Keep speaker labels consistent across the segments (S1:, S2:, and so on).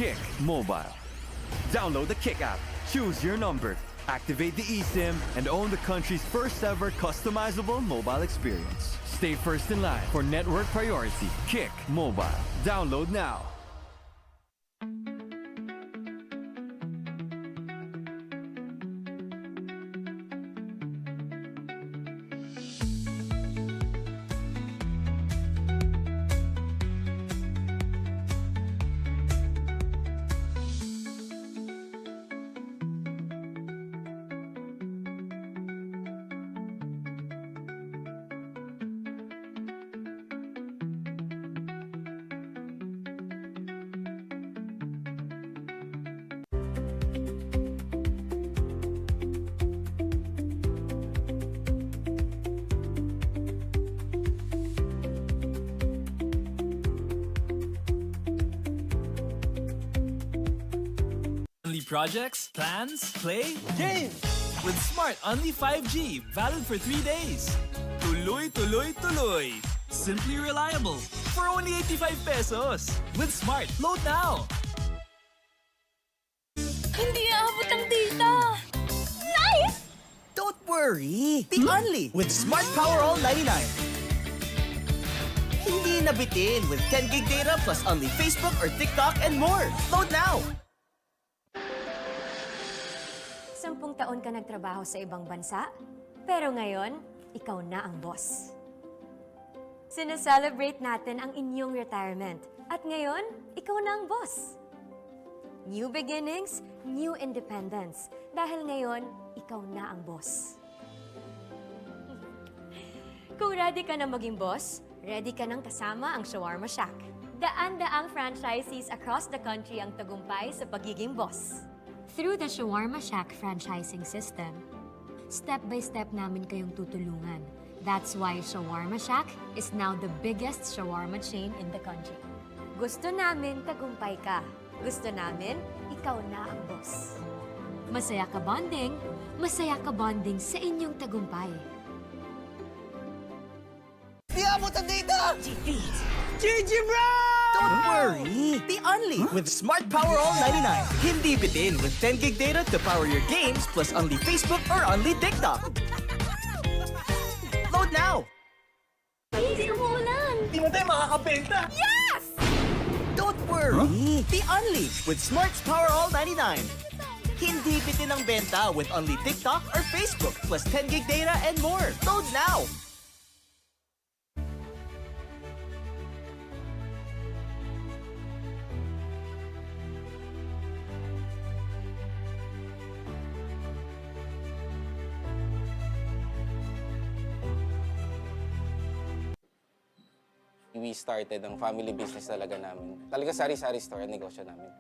S1: Kick Mobile. Download the Kick app, choose your number, activate the eSIM, and own the country's first ever customizable mobile experience. Stay first in line for network priority. Kick Mobile. Download now.
S2: Only projects, plans, play,
S3: Game!
S2: with Smart Only 5G, valid for 3 days. Tuloy, tuloy, tuloy. Simply reliable. For only 85 pesos. With Smart, load now.
S4: Hindi aabot ang data. Nice!
S3: Don't worry! The Only with Smart Power All 99. Hindi nabitin with 10 gig data plus only Facebook or TikTok and more. Load now!
S4: 10 taon ka nagtrabaho sa ibang bansa, pero ngayon, ikaw na ang boss. Sineselebrate natin ang inyong retirement, at ngayon, ikaw na ang boss. New beginnings, new independence, dahil ngayon, ikaw na ang boss. Kung ready ka na maging boss, ready ka nang kasama ang Shawarma Shack. Daan-daang franchisees across the country ang tagumpay sa pagiging boss. Through the Shawarma Shack franchising system, step-by-step namin kayong tutulungan. That's why Shawarma Shack is now the biggest shawarma chain in the country. Gusto namin tagumpay ka. Gusto namin, ikaw na ang boss. Masaya ka bonding sa inyong tagumpay.
S3: Di abot ang data!
S4: G-Feed.
S3: GG bro! Don't worry! The Only with Smart Power All 99. Hindi bitin with 10 gig data to power your games plus only Facebook or only TikTok. Load now!
S4: Hindi umuulan!
S3: Di mo tayo makakabenta!
S4: Yes!
S3: Don't worry! The Only with Smart Power All 99. Hindi bitin ang benta with only TikTok or Facebook plus 10 gig data and more. Load now!
S5: We started ang family business talaga namin. Talaga sari-sari store ang negosyo namin.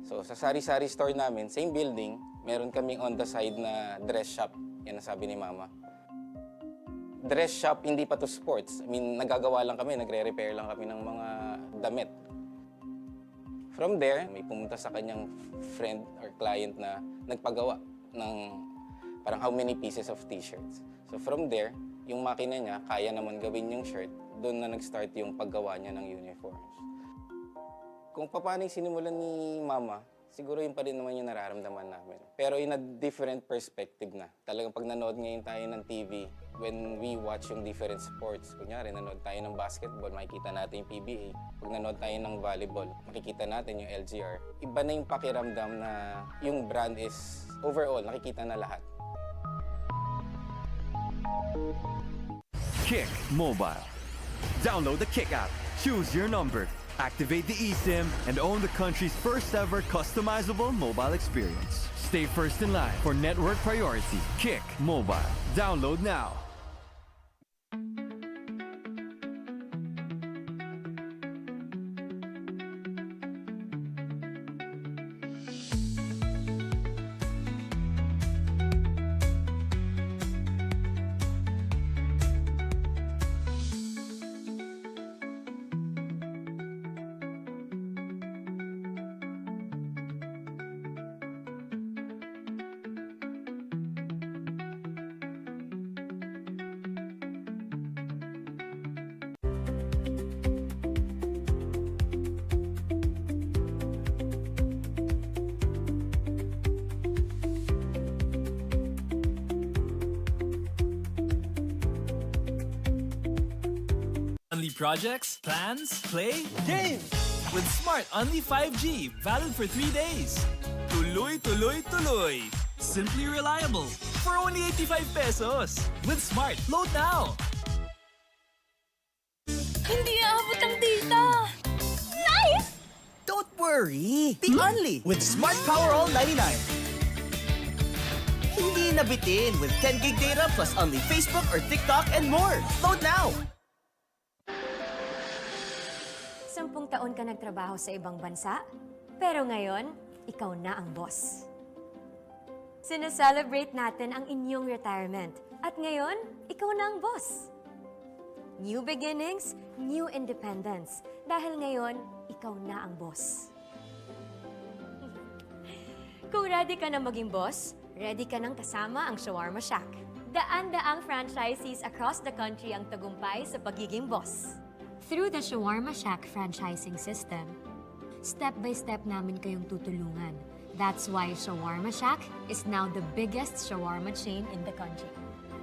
S5: So sa sari-sari store namin, same building, meron kaming on the side na dress shop. Yan ang sabi ni Mama. Dress shop, hindi pa to sports. I mean, nagagawa lang kami, nagre-repair lang kami ng mga damit. From there, may pumunta sa kanyang friend or client na nagpagawa ng parang how many pieces of t-shirts. So from there, yung makina niya, kaya naman gawin yung shirt, doon na nag-start yung paggawa niya ng uniforms. Kung paano yung sinimulan ni Mama, siguro yun pa rin naman yung nararamdaman namin. Pero in a different perspective na. Talagang pag nanood ngayon tayo ng TV, when we watch yung different sports, kunyari nanood tayo ng basketball, makikita natin yung PBA. Pag nanood tayo ng volleyball, makikita natin yung LGR. Iba na yung pakiramdam na yung brand is overall, nakikita na lahat.
S1: Kick Mobile. Download the Kick app, choose your number, activate the eSIM, and own the country's first ever customizable mobile experience. Stay first in line for network priority. Kick Mobile. Download now.
S2: projects, plans, play
S3: Game!
S2: with Smart Only 5G, valid for 3 days. Tuloy, tuloy, tuloy. Simply reliable for only 85 pesos. With Smart, load now.
S4: Hindi aabot ang data! Nice!
S3: Don't worry! The Only with Smart Power All 99. Hindi nabitin with 10 gig data plus only Facebook or TikTok and more. Load now!
S4: 10 taon ka nagtrabaho sa ibang bansa, pero ngayon, ikaw na ang boss. Sineselebrate natin ang inyong retirement, at ngayon, ikaw na ang boss. New beginnings, new independence. Dahil ngayon, ikaw na ang boss. Kung ready ka na maging boss, ready ka nang kasama ang Shawarma Shack. Daan-daang franchisees across the country ang tagumpay sa pagiging boss. Through the Shawarma Shack franchising system, step-by-step namin kayong tutulungan. That's why Shawarma Shack is now the biggest shawarma chain in the country.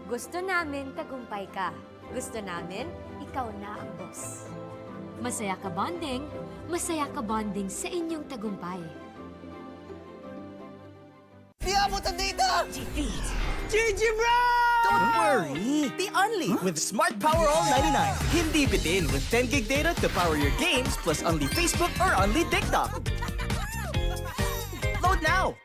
S4: Gusto namin tagumpay ka. Gusto namin, ikaw na ang boss. Masaya ka bonding sa inyong tagumpay.
S3: Di abot ang data! GG bro! Don't worry! The Only with Smart Power All 99. Hindi bitin with 10 gig data to power your games plus only Facebook or only TikTok. Load now!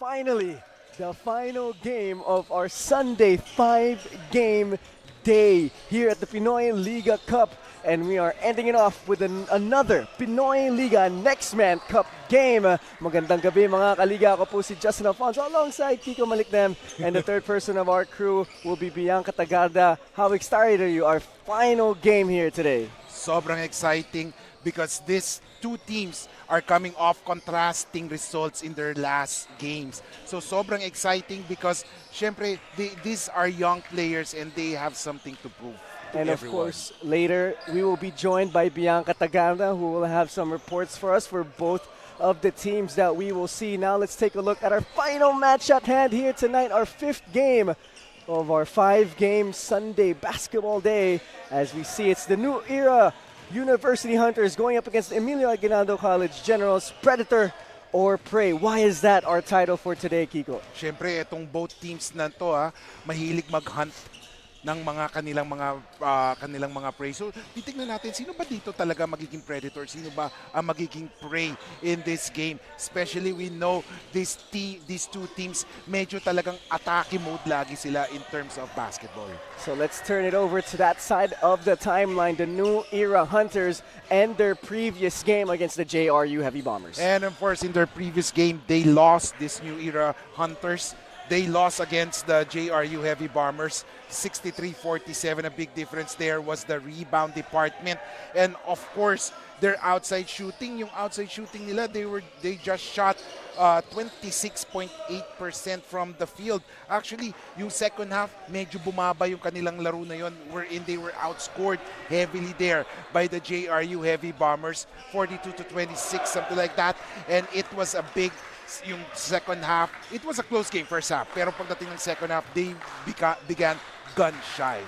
S6: Finally, the final game of our Sunday 5-game day here at the Pinoyliga Cup. And we are ending it off with another Pinoyliga Nextman Cup game. Magandang gabi mga kaliga. Ako po si Justin Alfonso alongside Kiko Malikdem. And the third person of our crew will be Bianca Tagarda. How excited are you? Our final game here today.
S7: Sobrang exciting because these two teams are coming off contrasting results in their last games. So sobrang exciting because syempre these are young players and they have something to prove to
S6: And of
S7: everyone.
S6: course, later we will be joined by Bianca Tagarda, who will have some reports for us for both of the teams that we will see. Now let's take a look at our final match at hand here tonight, our 5th game of our 5-game Sunday basketball day. As we see, it's the new era University Hunters going up against Emilio Aguinaldo College Generals, Predator or Prey. Why is that our title for today, Kiko?
S7: Syempre itong both teams na to mahilig mag-hunt ng mga kanilang mga prey. So titingnan natin sino ba dito talaga magiging predator, sino ba ang magiging prey in this game. Especially we know these two teams medyo talagang atake mode lagi sila in terms of basketball.
S6: So let's turn it over to that side of the timeline. The New Era Hunters and their previous game against the JRU Heavy Bombers.
S7: And of course, in their previous game, they lost this New Era Hunters. They lost against the JRU Heavy Bombers, 63-47. A big difference there was the rebound department. And of course, their outside shooting. Yung outside shooting nila, they just shot 26.8% from the field. Actually, yung second half, medyo bumaba yung kanilang laro na yon, wherein they were outscored heavily there by the JRU Heavy Bombers, 42-26, something like that. And it was a big yung second half. It was a close game first half, pero pagdating ng second half, they began gun shy.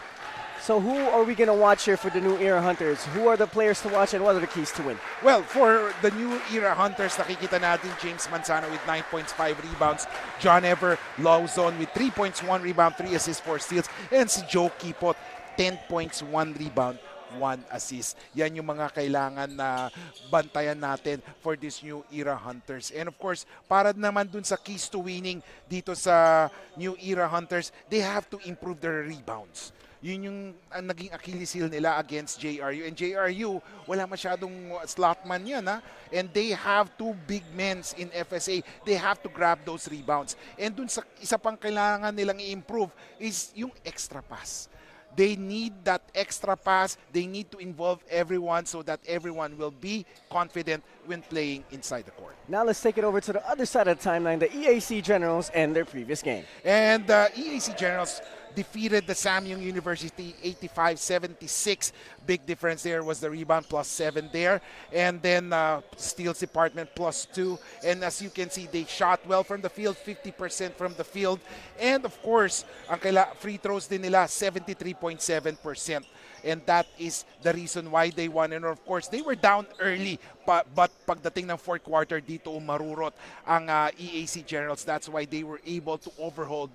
S6: So who are we going to watch here for the New Era Hunters? Who are the players to watch and what are the keys to win?
S7: Well, for the New Era Hunters, nakikita natin James Manzano with 9 points, 5 rebounds. John Ever Lawson with 3 points, 1 rebound, 3 assists, 4 steals. And si Joe Kipot, 10 points, 1 rebound, 1 assist. Yan yung mga kailangan na bantayan natin for this New Era Hunters. And of course, para naman dun sa keys to winning dito sa New Era Hunters, they have to improve their rebounds. Yun yung naging Achilles heel nila against JRU. And JRU, wala masyadong slotman yan. Ha? And they have 2 big men in FSA. They have to grab those rebounds. And dun sa isa pang kailangan nilang i-improve is yung extra pass. They need that extra pass. They need to involve everyone so that everyone will be confident when playing inside the court.
S6: Now let's take it over to the other side of the timeline, the EAC Generals and their previous game.
S7: And the EAC Generals defeated the Samyang University 85-76. Big difference there was the rebound +7 there. And then steals department +2. And as you can see, they shot well from the field, 50% from the field. And of course, ang free throws din nila, 73.7%. And that is the reason why they won. And of course, they were down early. But pagdating ng fourth quarter, dito umarurot ang EAC Generals. That's why they were able to overhaul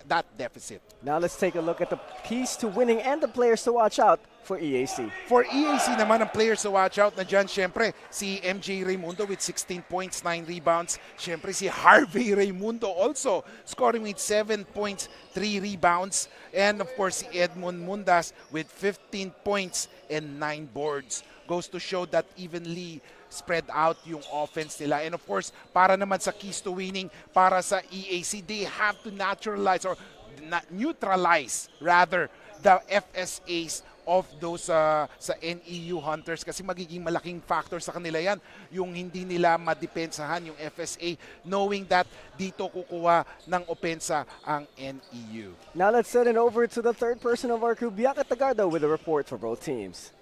S7: that deficit.
S6: Now let's take a look at the keys to winning and the players to watch out for EAC.
S7: For EAC naman, ang players to watch out na dyan, syempre, si MJ Raimundo with 16 points, 9 rebounds. Syempre, si Harvey Raimundo also scoring with 7 points, 3 rebounds. And of course, si Edmond Mundas with 15 points and 9 boards. Goes to show that evenly spread out yung offense nila. And of course, para naman sa keys to winning, para sa EAC, they have to neutralize rather the FSAs of those sa NEU Hunters, kasi magiging malaking factor sa kanila yan yung hindi nila madepensahan yung FSA, knowing that dito kukuha ng opensa ang NEU.
S6: Now let's send it over to the third person of our crew, Bianca Tagardo, with a report for both teams.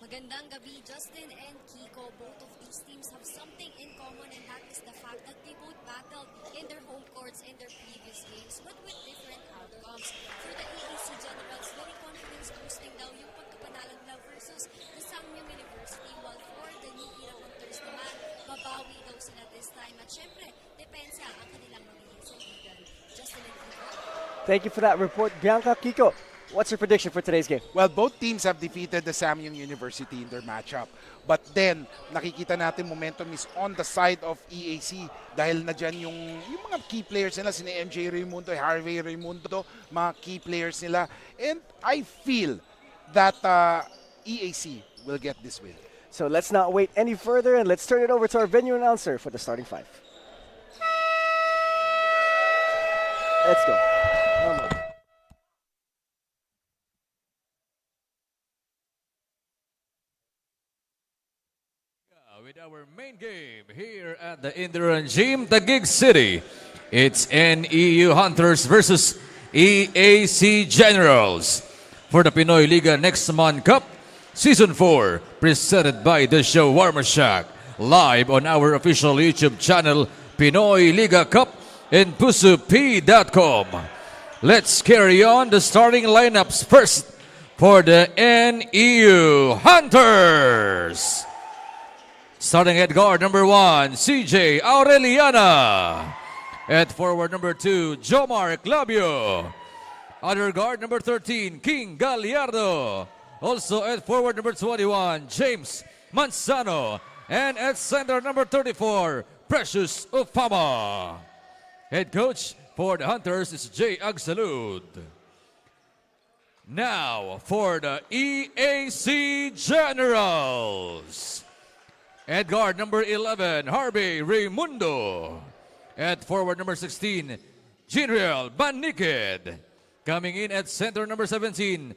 S8: Magandang gabi, Justin and Kiko. Both of these teams have something in common, and that is the fact that they both battled in their home courts in their previous games, but with different outcomes. For the EAC Generals, very confidence boosting daw yung pagkapanalo nila versus the Samyang University, while for the New Era Hunters naman, mabawi daw sila this time. At syempre, depensa ang kanilang magiging sandigan. Justin and Kiko.
S6: Thank you for that report, Bianca. Kiko, what's your prediction for today's game?
S7: Well, both teams have defeated the Samyang University in their matchup. But then, nakikita natin momentum is on the side of EAC dahil na dyan yung mga key players nila, sina MJ Raimundo, Harvey Raimundo, mga key players nila. And I feel that EAC will get this win.
S6: So let's not wait any further and let's turn it over to our venue announcer for the starting 5. Let's go.
S9: With our main game here at the ENDERUN Gym, Taguig City. It's NEU Hunters versus EAC Generals for the Pinoyliga Nextman Cup Season 4, presented by the Shawarma Shack, live on our official YouTube channel, Pinoyliga Cup and PusuP.com. Let's carry on the starting lineups first for the NEU Hunters. Starting at guard number 1, CJ Aureliana. At forward number 2, Jomar Clavio. Other guard number 13, King Gallardo. Also at forward number 21, James Manzano. And at center number 34, Precious Ufama. Head coach for the Hunters is Jay Agsalud. Now for the EAC Generals. At guard number 11, Harvey Raimundo. At forward number 16, General Banikid. Coming in at center number 17,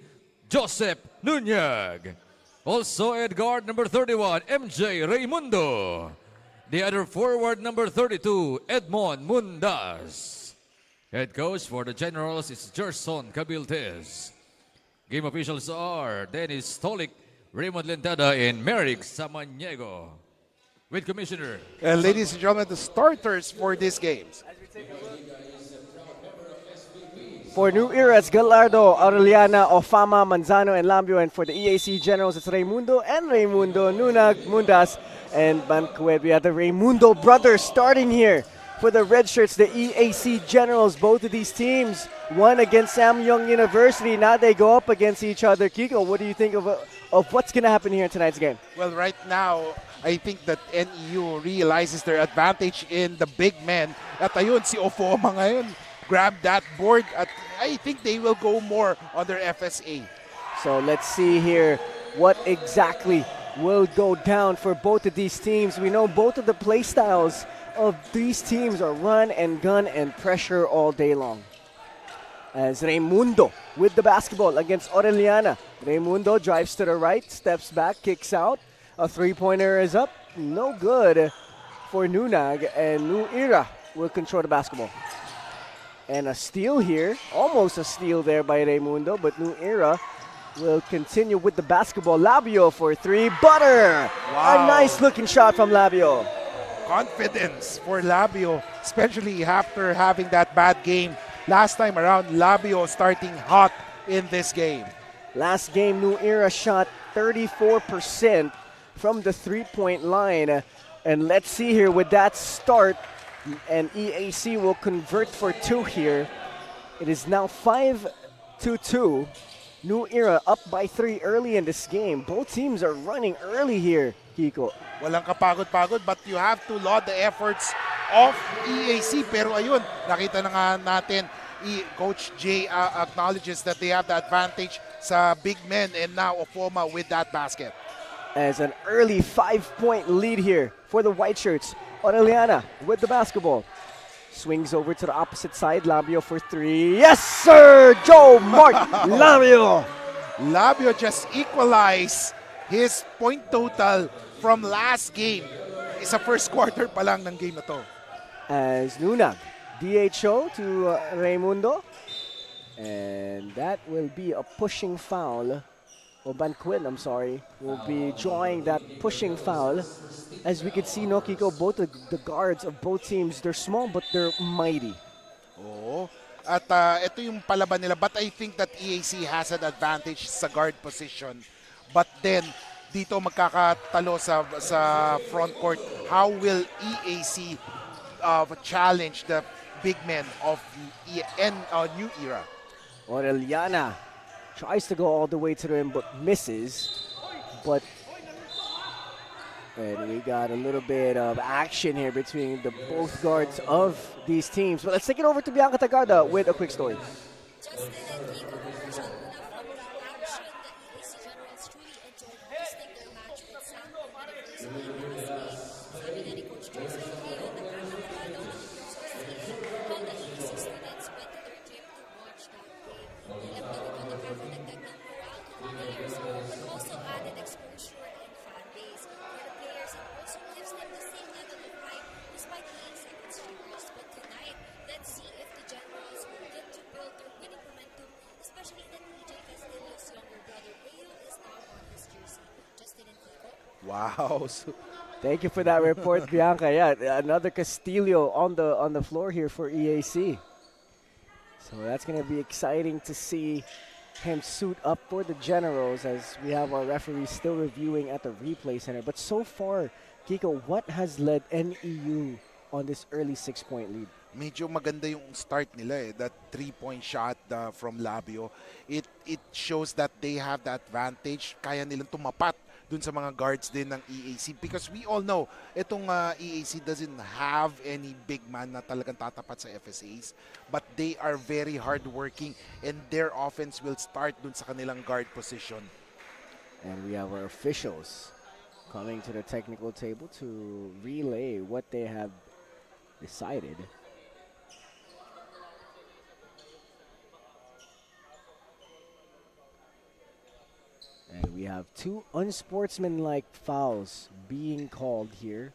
S9: Joseph Nunyag. Also at guard number 31, MJ Raimundo. The other forward number 32, Edmond Mundas. Head coach for the Generals is Gerson Cabiltes. Game officials are Dennis Stolik, Raymond Lentada, and Merrick Samaniego. With Commissioner.
S7: And ladies and gentlemen, the starters for these games.
S6: For New Era, it's Gallardo, Aureliana, Ofama, Manzano, and Lambio. And for the EAC Generals, it's Raimundo, Nunag, Mundas, and Banquet. We have the Raimundo brothers starting here for the red shirts, the EAC Generals. Both of these teams won against Sam Young University. Now they go up against each other. Kiko, what do you think of what's going to happen here in tonight's game?
S7: Well, right now, I think that NEU realizes their advantage in the big men. At ayun, si Ofoma ngayon, grab that board. At I think they will go more on their FSA.
S6: So let's see here what exactly will go down for both of these teams. We know both of the play styles of these teams are run and gun and pressure all day long. As Raimundo with the basketball against Aureliana. Raimundo drives to the right, steps back, kicks out. A three-pointer is up. No good for Nunag, and New Era will control the basketball. And a steal here, almost a steal there by Raimundo, but New Era will continue with the basketball. Labio for three, butter!
S7: Wow.
S6: A nice-looking shot from Labio.
S7: Confidence for Labio, especially after having that bad game. Last time around, Labio starting hot in this game.
S6: Last game, New Era shot 34% from the three-point line. And let's see here with that start, and EAC will convert for two here. It is now 5-2. New Era up by 3 early in this game. Both teams are running early here, Kiko.
S7: Walang kapagod-pagod, but you have to laud the efforts of EAC. Pero ayun, nakita na nga natin, Coach Jay acknowledges that they have the advantage sa big men, and now Ofoma with that basket.
S6: As an early 5-point lead here for the white shirts. Aureliana with the basketball. Swings over to the opposite side. Labio for three. Yes, sir! Joe Mark Labio.
S7: Labio just equalized his point total from last game. Sa first quarter pa lang ng game na to.
S6: As Nunag, DHO to Raimundo. And that will be a pushing foul. Or Banquin, I'm sorry, will be drawing that pushing foul. As we can see, no, Kiko, both the guards of both teams, they're small but they're mighty.
S7: Oo. At ito yung palaban nila. But I think that EAC has an advantage sa guard position. But then, dito magkakatalo sa front court. How will EAC challenge the big men of New Era?
S6: Aureliana tries to go all the way to the rim but misses. And we got a little bit of action here between the both guards of these teams. But let's take it over to Bianca Tagarda with a quick story.
S8: Justin and Kiko, conclusion muna from the action. The EAC Generals truly enjoyed hosting their match with Sam University in this game. Sabi nga ni Coach Joseph Rio, nakakatawa daw ng associate how the EAC students went to their gym to watch that game. Alam daw ito nakakadagdag ng morale to the players, but also added exposure and fan base for the players, and also gives them the same level of hype despite being second stringers. But tonight, let's see if the Generals will get to build their winning momentum, especially that EJ Castillo's younger brother Ayo is now on his jersey. Justin and Kiko.
S7: Wow.
S6: Thank you for that report, Bianca. Yeah, another Castillo on the floor here for EAC. So that's going to be exciting to see him suit up for the Generals, as we have our referees still reviewing at the replay center. But so far, Kiko, what has led NEU on this early 6-point lead?
S7: medyo maganda yung start nila eh. That 3-point shot from Labio. It shows that they have the advantage. Kaya nilang tumapat dun sa mga guards din ng EAC because we all know itong EAC doesn't have any big man na talagang tatapat sa FSAs, but they are very hardworking and their offense will start dun sa kanilang guard position.
S6: And we have our officials coming to the technical table to relay what they have decided. And we have 2 unsportsmanlike fouls being called here,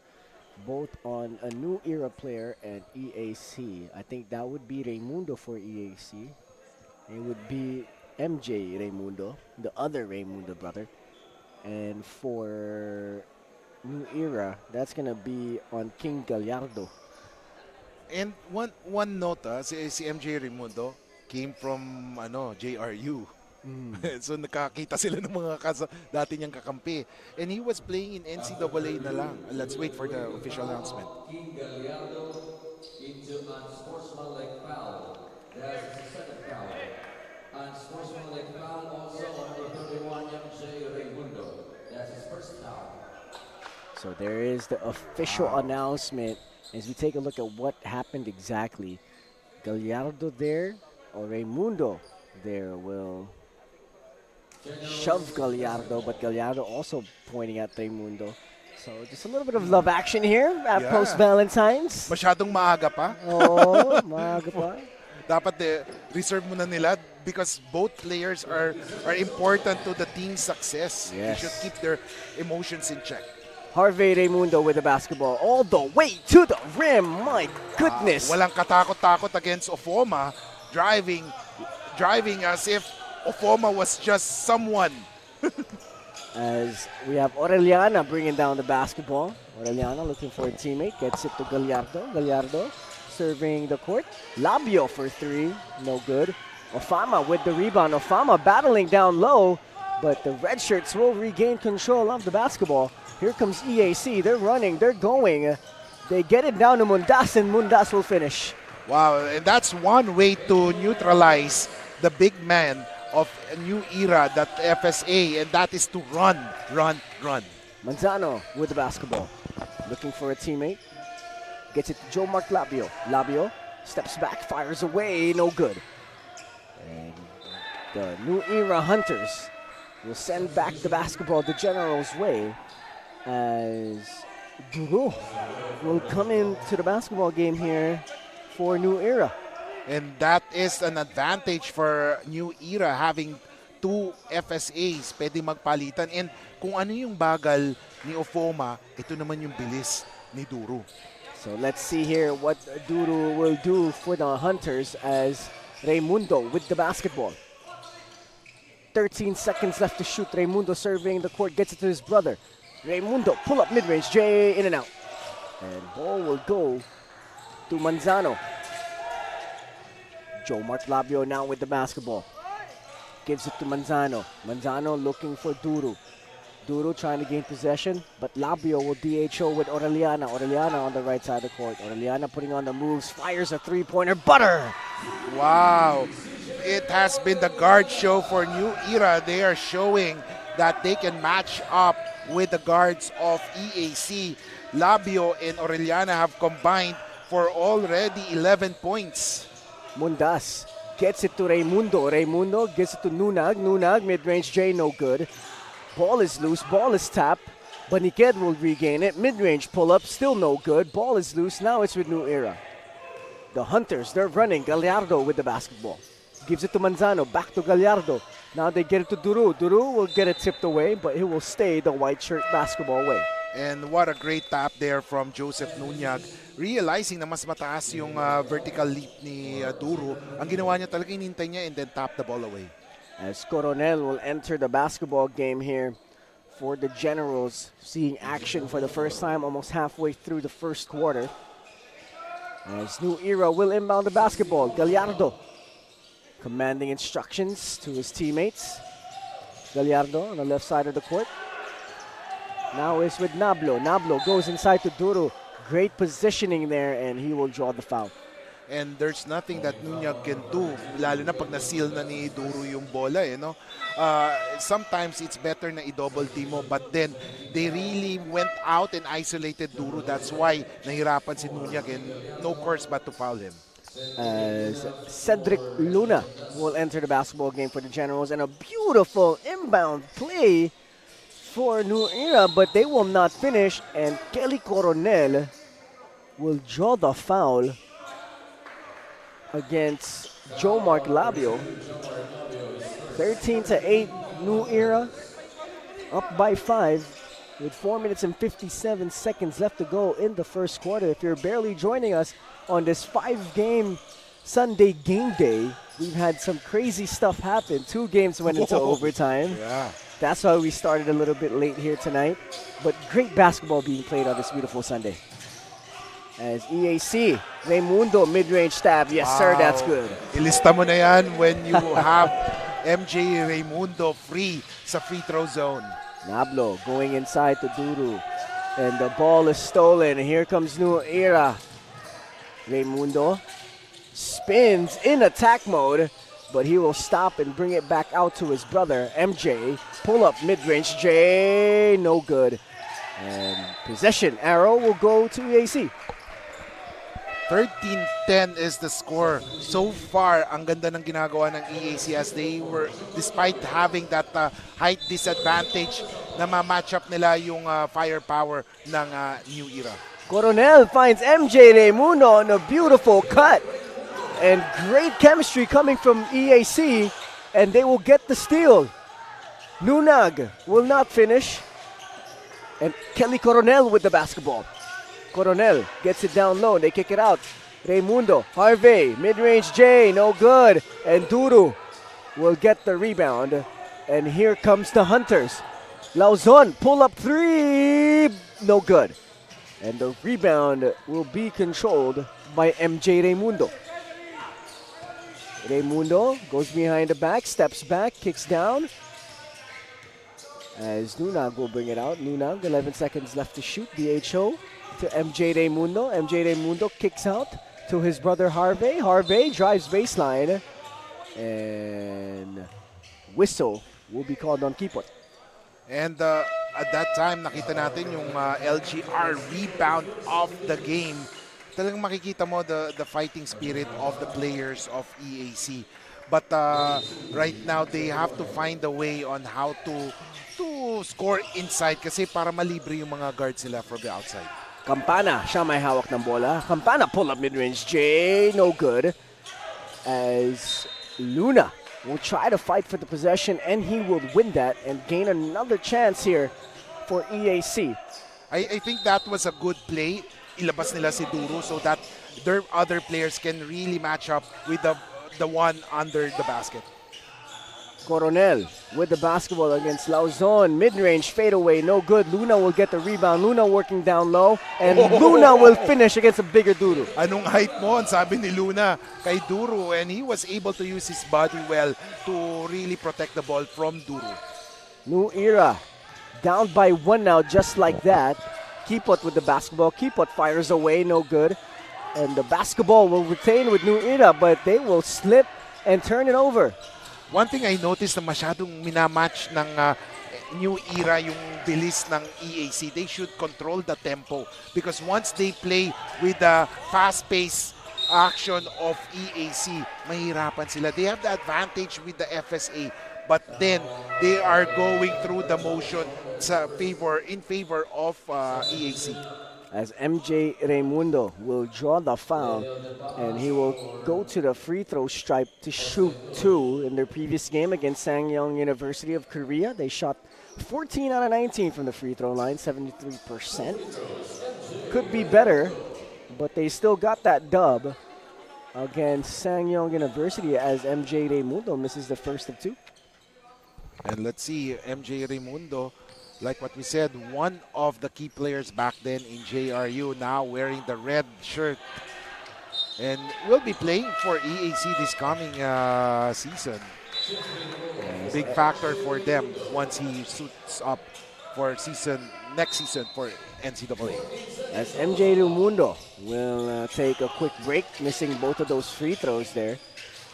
S6: both on a New Era player and EAC. I think that would be Raimundo for EAC. It would be MJ Raimundo, the other Raimundo brother. And for New Era, that's going to be on King Gallardo.
S7: And one note, si MJ Raimundo came from JRU. So nakakita sila ng mga dati niyang kakampi. And he was playing in NCAA na lang. Let's wait for the official announcement.
S9: King Gallardo into unsportsmanlike foul. That's the second foul. Unsportsmanlike foul also on number 31, MJ Raimundo. That's his first foul.
S6: So there is the official announcement as we take a look at what happened exactly. Gallardo there, or Raimundo there will shove Gallardo, but Gallardo also pointing at Raimundo. So just a little bit of love action here at post-Valentine's.
S7: Masyadong maaga pa.
S6: Oh, maaga pa.
S7: Dapat reserve muna nila because both players are important to the team's success.
S6: Yes.
S7: They should keep their emotions in check.
S6: Harvey Raimundo with the basketball all the way to the rim. My goodness.
S7: Walang katakot-takot against Ofoma, driving as if Ofoma was just someone.
S6: As we have Aureliana bringing down the basketball. Aureliana looking for a teammate, gets it to Gallardo. Gallardo serving the court. Labio for 3, no good. Ofama with the rebound. Ofama battling down low, but the red shirts will regain control of the basketball. Here comes EAC. They're running, they're going. They get it down to Mundas, and Mundas will finish.
S7: Wow, and that's one way to neutralize the big man of a New Era, that FSA, and that is to run.
S6: Manzano with the basketball. Looking for a teammate. Gets it to Joe Mark Labio. Labio steps back, fires away, no good. And the New Era Hunters will send back the basketball the General's way as Duro will come into the basketball game here for New Era.
S7: And that is an advantage for New Era, having 2 FSAs, pwede magpalitan. And kung ano yung bagal ni Ofoma, ito naman yung bilis ni Duro.
S6: So let's see here what Duro will do for the Hunters as Raimundo with the basketball. 13 seconds left to shoot. Raimundo surveying the court, gets it to his brother. Raimundo, pull up mid-range, J in and out. And ball will go to Manzano. Joe Mark Labio now with the basketball. Gives it to Manzano. Manzano looking for Duro. Duro trying to gain possession, but Labio will DHO with Aureliana. Aureliana on the right side of the court. Aureliana putting on the moves, fires a three-pointer, butter!
S7: Wow, it has been the guard show for New Era. They are showing that they can match up with the guards of EAC. Labio and Aureliana have combined for already 11 points.
S6: Mundas gets it to Raimundo. Raimundo gets it to Nunag. Nunag, mid-range J, no good. Ball is loose, ball is tapped. Baniqued will regain it. Mid-range pull-up, still no good. Ball is loose, now it's with New Era. The Hunters, they're running. Gallardo with the basketball. Gives it to Manzano, back to Gallardo. Now they get it to Duru. Duru will get it tipped away, but it will stay the white shirt basketball way.
S7: And what a great tap there from Joseph Nunyag. Realizing na mas mataas yung vertical leap ni Duru. Ang ginawa niya talaga, inintay niya and then tap the ball away.
S6: As Coronel will enter the basketball game here for the Generals, seeing action for the first time almost halfway through the first quarter. As New Era will inbound the basketball. Gallardo commanding instructions to his teammates. Gallardo on the left side of the court. Now it's with Nablo. Nablo goes inside to Duru. Great positioning there, and he will draw the foul.
S7: and there's nothing that Nunez can do, lalo na pag na-seal na ni Duro yung bola, no? Sometimes it's better na i-double team mo, but then they really went out and isolated Duro. That's why nahirapan si Nunez, and no course but to foul him.
S6: As Cedric Luna will enter the basketball game for the Generals, and a beautiful inbound play for New Era, but they will not finish, and Kelly Coronel will draw the foul against Joe Mark Labio. 13-8, New Era up by 5 with 4 minutes and 57 seconds left to go in the first quarter. If you're barely joining us on this 5-game Sunday game day, we've had some crazy stuff happen. 2 games went into overtime.
S7: Yeah.
S6: That's why we started a little bit late here tonight. But great basketball being played on this beautiful Sunday. As EAC, Raimundo mid-range stab. Yes, sir, that's good.
S7: Ilista mo na yan when you have MJ Raimundo free sa free throw zone.
S6: Nablo going inside to Duru. And the ball is stolen. Here comes New Era. Raimundo spins in attack mode, but he will stop and bring it back out to his brother, MJ. Pull up mid-range, J, no good. And possession arrow will go to EAC.
S7: 13-10 is the score. So far, ang ganda ng ginagawa ng EAC as they were, despite having that height disadvantage, na ma-match up nila yung firepower ng New Era.
S6: Coronel finds MJ Raimundo on a beautiful cut. And great chemistry coming from EAC, and they will get the steal. Nunag will not finish. And Kelly Coronel with the basketball. Coronel gets it down low. They kick it out. Raimundo, Harvey, mid-range J, no good. And Duru will get the rebound. And here comes the Hunters. Lauzon, pull up 3, no good. And the rebound will be controlled by MJ Raimundo. Raimundo goes behind the back, steps back, kicks down. As Nunag will bring it out. Nunag, 11 seconds left to shoot. DHO to MJ Raimundo. MJ Raimundo kicks out to his brother Harvey. Harvey drives baseline. And whistle will be called on Kipot.
S7: And at that time, nakita natin yung LGR rebound of the game. Talagang makikita mo the fighting spirit of the players of EAC. But right now, they have to find a way on how to score inside kasi para malibre yung mga guards sila from the outside.
S6: Campana, siya may hawak ng bola. Campana pull up mid-range J, no good. As Luna will try to fight for the possession, and he will win that and gain another chance here for EAC.
S7: I think that was a good play. Ilabas nila si Duro so that their other players can really match up with the one under the basket.
S6: Coronel with the basketball against Lauzon. Mid-range fadeaway, no good. Luna will get the rebound. Luna working down low. And Luna will finish against a bigger Duro.
S7: Anong height mo? Ang sabi ni Luna kay Duro. And he was able to use his body well to really protect the ball from Duro.
S6: New Era down by 1 now, just like that. Kipot with the basketball. Kipot fires away, no good. And the basketball will retain with New Era, but they will slip and turn it over.
S7: One thing I noticed na masyadong minamatch ng New Era yung bilis ng EAC. They should control the tempo because once they play with the fast-paced action of EAC, mahirapan sila. They have the advantage with the FSA, but then they are going through the motion in favor of EAC.
S6: As MJ Raimundo will draw the foul, and he will go to the free throw stripe to shoot 2 in their previous game against Sangyeong University of Korea. They shot 14 out of 19 from the free throw line, 73%. Could be better, but they still got that dub against Sangyeong University as MJ Raimundo misses the first of 2.
S7: And let's see, MJ Raimundo, like what we said, one of the key players back then in JRU, now wearing the red shirt. And will be playing for EAC this coming season. Big factor for them once he suits up for next season for NCAA.
S6: As MJ Rumundo will take a quick break, missing both of those free throws there,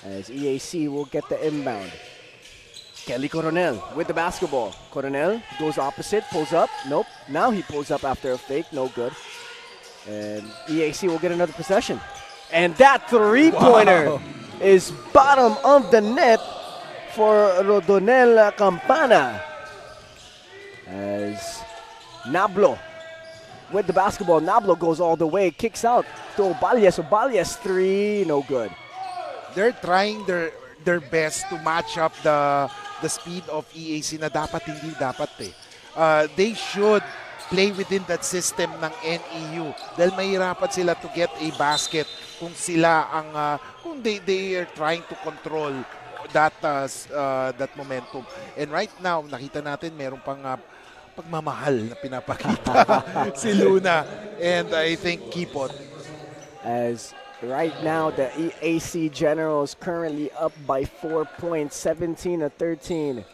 S6: as EAC will get the inbound. Kelly Coronel with the basketball. Coronel goes opposite, pulls up. Nope. Now he pulls up after a fake. No good. And EAC will get another possession. And that three-pointer is bottom of the net for Rodonel Campana. As Nablo with the basketball. Nablo goes all the way, kicks out to Oballes. Oballes three, no good.
S7: They're trying their best to match up the speed of EAC na dapat hindi dapat eh. They should play within that system ng NEU dahil mahirapan sila to get a basket kung sila ang kung they are trying to control that momentum. And right now nakita natin meron pang pagmamahal na pinapakita si Luna and I think Kipot.
S6: As right now, the EAC Generals currently up by 4 points, 17-13.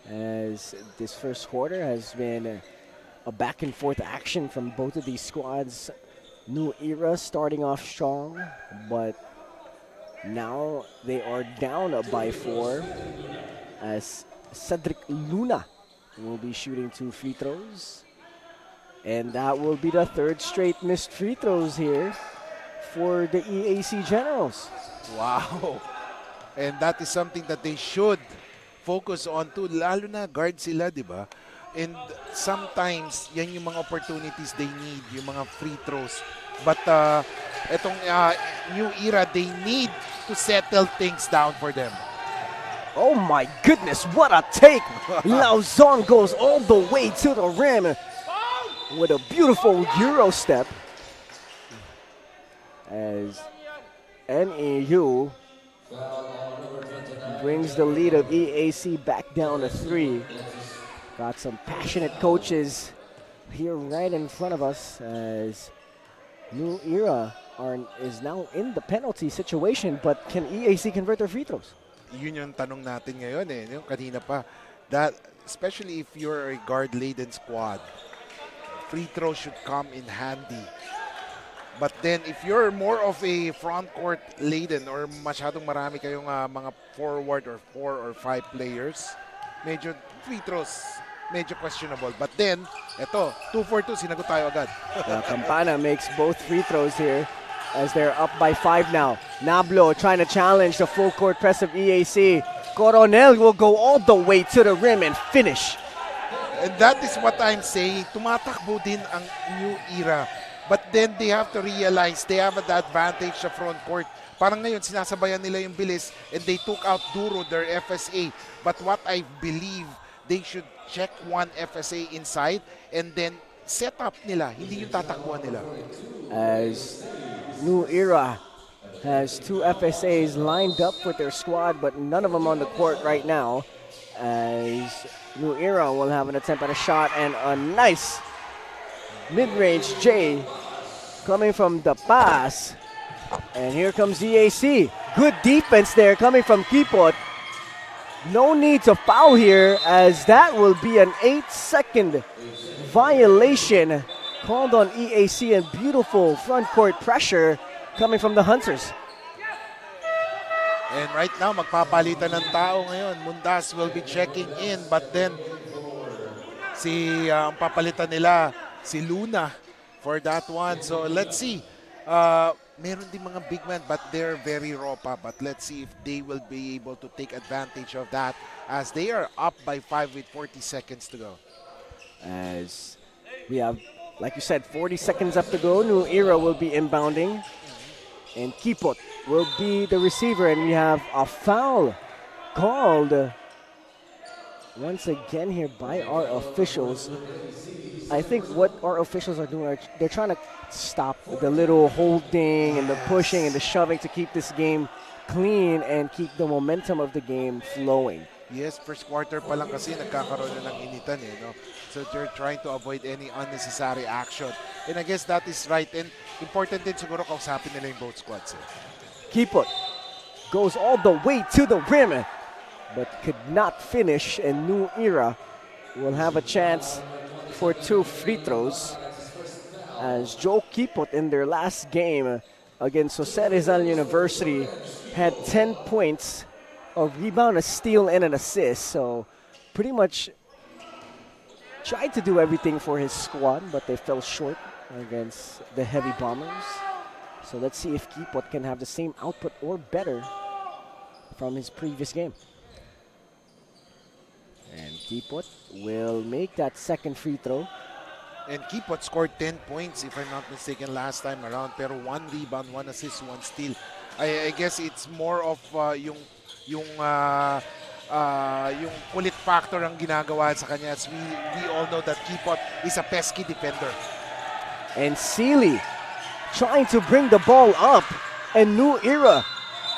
S6: As this first quarter has been a back and forth action from both of these squads. New Era starting off strong, but now they are down by 4 as Cedric Luna will be shooting 2 free throws. And that will be the third straight missed free throws here for the EAC Generals.
S7: Wow. And that is something that they should focus on too. Lalo na guard sila, di ba? And sometimes, yan yung mga opportunities they need, yung mga free throws. But etong New Era, they need to settle things down for them.
S6: Oh my goodness, what a take! Lauzon goes all the way to the rim with a beautiful Euro step. As NEU brings the lead of EAC back down to 3. Got some passionate coaches here right in front of us as New Era is now in the penalty situation, but can EAC convert their free throws?
S7: Yun yung tanong natin ngayon eh. Yung kanina pa, that especially if you're a guard-laden squad, free throw should come in handy. But then if you're more of a front court laden or masyadong marami kayong mga forward or 4 or 5 players, medyo free throws, medyo questionable. But then, eto, 2 for 2, sinagot tayo agad.
S6: Campana makes both free throws here as they're up by 5 now. Nablo trying to challenge the full court press of EAC. Coronel will go all the way to the rim and finish.
S7: And that is what I'm saying. Tumatakbo din ang New Era. But then they have to realize they have the advantage sa front court. Parang ngayon, sinasabayan nila yung bilis and they took out Duro, their FSA. But what I believe, they should check one FSA inside and then set up nila, hindi yung tatakbuhan nila.
S6: As New Era has 2 FSAs lined up with their squad, but none of them on the court right now. As New Era will have an attempt at a shot and a nice mid-range J coming from the pass. And here comes EAC. Good defense there coming from Kipot. No need to foul here as that will be an 8-second violation called on EAC and beautiful front court pressure coming from the Hunters.
S7: And right now, magpapalitan ng tao ngayon. Mundas will be checking in, but then ang papalitan nila si Luna for that one. So let's see. Meron din mga big men but they're very raw pa. But let's see if they will be able to take advantage of that as they are up by 5 with 40 seconds to go.
S6: As we have, like you said, 40 seconds up to go. New Era will be inbounding. And Kipot will be the receiver. And we have a foul called once again here by our officials. I think what our officials are doing, they're trying to stop the little holding and the pushing and the shoving to keep this game clean and keep the momentum of the game flowing.
S7: Yes, first quarter pa lang kasi nagkakaroon na ng initan eh, no? So they're trying to avoid any unnecessary action. And I guess that is right. And important din siguro kausapin nila yung both squads eh.
S6: Kipot goes all the way to the rim but could not finish, and New Era will have a chance for 2 free throws. As Joe Kipot in their last game against Jose Rizal University had 10 points, a rebound, a steal, and an assist. So pretty much tried to do everything for his squad, but they fell short against the Heavy Bombers. So let's see if Kipot can have the same output or better from his previous game. And Kipot will make that second free throw.
S7: And Kipot scored 10 points, if I'm not mistaken, last time around. Pero 1 rebound, 1 assist, 1 steal. I guess it's more of yung kulit factor ang ginagawa sa kanya. As we all know that Kipot is a pesky defender.
S6: And Sealy trying to bring the ball up. And New Era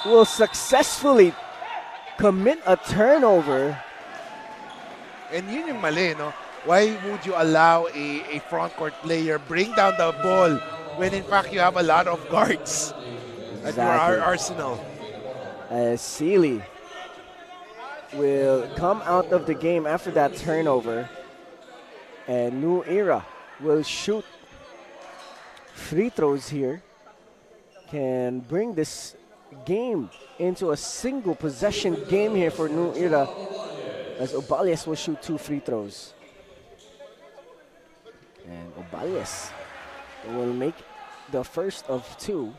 S6: will successfully commit a turnover.
S7: And yun yung mali, no? Why would you allow a front court player bring down the ball when in fact you have a lot of guards at your arsenal?
S6: As Sealy will come out of the game after that turnover. And New Era will shoot free throws here. Can bring this game into a single possession game here for New Era, as Obalias will shoot 2 free throws. And Obalias will make the first of 2.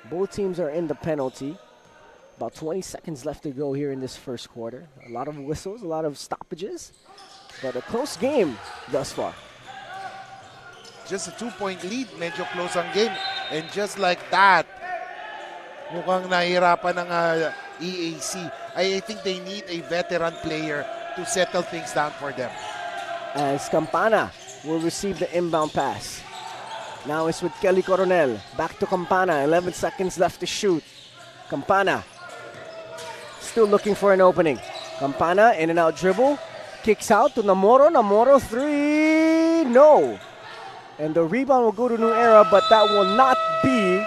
S6: Both teams are in the penalty. About 20 seconds left to go here in this first quarter. A lot of whistles, a lot of stoppages, but a close game thus far.
S7: Just a 2-point lead, medyo close ang game. And just like that, mukhang nahihirapan ng EAC. I think they need a veteran player to settle things down for them.
S6: As Campana will receive the inbound pass. Now it's with Kelly Coronel. Back to Campana. 11 seconds left to shoot. Campana still looking for an opening. Campana in and out dribble. Kicks out to Namoro. Namoro 3. No. And the rebound will go to New Era, but that will not be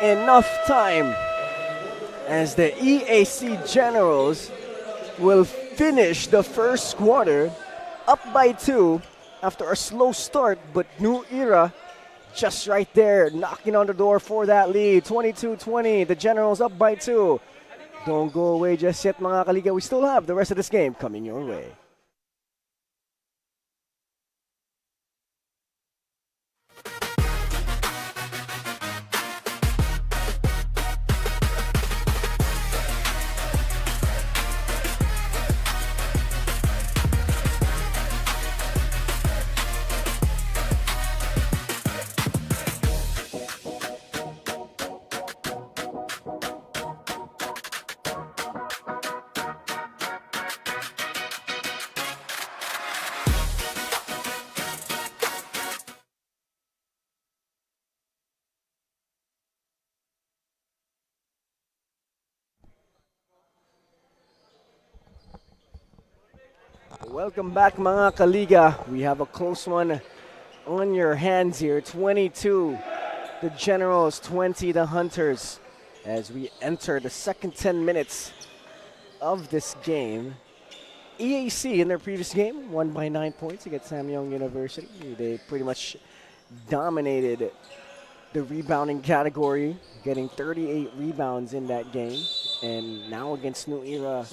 S6: enough time, as the EAC Generals will finish the first quarter up by 2 after a slow start, but New Era just right there, knocking on the door for that lead. 22-20, the Generals up by 2. Don't go away just yet, mga kaliga. We still have the rest of this game coming your way. Welcome back, mga kaliga. We have a close one on your hands here. 22, the Generals, 20, the Hunters. As we enter the second 10 minutes of this game. EAC in their previous game won by 9 points against Samyang University. They pretty much dominated the rebounding category, getting 38 rebounds in that game. And now against New Era,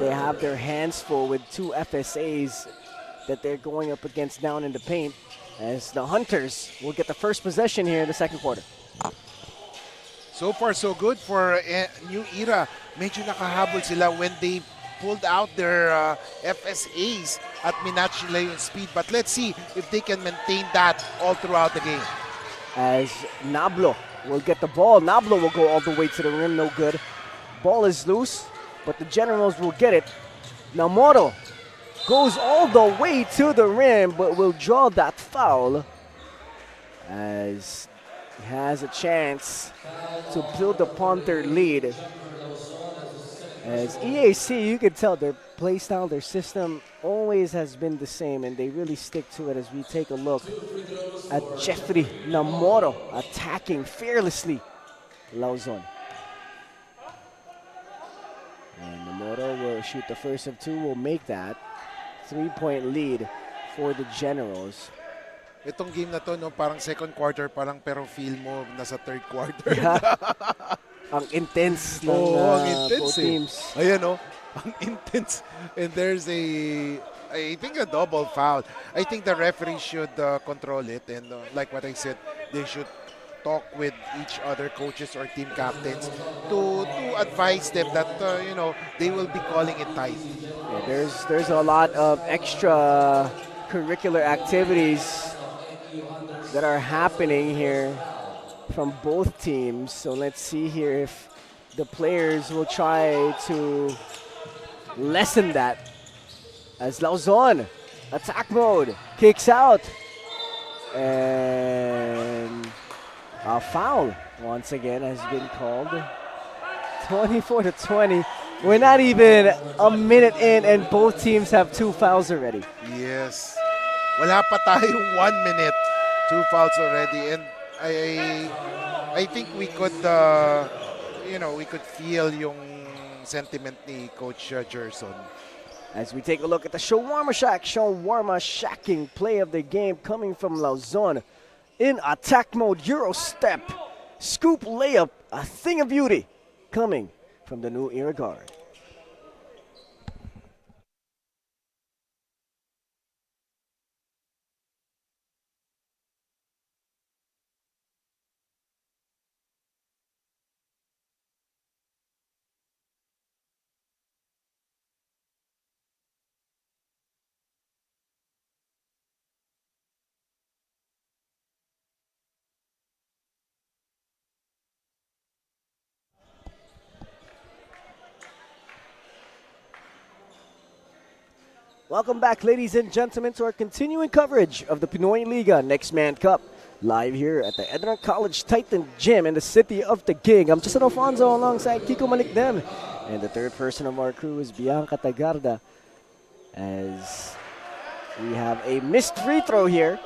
S6: they have their hands full with 2 FSAs that they're going up against down in the paint, as the Hunters will get the first possession here in the second quarter.
S7: So far, so good for New Era. Medyo nakahabol sila when they pulled out their FSAs at minatch nila yung speed. But let's see if they can maintain that all throughout the game.
S6: As Nablo will get the ball. Nablo will go all the way to the rim, no good. Ball is loose, but the Generals will get it. Namoro goes all the way to the rim, but will draw that foul, as he has a chance to build upon their lead. As EAC, you can tell their play style, their system always has been the same, and they really stick to it. As we take a look at Jeffrey Namoro attacking fearlessly Lauzon. And Namoro will shoot the first of 2, will make that. 3-point lead for the Generals.
S7: Itong game na to, no, parang second quarter pa lang pero feel mo nasa third quarter.
S6: Ang intense ng
S7: ang intense
S6: both teams.
S7: Ayan, no? Ang intense. And there's I think a double foul. I think the referee should control it. And like what I said, they should talk with each other, coaches or team captains, to advise them that, they will be calling it tight.
S6: Yeah, there's a lot of extra curricular activities that are happening here from both teams. So let's see here if the players will try to lessen that. As Lauzon, attack mode, kicks out. And a foul once again has been called. 24-20. We're not even a minute in and both teams have 2 fouls already.
S7: Yes. Wala pa tayong 1 minute. 2 fouls already. And I think we could, we could feel yung sentiment ni Coach Gerson.
S6: As we take a look at the Shawarma Shacking play of the game coming from Lauzon. In attack mode, Euro step, scoop layup, a thing of beauty coming from the New Era guard. Welcome back, ladies and gentlemen, to our continuing coverage of the Pinoyliga Nextman Cup. Live here at the ENDERUN College Titan Gym in the city of Taguig. I'm Justin Alfonso alongside Kiko Malikdem. And the third person of our crew is Bianca Tagarda. As we have a missed free throw here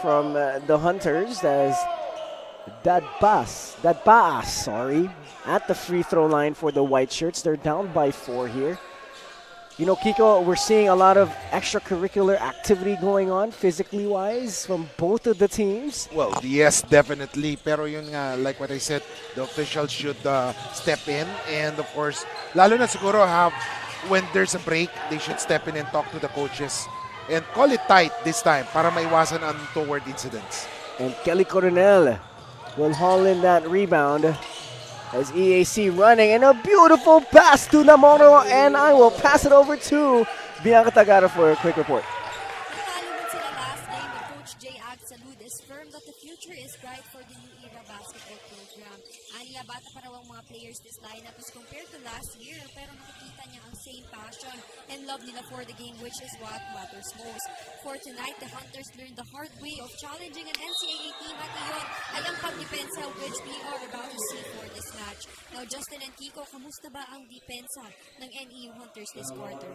S6: from the Hunters as Dadbaas, at the free throw line for the White Shirts. They're down by 4 here. You know, Kiko, we're seeing a lot of extracurricular activity going on physically-wise from both of the teams.
S7: Well, yes, definitely. Pero yun nga, like what I said, the officials should step in. And of course, lalo na siguro when there's a break, they should step in and talk to the coaches. And call it tight this time para maiwasan ang untoward incidents.
S6: And Kelly Coronel will haul in that rebound. As EAC running, and a beautiful pass to Namoro, and I will pass it over to Bianca Tagara for a quick report.
S8: Natalo sila last game, but Coach J. Agsalud is firm that the future is bright for the New Era basketball program. Aniya, bata pa raw ang mga players this lineup as compared to last year, pero nakikita niya ang same passion and love nila for the game, which is what matters most. For tonight, the Hunters learned the hard way of challenging an NCAA team at iyon ay ang pagdepensa which we are about to see for this match. Now, Justin and Kiko, kamusta ba ang depensa ng NEU Hunters this quarter?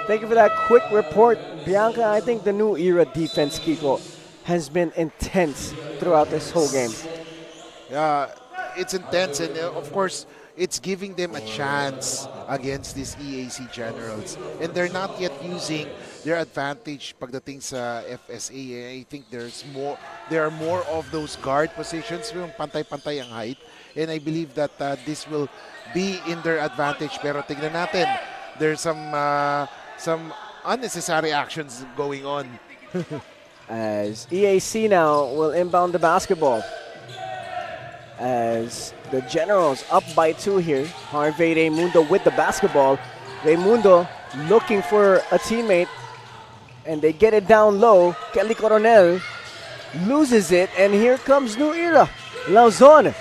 S6: Thank you for that quick report, Bianca. I think the New Era defense, Kiko, has been intense throughout this whole game.
S7: Yeah, it's intense, and of course, it's giving them a chance against these EAC Generals. And they're not yet using their advantage pagdating sa FSA. I think there are more of those guard positions, yung pantay-pantay ang height. And I believe that this will be in their advantage. Pero tignan natin, there's some unnecessary actions going on.
S6: As EAC now will inbound the basketball. As the Generals up by 2 here. Harvey Raimundo with the basketball. Raimundo looking for a teammate. And they get it down low. Kelly Coronel loses it. And here comes New Era. Lauzon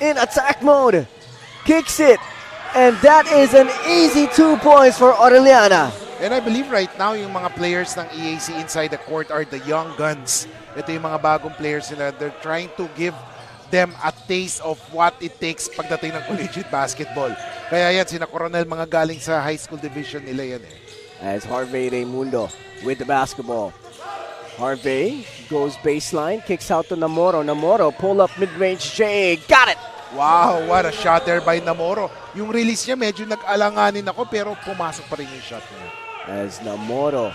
S6: in attack mode. Kicks it. And that is an easy 2 points for Aureliana.
S7: And I believe right now yung mga players ng EAC inside the court are the young guns. Ito yung mga bagong players nila. They're trying to give them a taste of what it takes pagdating ng collegiate basketball. Kaya yan, sina Coronel, mga galing sa high school division nila yan eh.
S6: As Harvey Raimundo with the basketball. Harvey goes baseline, kicks out to Namoro. Namoro, pull up mid-range J. Got it!
S7: Wow, what a shot there by Namoro. Yung release niya medyo nag-alanganin ako pero pumasok pa rin yung shot niya.
S6: As Namoro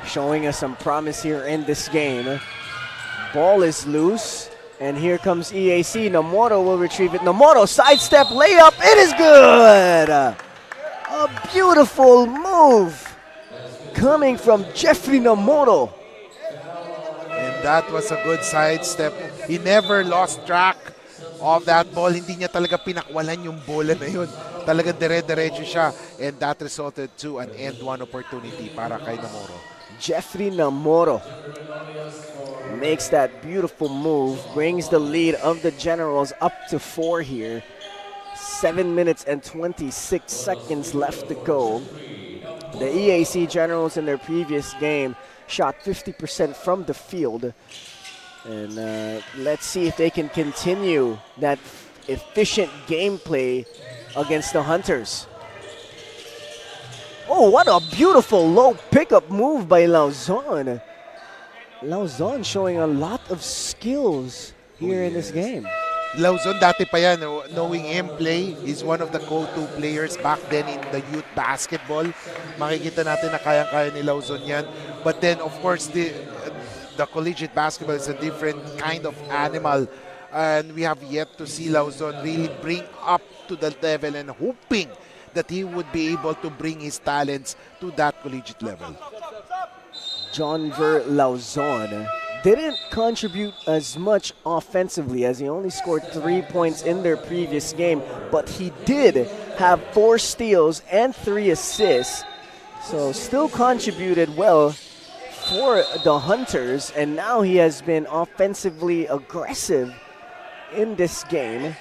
S6: showing us some promise here in this game. Ball is loose, and here comes EAC. Namoro will retrieve it. Namoro, sidestep, layup, it is good! A beautiful move coming from Jeffrey Namoro.
S7: And that was a good sidestep. He never lost track of that ball. Hindi niya talaga pinakwalan yung bola na yun. Talagang dire-diretso siya. And that resulted to an end one opportunity para kay Namoro.
S6: Jeffrey Namoro makes that beautiful move, brings the lead of the Generals up to 4 here. 7 minutes and 26 seconds left to go. The EAC Generals in their previous game shot 50% from the field. And let's see if they can continue that efficient gameplay against the Hunters. Oh, what a beautiful low pickup move by Lauzon. Lauzon showing a lot of skills here in this game.
S7: Lauzon dati pa yan, knowing him play, he's one of the go-to players back then in the youth basketball. Makikita natin na kayang-kaya ni Lauzon yan. But then, of course, the collegiate basketball is a different kind of animal. And we have yet to see Lauzon really bring up to the level and hoping that he would be able to bring his talents to that collegiate level.
S6: John Ver Lauzon didn't contribute as much offensively as he only scored 3 points in their previous game, but he did have 4 steals and 3 assists, so still contributed well for the Hunters, and now he has been offensively aggressive in this game.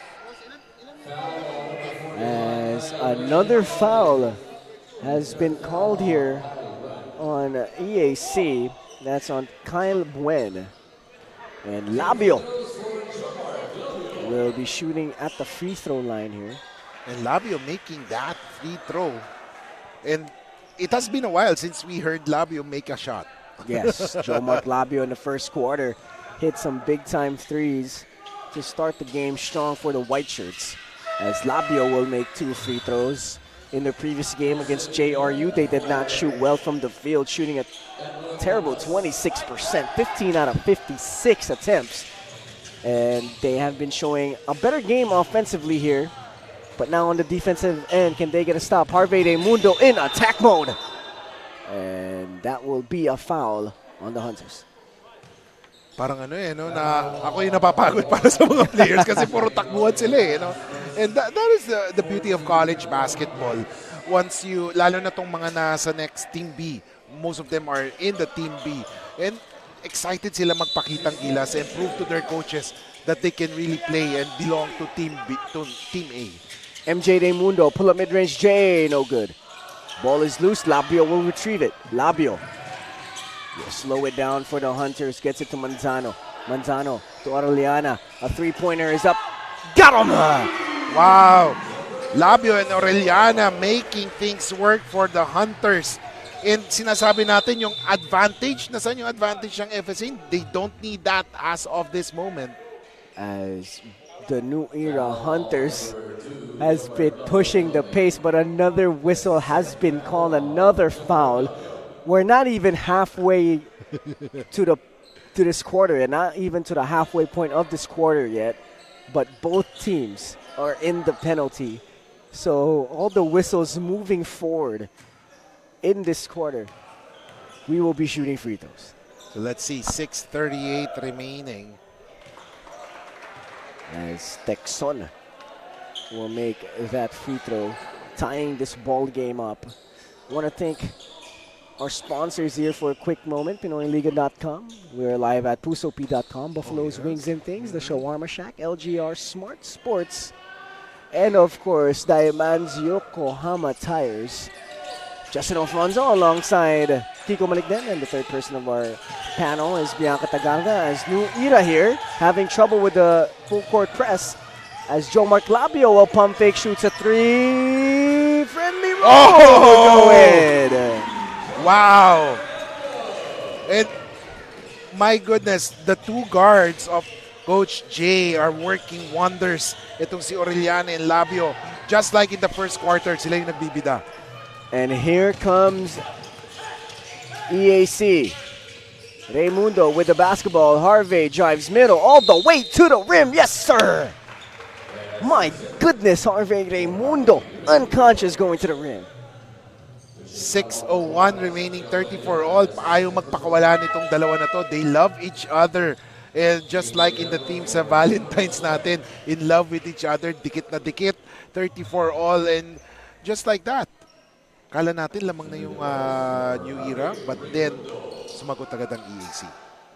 S6: As another foul has been called here on EAC. That's on Kyle Buen. And Labio will be shooting at the free throw line here.
S7: And Labio making that free throw. And it has been a while since we heard Labio make a shot.
S6: Yes, Joe Mark Labio in the first quarter hit some big-time threes to start the game strong for the White Shirts. As Labio will make 2 free throws. In the previous game against JRU, they did not shoot well from the field, shooting a terrible 26%, 15 out of 56 attempts. And they have been showing a better game offensively here. But now on the defensive end, can they get a stop? Harvey De Mundo in attack mode. And that will be a foul on the Hunters.
S7: Parang ano no, na ako yung napapagod para sa mga players kasi puro takbuhan sila no. And that is the beauty of college basketball. Once you, lalo na tong mga nasa next Team B, most of them are in the Team B. And excited sila magpakitang gilas and prove to their coaches that they can really play and belong to Team B, to Team A.
S6: MJ De Mundo, pull up mid-range J, no good. Ball is loose, Labio will retrieve it. Labio. Yeah, slow it down for the Hunters. Gets it to Manzano. Manzano to Aureliana. A three-pointer is up. Got him!
S7: Wow! Labio and Aureliana making things work for the Hunters. And sinasabi natin yung advantage. Nasaan yung advantage ng FSA? They don't need that as of this moment.
S6: As the New Era Hunters has been pushing the pace, but another whistle has been called, another foul. We're not even halfway to this quarter, and not even to the halfway point of this quarter yet. But both teams are in the penalty. So all the whistles moving forward in this quarter, we will be shooting free throws.
S7: So let's see, 6:38 remaining.
S6: As Texon will make that free throw, tying this ball game up. I want to thank our sponsors here for a quick moment, Pinoyliga.com. We're live at PusoP.com, Buffalo's Wings and Things, the Shawarma Shack, LGR Smart Sports, and of course, Diamond's Yokohama Tires. Justin Alfonso alongside Kiko Maligden, and the third person of our panel is Bianca Tagarga, as New Era here, having trouble with the full court press, as Joe Mark Labio will pump fake, shoots a three. Friendly roll!
S7: Oh!
S6: Go ahead.
S7: Wow! And my goodness, the two guards of Coach J are working wonders. Itong si Aureliana and Labio. Just like in the first quarter, sila yung nagbibida.
S6: And here comes EAC. Raimundo with the basketball. Harvey drives middle all the way to the rim. Yes, sir. My goodness, Harvey Raimundo unconscious going to the rim.
S7: 6:01 remaining, 34 all. Ayaw magpakawala nitong dalawa na to. They love each other. And just like in the team sa Valentine's natin, in love with each other, dikit na dikit, 34 all. And just like that, kala natin lamang na yung new era, but then sumagot agad ang EAC.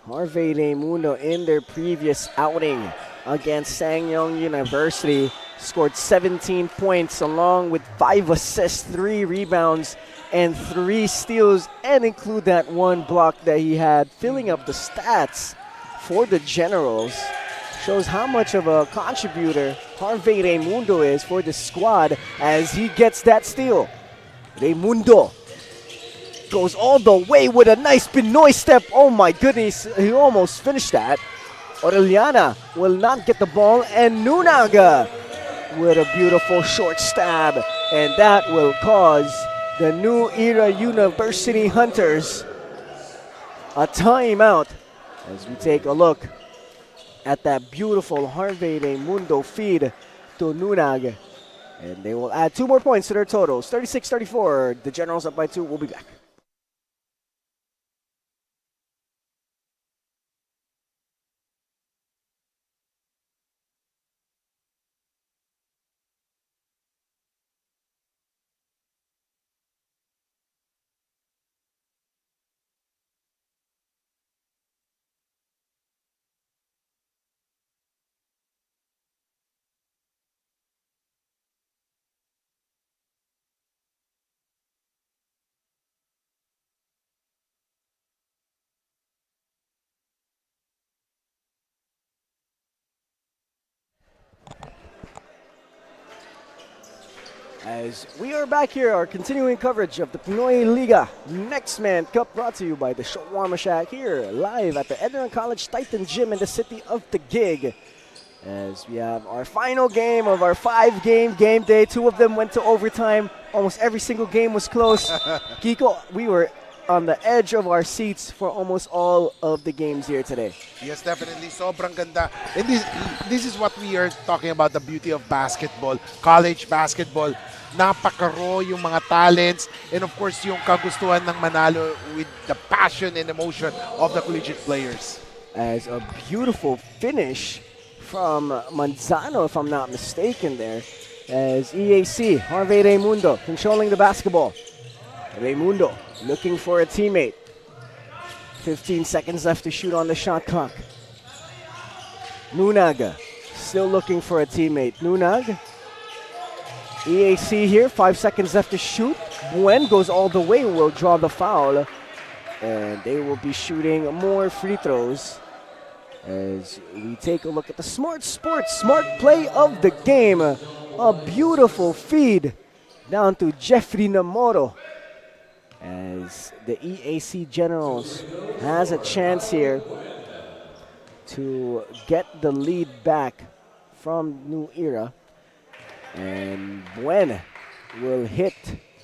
S6: Harvey Raimundo in their previous outing against Sanyong University scored 17 points along with 5 assists, 3 rebounds, and 3 steals, and include that 1 block that he had, filling up the stats for the Generals. Shows how much of a contributor Harvey Raimundo is for the squad as he gets that steal. Raimundo goes all the way with a nice Pinoy step. Oh my goodness, he almost finished that. Orellana will not get the ball, and Nunaga with a beautiful short stab. And that will cause the New Era University Hunters a timeout as we take a look at that beautiful Harvey Raimundo feed to Nunag. And they will add 2 more points to their totals. 36-34. The Generals up by 2. We'll be back. As we are back here, our continuing coverage of the Pinoyliga Nextman Cup, brought to you by the Shawarma Shack here, live at the ENDERUN College Titan Gym in the city of Taguig. As we have our final game of our 5-game game day. 2 of them went to overtime. Almost every single game was close. Kiko, we were on the edge of our seats for almost all of the games here today.
S7: Yes, definitely. Sobrang ganda. And this is what we are talking about, the beauty of basketball, college basketball. Napaka-raw yung mga talents, and of course yung kagustuhan ng manalo with the passion and emotion of the collegiate players.
S6: As a beautiful finish from Manzano, if I'm not mistaken there, as EAC, Harvey Raimundo controlling the basketball. Raimundo looking for a teammate. 15 seconds left to shoot on the shot clock. Nunaga still looking for a teammate. Nunag. EAC here, 5 seconds left to shoot. Buen goes all the way, will draw the foul. And they will be shooting more free throws. As we take a look at the smart play of the game. A beautiful feed down to Jeffrey Namoro. As the EAC Generals has a chance here to get the lead back from New Era. And Buen will hit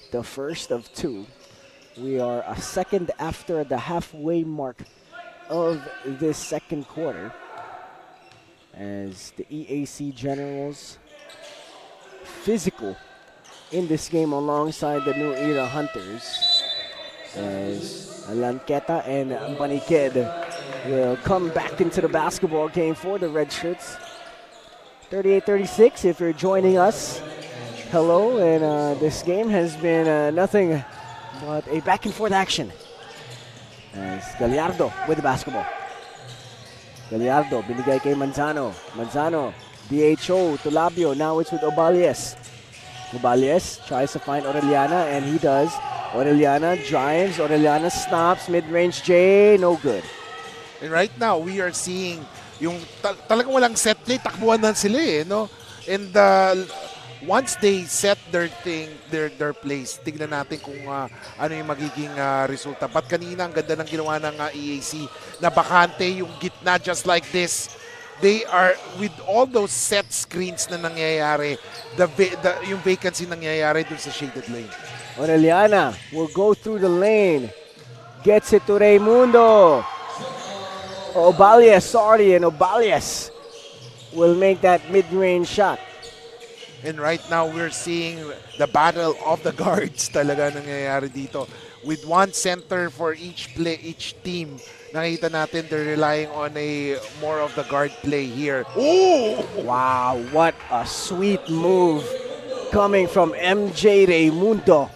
S6: the first of 2. We are a second after the halfway mark of this second quarter. As the EAC Generals physical in this game alongside the New Era Hunters. As Lanqueta and Baniked will come back into the basketball game for the Red Shirts. 38-36, if you're joining us, hello, and this game has been nothing but a back and forth action. As Gallardo with the basketball. Gallardo, binigay kay Manzano. Manzano, DHO to Labio, now it's with Obalies. Obalies tries to find Orellana, and he does. Orellana drives, Orellana stops, mid-range J, no good.
S7: And right now, we are seeing yung talagang walang set play, takbuhan na sila eh, no? And once they set their thing, their place, tignan natin kung ano yung magiging resulta. But kanina, ang ganda ng ginawa ng EAC na bakante yung gitna just like this. They are, with all those set screens na nangyayari, yung vacancy nangyayari dun sa shaded lane.
S6: Orellana will go through the lane. Gets it to Raimundo. Obalias, sorry, and Obalias will make that mid-range shot.
S7: And right now, we're seeing the battle of the guards talaga nangyayari dito. With one center for each team, nakita natin they're relying on a more of the guard play here.
S6: Ooh! Wow, what a sweet move coming from MJ Raimundo.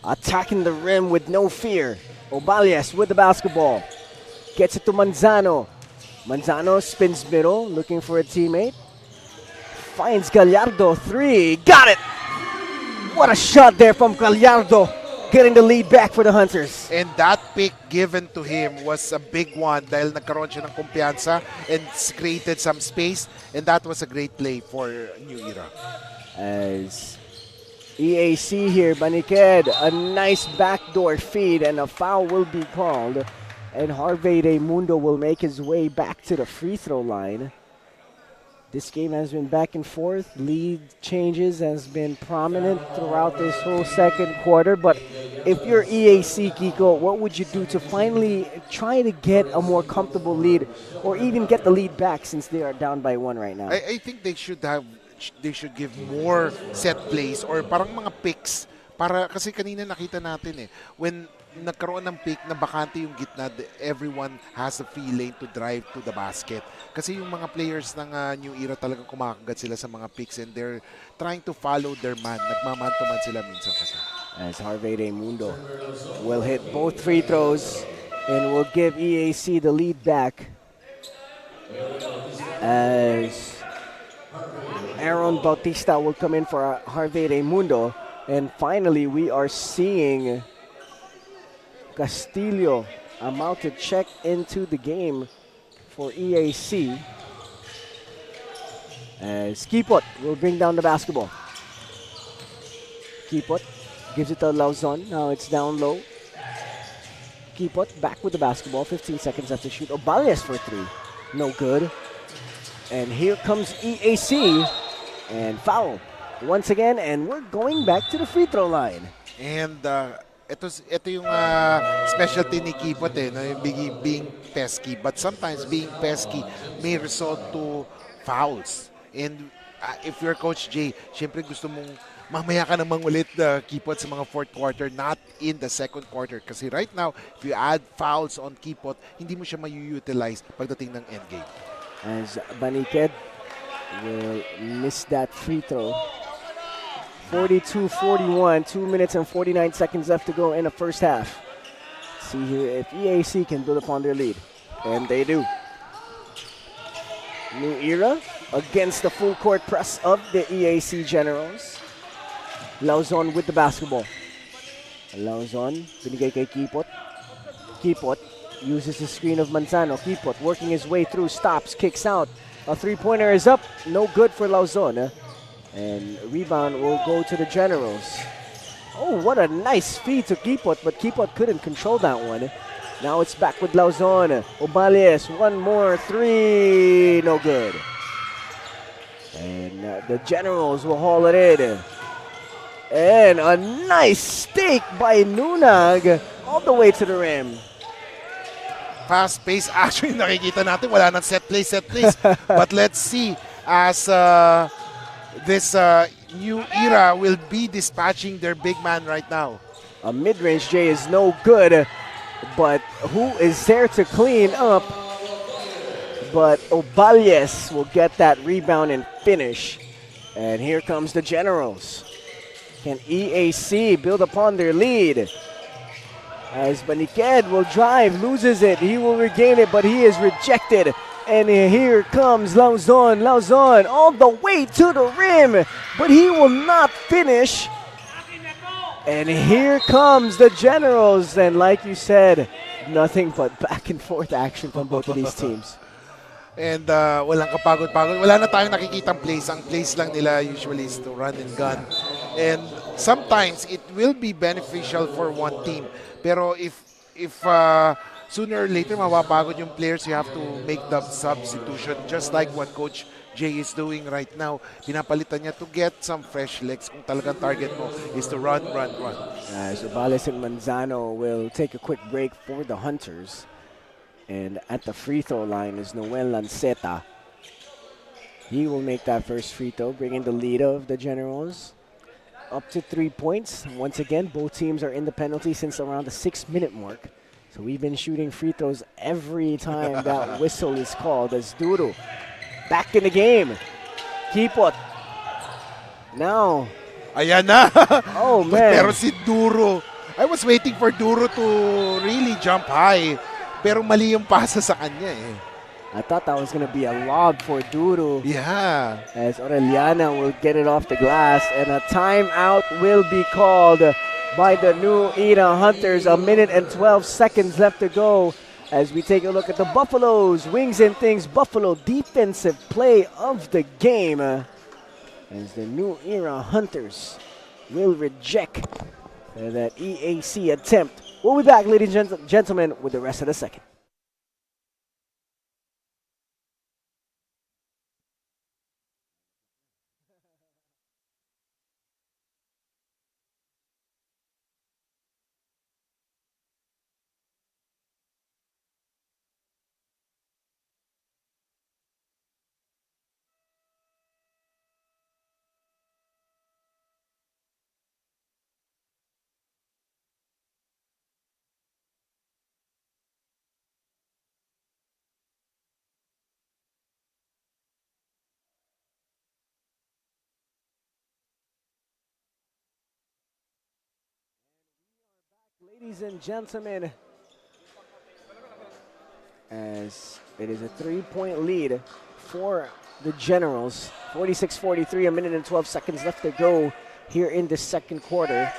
S6: Attacking the rim with no fear. Obalias with the basketball. Gets it to Manzano. Manzano spins middle, looking for a teammate. Finds Gallardo, 3. Got it! What a shot there from Gallardo. Getting the lead back for the Hunters.
S7: And that pick given to him was a big one dahil nagkaroon siya ng kumpiyansa and created some space. And that was a great play for New Era.
S6: As EAC here, Baniked, a nice backdoor feed and a foul will be called. And Harvey Raimundo will make his way back to the free throw line. This game has been back and forth. Lead changes has been prominent throughout this whole second quarter. But if you're EAC, Kiko, what would you do to finally try to get a more comfortable lead or even get the lead back since they are down by 1 right now?
S7: I think they should give more set plays or parang mga picks para kasi kanina nakita natin when nagkaroon ng pick na bakante yung gitna, everyone has a free lane to drive to the basket. Kasi yung mga players ng New Era talagang kumakagat sila sa mga picks and they're trying to follow their man. Nagmaman-to-man sila minsan kasi.
S6: As Harvey Raimundo will hit both free throws and will give EAC the lead back. As Aaron Bautista will come in for Harvey Raimundo. And finally, we are seeing Castillo about to check into the game for EAC. As Kipot will bring down the basketball. Kipot gives it to Lauzon. Now it's down low. Kipot back with the basketball. 15 seconds left to shoot. Obalias for 3. No good. And here comes EAC. And foul once again. And we're going back to the free throw line.
S7: And ito yung specialty ni Kipot no, yung being pesky. But sometimes being pesky may result to fouls. And if you're Coach Jay, syempre gusto mong mamaya ka namang ulit Kipot sa mga fourth quarter, not in the second quarter. Kasi right now, if you add fouls on Kipot, hindi mo siya ma-utilize pagdating ng endgame.
S6: As Baniked will miss that free throw. 42-41, 2 minutes and 49 seconds left to go in the first half. See here if EAC can build upon their lead. And they do. New Era against the full court press of the EAC Generals. Lauzon with the basketball. Lauzon, binigay kay Kipot. Kipot uses the screen of Manzano. Kipot working his way through, stops, kicks out. A three-pointer is up, no good for Lauzon. And rebound will go to the Generals. Oh, what a nice feed to Kipot, but Kipot couldn't control that one. Now it's back with Lauzon. Obalias, one more 3, no good. And the Generals will haul it in. And a nice stake by Nunag all the way to the rim.
S7: Fast-paced action nakikita natin. Wala nang set plays. But let's see as this New Era will be dispatching their big man right now.
S6: A mid-range J is no good, but who is there to clean up? But Obalias will get that rebound and finish. And here comes the Generals. Can EAC build upon their lead? As Baniked will drive, loses it. He will regain it, but he is rejected. And here comes Lauzon. Lauzon all the way to the rim, but he will not finish. And here comes the Generals. And like you said, nothing but back and forth action from both of these teams.
S7: And walang kapagod-pagod. Wala na tayong nakikitang plays. Ang plays lang nila usually is to run and gun. And sometimes it will be beneficial for one team. Pero if sooner or later mapapagod yung players, you have to make the substitution. Just like what Coach Jay is doing right now. Pinapalitan niya to get some fresh legs kung talagang target mo is to run, run, run.
S6: Zubales and Manzano will take a quick break for the Hunters. And at the free throw line is Noel Lanceta. He will make that first free throw, bringing the lead of the Generals up to 3 points. Once again, both teams are in the penalty since around the 6-minute mark. So we've been shooting free throws every time that whistle is called as Duro back in the game. Kipot. Now.
S7: Ayan na.
S6: Oh, man.
S7: Pero si Duro, I was waiting for Duro to really jump high. Pero mali yung pasa sa kanya eh.
S6: I thought that was going to be a lob for Duro.
S7: Yeah.
S6: As Aureliana will get it off the glass. And a timeout will be called by the New Era Hunters. 1 minute and 12 seconds left to go. As we take a look at the Buffaloes, Wings and Things Buffalo defensive play of the game. As the New Era Hunters will reject that EAC attempt. We'll be back, ladies and gentlemen, with the rest of the second. Ladies and gentlemen, as it is a 3-point lead for the Generals. 46-43, 1 minute and 12 seconds left to go here in the second quarter.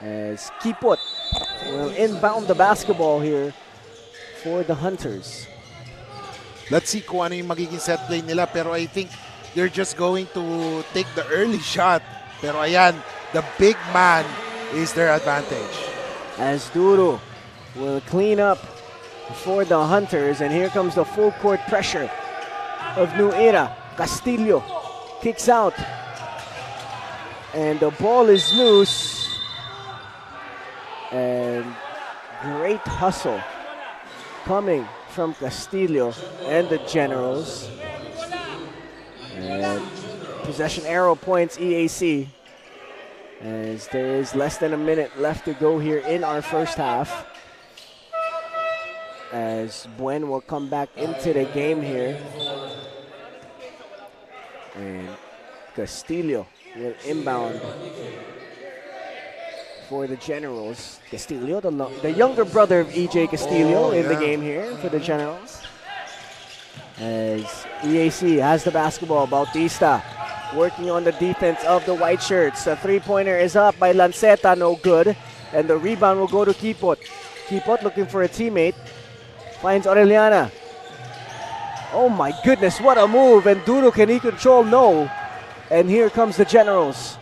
S6: As Kipot will inbound the basketball here for the Hunters.
S7: Let's see kung ano yung magiging set play nila. Pero I think they're just going to take the early shot. Pero ayan, the big man is their advantage.
S6: As Duro will clean up for the Hunters. And here comes the full court pressure of New Era. Castillo kicks out. And the ball is loose. And great hustle coming from Castillo and the Generals. And possession arrow points EAC. As there is less than a minute left to go here in our first half. As Buen will come back into the game here. And Castillo will inbound for the Generals. Castillo, the younger brother of EJ Castillo in the game here for the Generals. As EAC has the basketball, Bautista working on the defense of the white shirts. The three-pointer is up by Lanceta, no good. And the rebound will go to Kipot. Kipot looking for a teammate. Finds Aureliana. Oh my goodness, what a move. And Duro, can he control? No. And here comes the Generals.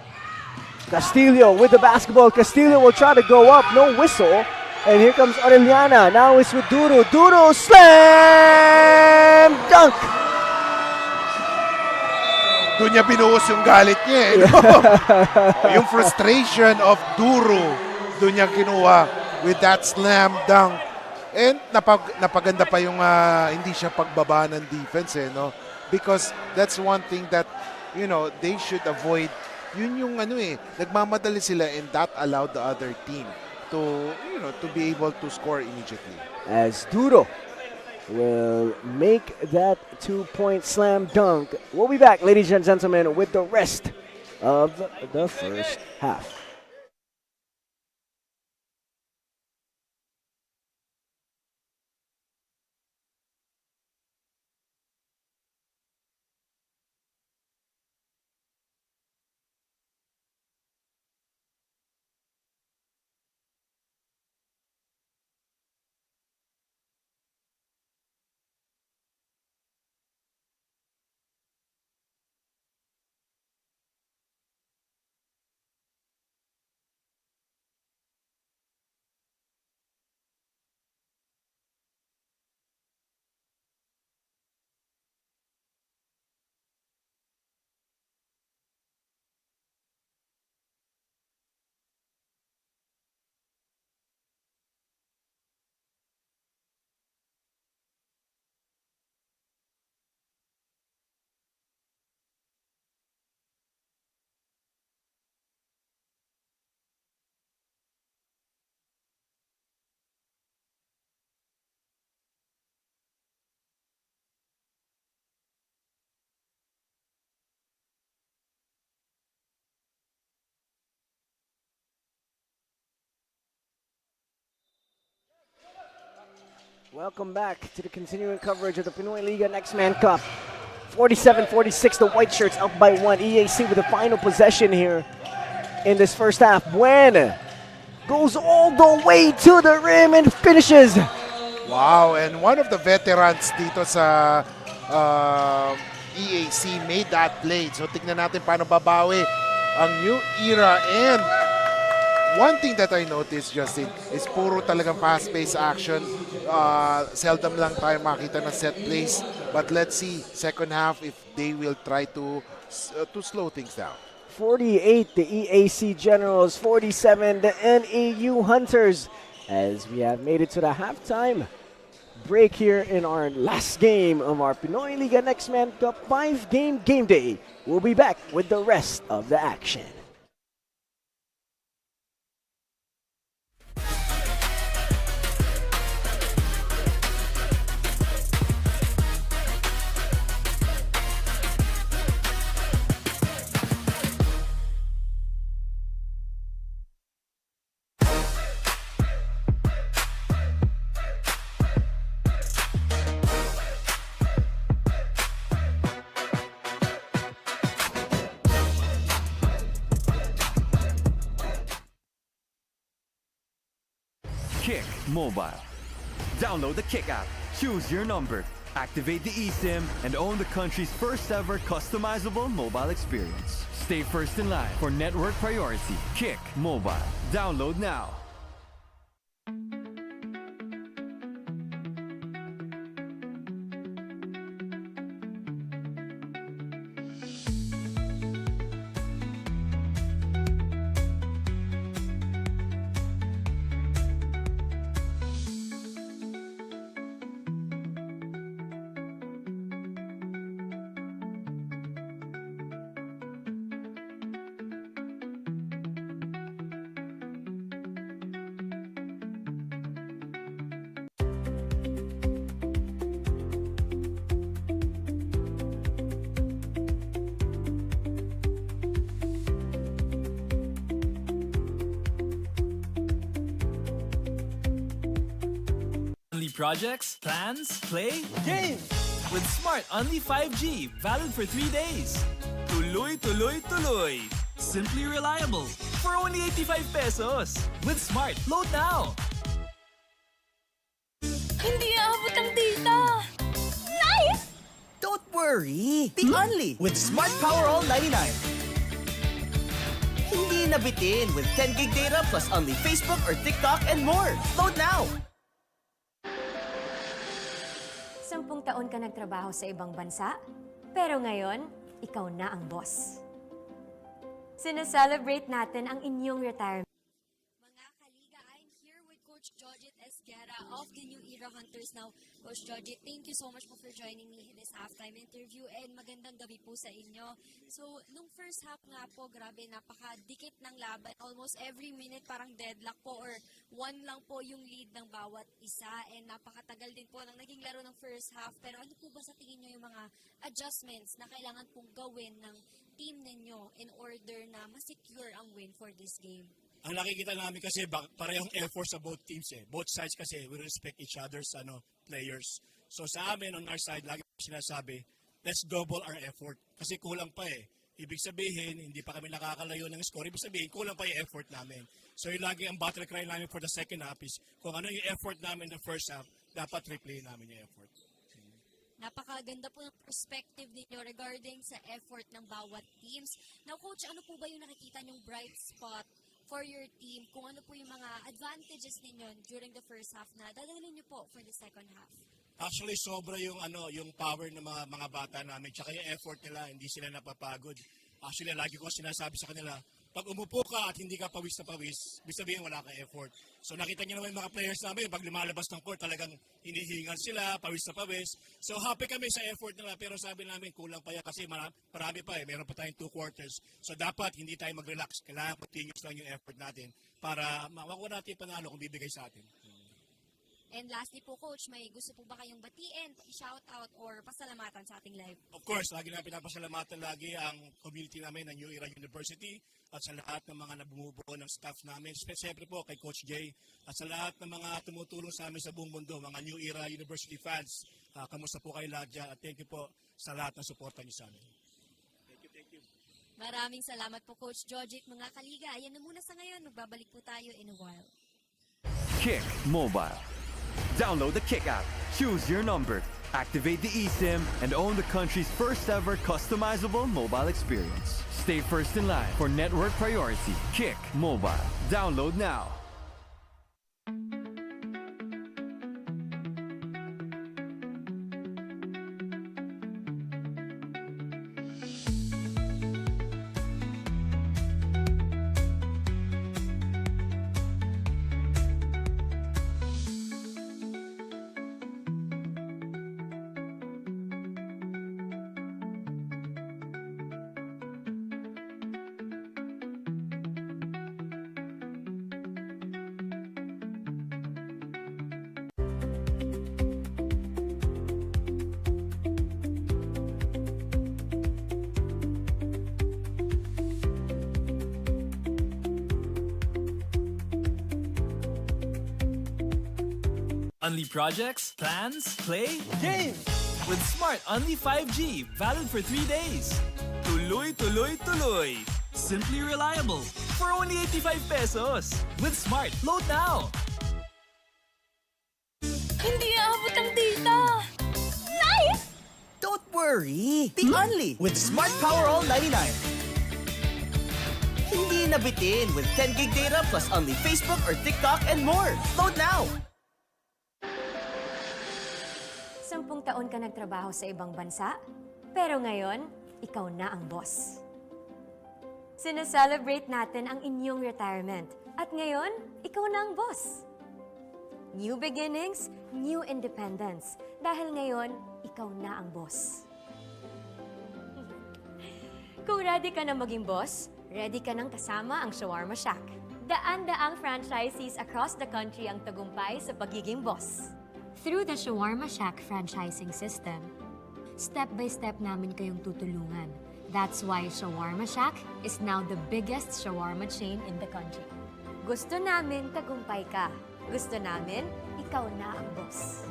S6: Castillo with the basketball. Castillo will try to go up, no whistle. And here comes Aureliana. Now it's with Duro. Duro slam dunk.
S7: Doon niya binuhos yung galit niya. No? Yung frustration of Duro, doon niya kinuha with that slam dunk. And napaganda pa yung hindi siya pagbaba ng defense. No? Because that's one thing that, they should avoid. Yun yung nagmamadali sila and that allowed the other team to, to be able to score immediately.
S6: As Duro will make that 2-point slam dunk. We'll be back, ladies and gentlemen, with the rest of the first half. Welcome back to the continuing coverage of the Pinoyliga Nextman Cup. 47-46, the white shirts up by 1. EAC with the final possession here in this first half. Buen goes all the way to the rim and finishes.
S7: Wow, and one of the veterans dito sa EAC made that play. So tignan natin paano babawi ang new era. And one thing that I noticed, Justin, is puro talagang fast-paced action. Seldom lang tayo makita ng set plays. But let's see, second half, if they will try to slow things down.
S6: 48, the EAC Generals. 47, the NEU Hunters. As we have made it to the halftime break here in our last game of our Pinoyliga Nextman Cup 5-game game day. We'll be back with the rest of the action.
S1: Kick Mobile. Download the Kick app, choose your number, activate the eSIM, and own the country's first ever customizable mobile experience. Stay first in line for network priority. Kick Mobile. Download now.
S2: Only projects, plans, play, game! With Smart Only 5G, valid for 3 days. Tuloy, tuloy, tuloy. Simply reliable. For only 85 pesos. With Smart, load now!
S3: Hindi aabot ang data. Nice! Don't worry. The Only with Smart Power All 99. Hindi nabitin with 10 gig data plus only Facebook or TikTok and more. Load now!
S4: 10 taon ka nagtrabaho sa ibang bansa, pero ngayon, ikaw na ang boss. Sineselebrate natin ang inyong retirement.
S8: Mga kaliga, I'm here with Coach Jojit Esguera of the New Era Hunters. Now, Coach Jojit, thank you so much po for joining me in this halftime interview and magandang gabi po sa inyo. So, nung first half nga po, grabe, napakadikit ng laban. Almost every minute parang deadlock po or 1 lang po yung lead ng bawat isa and napakatagal din po ng naging laro ng first half. Pero ano po ba sa tingin nyo yung mga adjustments na kailangan pong gawin ng team ninyo in order na ma-secure ang win for this game?
S10: Ang nakikita namin kasi parehong effort sa both teams eh. Both sides kasi we respect each other's players. So sa amin on our side, lagi sinasabi, let's double our effort. Kasi kulang pa eh. Ibig sabihin, hindi pa kami nakakalayo ng score. Ibig sabihin, kulang pa yung effort namin. So yung lagi ang battle cry namin for the second half is kung ano yung effort namin in the first half, dapat replay namin yung effort.
S8: Napakaganda po ng perspective ninyo regarding sa effort ng bawat teams. Now, Coach, ano po ba yung nakikita nyong bright spot for your team? Kung ano po yung mga advantages ninyo during the first half na dadalhin nyo po for the second half?
S10: Actually, sobra yung power ng mga bata namin, tsaka yung effort nila, hindi sila napapagod. Actually, lagi ko sinasabi sa kanila, pag umupo ka at hindi ka pawis na pawis, ibig sabihin wala kang effort. So nakita niyo naman yung mga players namin, pag lumalabas ng court, talagang hinihingal sila, pawis na pawis. So happy kami sa effort nila, pero sabi namin kulang pa yan kasi marami pa eh, meron pa tayong 2 quarters. So dapat hindi tayo mag-relax, kailangan continuous lang yung effort natin para makuha natin panalo kung bibigay sa atin.
S8: And lastly po, Coach, may gusto po ba kayong batiin, i-shoutout, or pasalamatan sa ating live?
S10: Of course, lagi na pinapasalamatan lagi ang community namin ng New Era University at sa lahat ng mga nabumubuo ng staff namin. Siyempre po kay Coach Jay at sa lahat ng mga tumutulong sa amin sa buong mundo, mga New Era University fans. Kamusta po kayo lahat dyan at thank you po sa lahat ng suporta niyo sa amin. Thank you.
S8: Maraming salamat po, Coach Jojic. Mga kaliga, yan na muna sa ngayon. Magbabalik po tayo in a while.
S1: Kick Mobile. Download the Kick app, choose your number, activate the eSIM, and own the country's first ever customizable mobile experience. Stay first in line for network priority. Kick Mobile. Download now.
S2: Unli projects, plans, play, games! With Smart Unli 5G, valid for 3 days. Tuloy, tuloy, tuloy. Simply reliable. For only 85 pesos. With Smart, load now!
S4: Hindi aabot ang data! Nice!
S3: Don't worry! The Only with Smart Power All 99. Hindi nabitin with 10 gig data plus only Facebook or TikTok and more. Load now!
S4: 10 taon ka nagtrabaho sa ibang bansa, pero ngayon, ikaw na ang boss. Sineselebrate natin ang inyong retirement, at ngayon, ikaw na ang boss. New beginnings, new independence, dahil ngayon, ikaw na ang boss. Kung ready ka na maging boss, ready ka nang kasama ang Shawarma Shack. Daan-daang franchisees across the country ang tagumpay sa pagiging boss. Through the Shawarma Shack franchising system, step-by-step namin kayong tutulungan. That's why Shawarma Shack is now the biggest shawarma chain in the country. Gusto namin tagumpay ka. Gusto namin, ikaw na ang boss.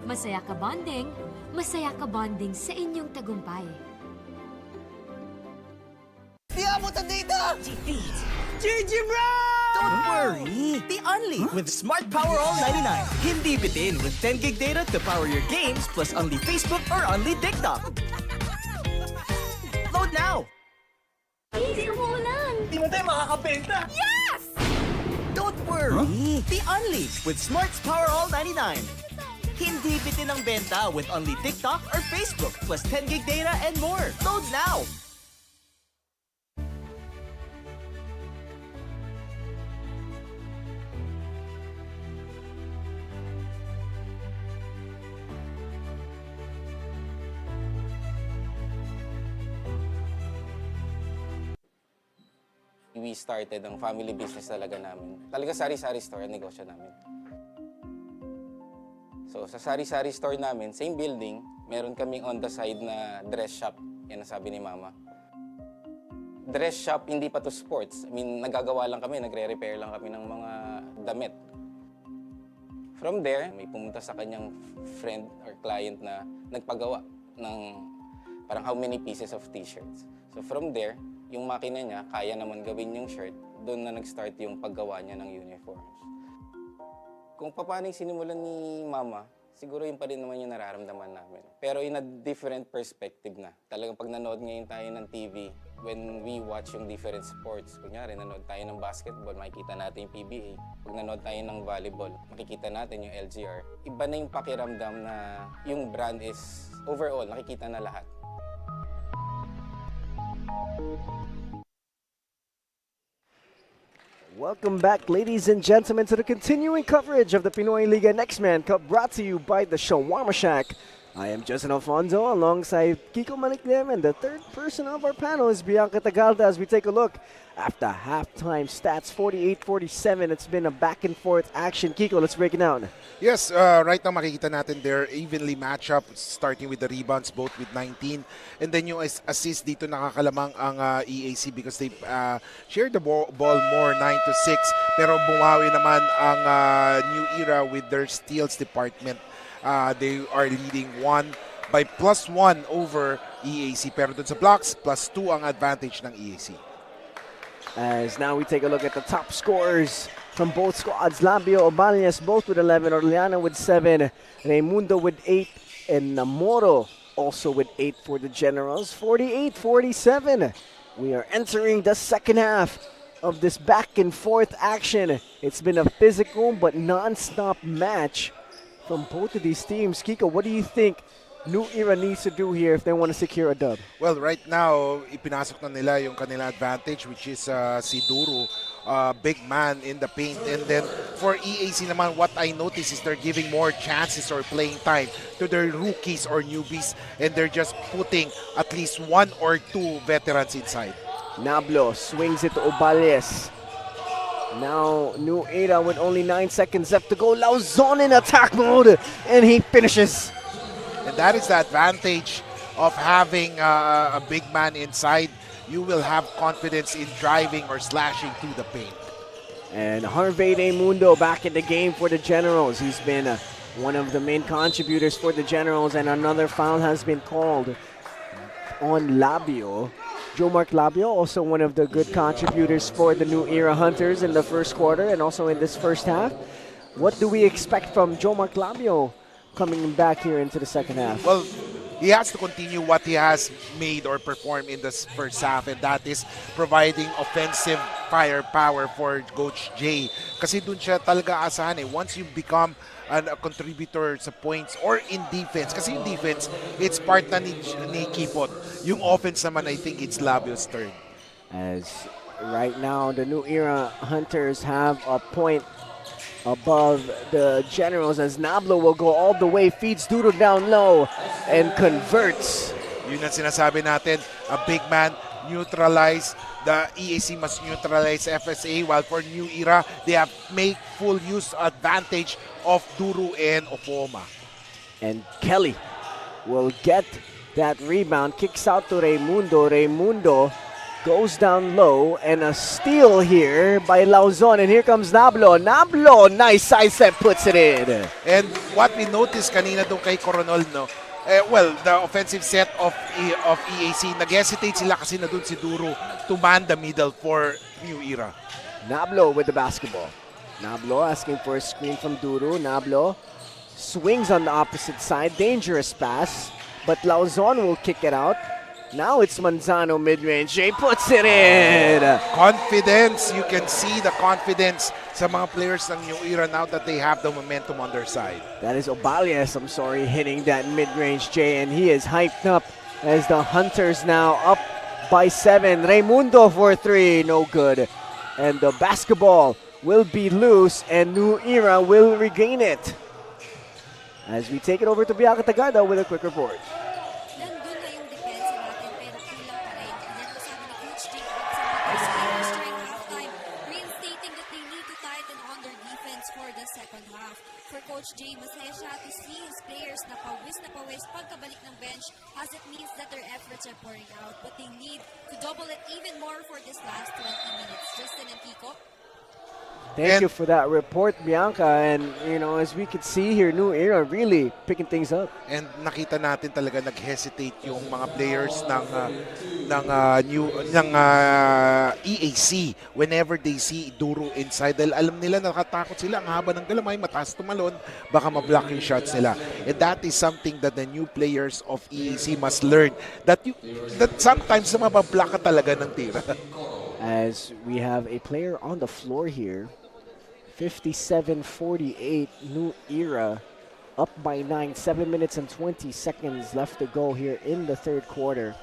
S4: Masaya ka bonding sa inyong tagumpay.
S3: Di abot ang data!
S4: Defeat!
S3: GG bro! Don't worry! The Only with Smart Power All 99. Hindi bitin with 10 gig data to power your games plus only Facebook or only TikTok. Load now!
S4: Easy umuulan!
S3: Di mo tayo makakabenta!
S4: Yes!
S3: Don't worry! The Only with Smart's Power All 99. Hindi bitin ang benta with only TikTok or Facebook plus 10 gig data and more. Load now!
S5: We started ang family business talaga namin. Talaga sari-sari store ang negosyo namin. So sa sari-sari store namin, same building, meron kaming on the side na dress shop. Yan ang sabi ni Mama. Dress shop, hindi pa to sports. I mean, nagagawa lang kami, nagre-repair lang kami ng mga damit. From there, may pumunta sa kanyang friend or client na nagpagawa ng parang how many pieces of t-shirts. So from there, yung makina niya, kaya naman gawin yung shirt, doon na nag-start yung paggawa niya ng uniforms. Kung paano yung sinimulan ni Mama, siguro yun pa rin naman yung nararamdaman namin. Pero in a different perspective na. Talagang pag nanood ngayon tayo ng TV, when we watch yung different sports, kunyari nanood tayo ng basketball, makikita natin yung PBA. Pag nanood tayo ng volleyball, makikita natin yung LGR. Iba na yung pakiramdam na yung brand is overall, nakikita na lahat.
S6: Welcome back, ladies and gentlemen, to the continuing coverage of the Pinoyliga Nextman Cup, brought to you by the Shawarma Shack. I am Justin Alfonso alongside Kiko Malikdem, and the third person of our panel is Bianca Tagalda as we take a look after halftime stats. 48-47. It's been a back and forth action. Kiko, let's break it down.
S7: Yes, right now makikita natin they're evenly match up, starting with the rebounds, both with 19. And then yung assist dito nakakalamang ang EAC because they share the ball more, 9-6. Pero bumawi naman ang New Era with their steals department. They are leading by +1 over EAC. Pero dun sa blocks, +2 ang advantage ng EAC.
S6: As now we take a look at the top scorers from both squads. Labio, Obalias both with 11, Orellana with 7, Raimundo with 8, and Namoro also with 8 for the Generals. 48-47. We are entering the second half of this back and forth action. It's been a physical but non-stop match from both of these teams. Kiko, what do you think New Era needs to do here if they want to secure a dub?
S7: Well, right now, ipinasok na nila yung kanila advantage, which is si Duru, big man in the paint. And then for EAC naman, what I notice is they're giving more chances or playing time to their rookies or newbies, and they're just putting at least 1 or 2 veterans inside.
S6: Nablo swings it to Obales. Now, New Era with only 9 seconds left to go. Lauzon in attack mode, and he finishes.
S7: And that is the advantage of having a big man inside. You will have confidence in driving or slashing through the paint.
S6: And Harvey Raimundo back in the game for the Generals. He's been one of the main contributors for the Generals, and another foul has been called on Labio. Joe Mark Labio, also one of the good contributors for the New Era Hunters in the first quarter and also in this first half. What do we expect from Joe Mark Labio coming back here into the second half?
S7: Well, he has to continue what he has made or performed in this first half, and that is providing offensive firepower for Coach Jay. Kasi dun siya talaga asahan eh. Once you become a contributor sa points or in defense, kasi yung defense, it's part na ni Kipot. Yung offense naman, I think it's Labio's turn.
S6: As right now, the New Era Hunters have a point above the Generals, as Nablo will go all the way, feeds Duro down low, and converts.
S7: Yun ang sinasabi natin, a big man neutralize. The EAC must neutralize FSA, while for New Era, they have made full use advantage of Duro and Ofoma.
S6: And Kelly will get that rebound, kicks out to Raimundo. Raimundo goes down low, and a steal here by Lauzon, and here comes Nablo. Nablo, nice side step, puts it in.
S7: And what we noticed kanina doon kay Coronel, no, well, the offensive set of EAC, nag-hesitate sila kasi na doon si Duro to man the middle for New Era.
S6: Nablo with the basketball. Nablo asking for a screen from Duro. Nablo swings on the opposite side, dangerous pass, but Lauzon will kick it out. Now it's Manzano mid-range. Jay puts it in.
S7: Confidence. You can see the confidence sa mga players ng New Era now that they have the momentum on their side.
S6: That is Obalias, hitting that mid-range Jay, and he is hyped up as the Hunters now up by 7. Raimundo for 3, no good. And the basketball will be loose, and New Era will regain it. As we take it over to Bianca Tagarda with a quick report.
S8: Coach Jay, masaya siya to see his players na pawis pagkabalik ng bench, as it means that their efforts are pouring out, but they need to double it even more for this last 20 minutes. Justin and Kiko.
S6: Thank you for that report, Bianca. And, you know, as we could see here, New Era really picking things up.
S7: And nakita natin talaga nag-hesitate yung mga players ng EAC whenever they see Duro inside. Dahil alam nila, nakatakot sila. Ang haba ng galamay, mataas tumalon, baka mablock yung shots nila. And that is something that the new players of EAC must learn. That sometimes mabablock ka talaga ng tira.
S6: As we have a player on the floor here. 57-48, New Era up by 9. 7 minutes and 20 seconds left to go here in the third quarter.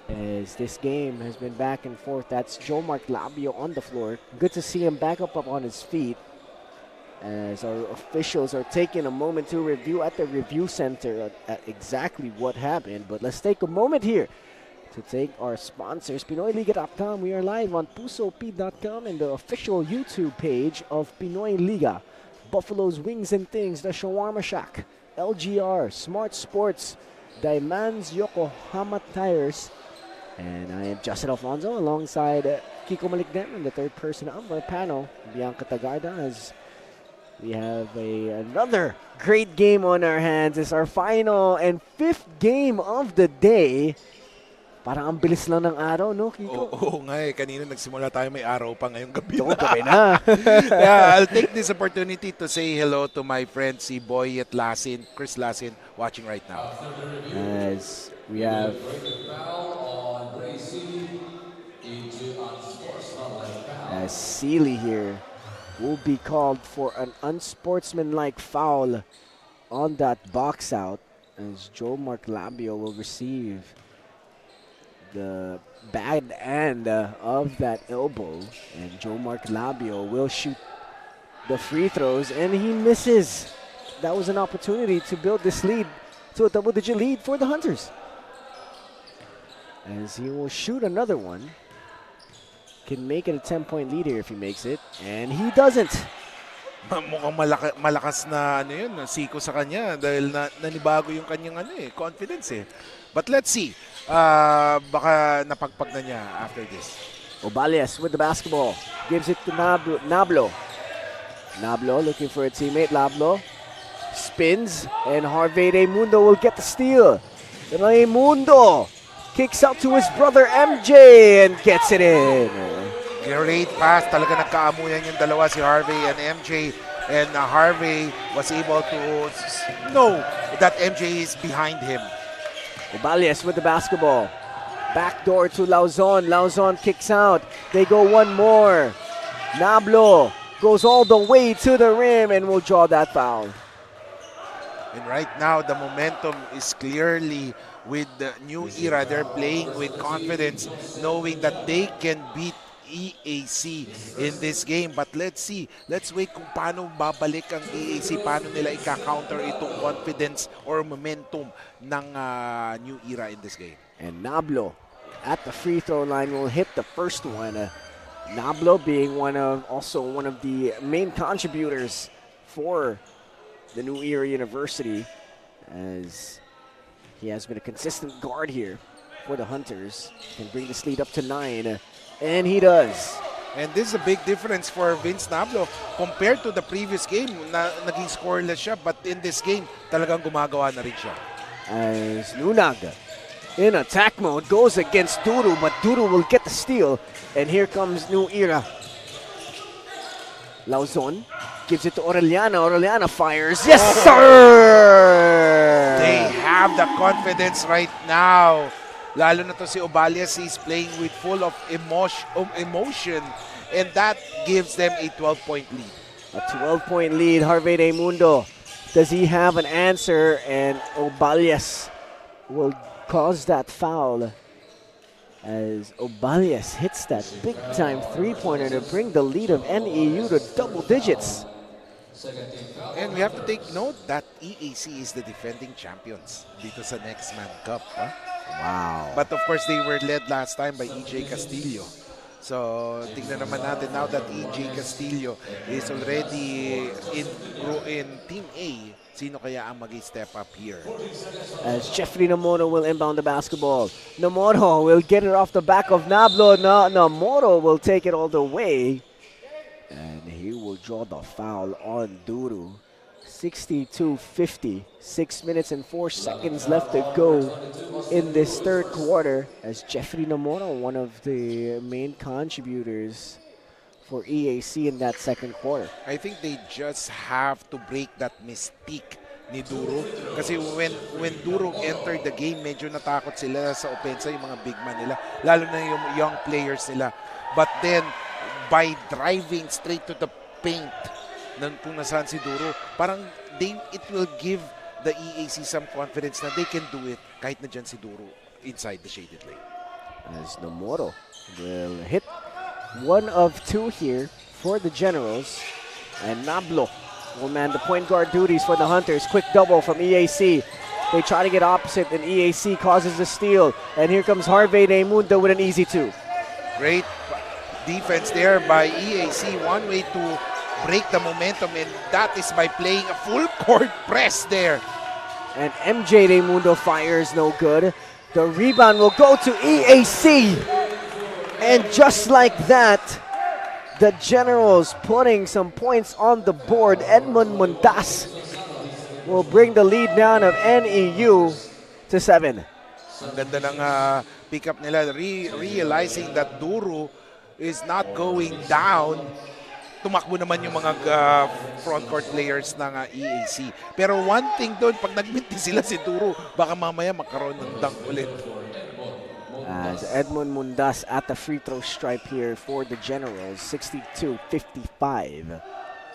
S6: As this game has been back and forth. That's Joe Mark Labio on the floor. Good to see him back up on his feet. As our officials are taking a moment to review at the review center at exactly what happened. But let's take a moment here to take our sponsors, Pinoyliga.com. We are live on PusoP.com and the official YouTube page of Pinoy Liga, Buffalo's Wings and Things, the Shawarma Shack, LGR, Smart Sports, Diamonds Yokohama Tires, and I am Justin Alfonso alongside Kiko Malikden in the third person of our panel, Bianca Tagarda, as we have another great game on our hands. It's our final and fifth game of the day. Parang ang bilis lang ng araw, no, Kiko?
S7: Oo nga eh. Kanina nagsimula tayo, may araw pa ngayong gabi
S6: Oo, gabi na.
S7: Yeah, I'll take this opportunity to say hello to my friend, si Boyet Lasin, Chris Lasin, watching right now.
S6: As we have as Sealy here will be called for an unsportsmanlike foul on that box out, as Joe Mark Labio will receive the bad end of that elbow, and Joe Mark Labio will shoot the free throws, and he misses. That was an opportunity to build this lead to a double-digit lead for the Hunters, as he will shoot another one. Can make it a 10-point lead here if he makes it, and he doesn't.
S7: Mukhang malakas na ano yun, siko sa kanya dahil nanibago yung kanyang confidence eh. But let's see. Baka napagpag na niya after this.
S6: Obalias with the basketball. Gives it to Nablo. Nablo looking for a teammate. Nablo spins, and Harvey Raimundo will get the steal. Raimundo kicks out to his brother MJ and gets it in.
S7: Great pass. Talaga nagkaamuyan yung dalawa, si Harvey and MJ. And Harvey was able to know that MJ is behind him.
S6: Obalias with the basketball. Backdoor to Lauzon. Lauzon kicks out. They go one more. Nablo goes all the way to the rim and will draw that foul.
S7: And right now, the momentum is clearly with the New Era. They're playing with confidence, knowing that they can beat EAC in this game. But let's see. Let's wait kung paano babalik ang EAC, paano nila i-counter itong confidence or momentum ng New Era in this game.
S6: And Nablo at the free throw line will hit the first one. Nablo being also one of the main contributors for the New Era University, as he has been a consistent guard here for the Hunters. Can bring this lead up to 9. And he does.
S7: And this is a big difference for Vince Nablo compared to the previous game na naging scoreless siya, but in this game talagang gumagawa na rin siya.
S6: As Lunag in attack mode goes against Duru, but Duru will get the steal, and here comes New Era. Lauzon gives it to Orellana. Orellana fires. Yes, sir!
S7: They have the confidence right now. Lalo na to si Obalias, he's playing with full of emotion, and that gives them a 12-point lead.
S6: A 12-point lead, Harvey Raimundo. Does he have an answer? And Obalias will cause that foul, as Obalias hits that big-time three-pointer to bring the lead of NEU to double digits.
S7: And we have to take note that EAC is the defending champions dito sa Nextman Cup. Huh?
S6: Wow.
S7: But of course, they were led last time by EJ Castillo. So, tingnan naman natin now that EJ Castillo is already in Team A, sino kaya ang mag-step up here?
S6: As Jeffrey Namoro will inbound the basketball. Namoro will get it off the back of Nablo. Namoro will take it all the way, and he will draw the foul on Duru. 62-50, 6 minutes and 4 seconds left to go in this third quarter, as Jeffrey Namoro, one of the main contributors for EAC in that second quarter.
S7: I think they just have to break that mystique ni Duro. Kasi when Duro entered the game, medyo natakot sila sa opensa, yung mga big man nila, lalo na yung young players nila. But then, by driving straight to the paint, kung nasaan si Duro, parang it will give the EAC some confidence na they can do it kahit na dyan si Duro inside the shaded lane.
S6: As Namoro will hit one of two here for the Generals, and Nablo will man the point guard duties for the Hunters. Quick double from EAC. They try to get opposite, and EAC causes the steal. And here comes Harvey Raimundo with an easy 2.
S7: Great defense there by EAC. One way to break the momentum, and that is by playing a full court press there.
S6: And MJ Raimundo fires no good. The rebound will go to EAC. And just like that, the Generals putting some points on the board. Edmund Mundas will bring the lead down of NEU to 7.
S7: Ang ganda ng pick-up nila, realizing that Duru is not going down. Tumakbo naman yung mga front court players ng EAC. Pero one thing doon, pag nagminti sila si Duru, baka mamaya magkaroon ng dunk ulit.
S6: As Edmund Mundas at the free throw stripe here for the Generals, 62-55.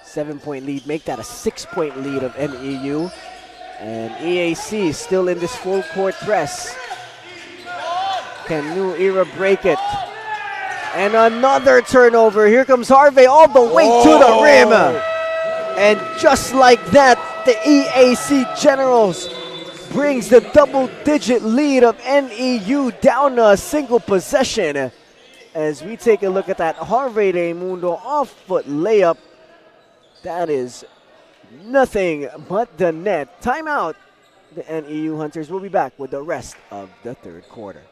S6: 7-point lead, make that a 6-point lead of NEU. And EAC still in this full court press. Can New Era break it? And another turnover. Here comes Harvey all the way to the rim. And just like that, the EAC Generals brings the double-digit lead of NEU down to a single possession. As we take a look at that Harvey Raimundo off-foot layup. That is nothing but the net. Timeout. The NEU Hunters will be back with the rest of the third quarter.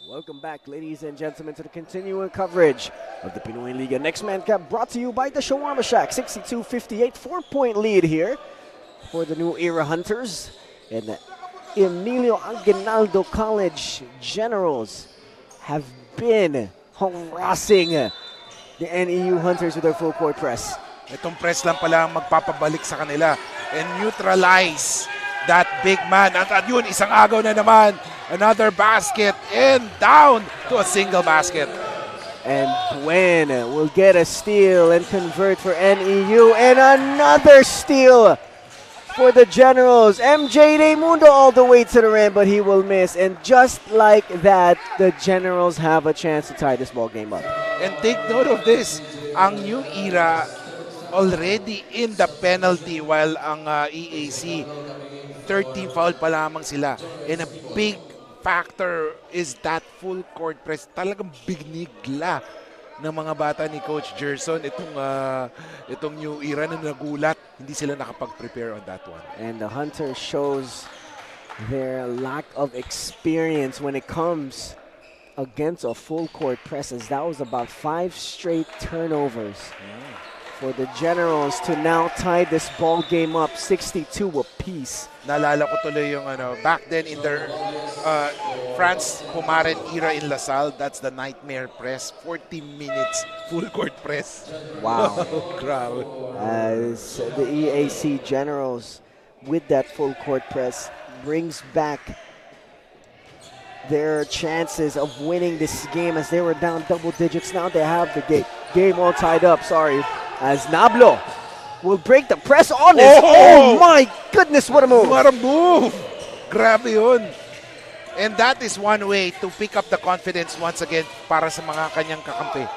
S6: Welcome back, ladies and gentlemen, to the continuing coverage of the Pinoyliga Nextman Cup, brought to you by the Shawarma Shack. 62-58, 4-point lead here for the New Era Hunters. And the Emilio Aguinaldo College Generals have been harassing the NEU Hunters with their full court press.
S7: Itong press lang pala ang magpapabalik sa kanila and neutralize that big man. At yun, isang agaw na naman. Another basket and down to a single basket.
S6: And Gwen will get a steal and convert for NEU. And another steal for the Generals. MJ Raimundo all the way to the rim, but he will miss. And just like that, the Generals have a chance to tie this ball game up.
S7: And take note of this. Ang New Era already in the penalty, while ang EAC 13 foul pa lamang sila. And a big factor is that full court press. Talagang binigla ng mga bata ni Coach Gerson itong New Era na nagulat. Hindi sila nakapag-prepare on that one.
S6: And the Hunter shows their lack of experience when it comes against a full court press, as that was about 5 straight turnovers for the Generals to now tie this ball game up 62 apiece.
S7: Naalala ko tuloy yung back then in their France Pumaren era in LaSalle, that's the nightmare press. 40 minutes full court press.
S6: Wow.
S7: Grabe.
S6: As the EAC Generals with that full court press brings back their chances of winning this game, as they were down double digits. Now they have the game all tied up, as Nablo will break the press on this. Oh my goodness, what a move.
S7: What a move. Grabe yun. And that is one way to pick up the confidence once again para sa mga kanyang kakampi.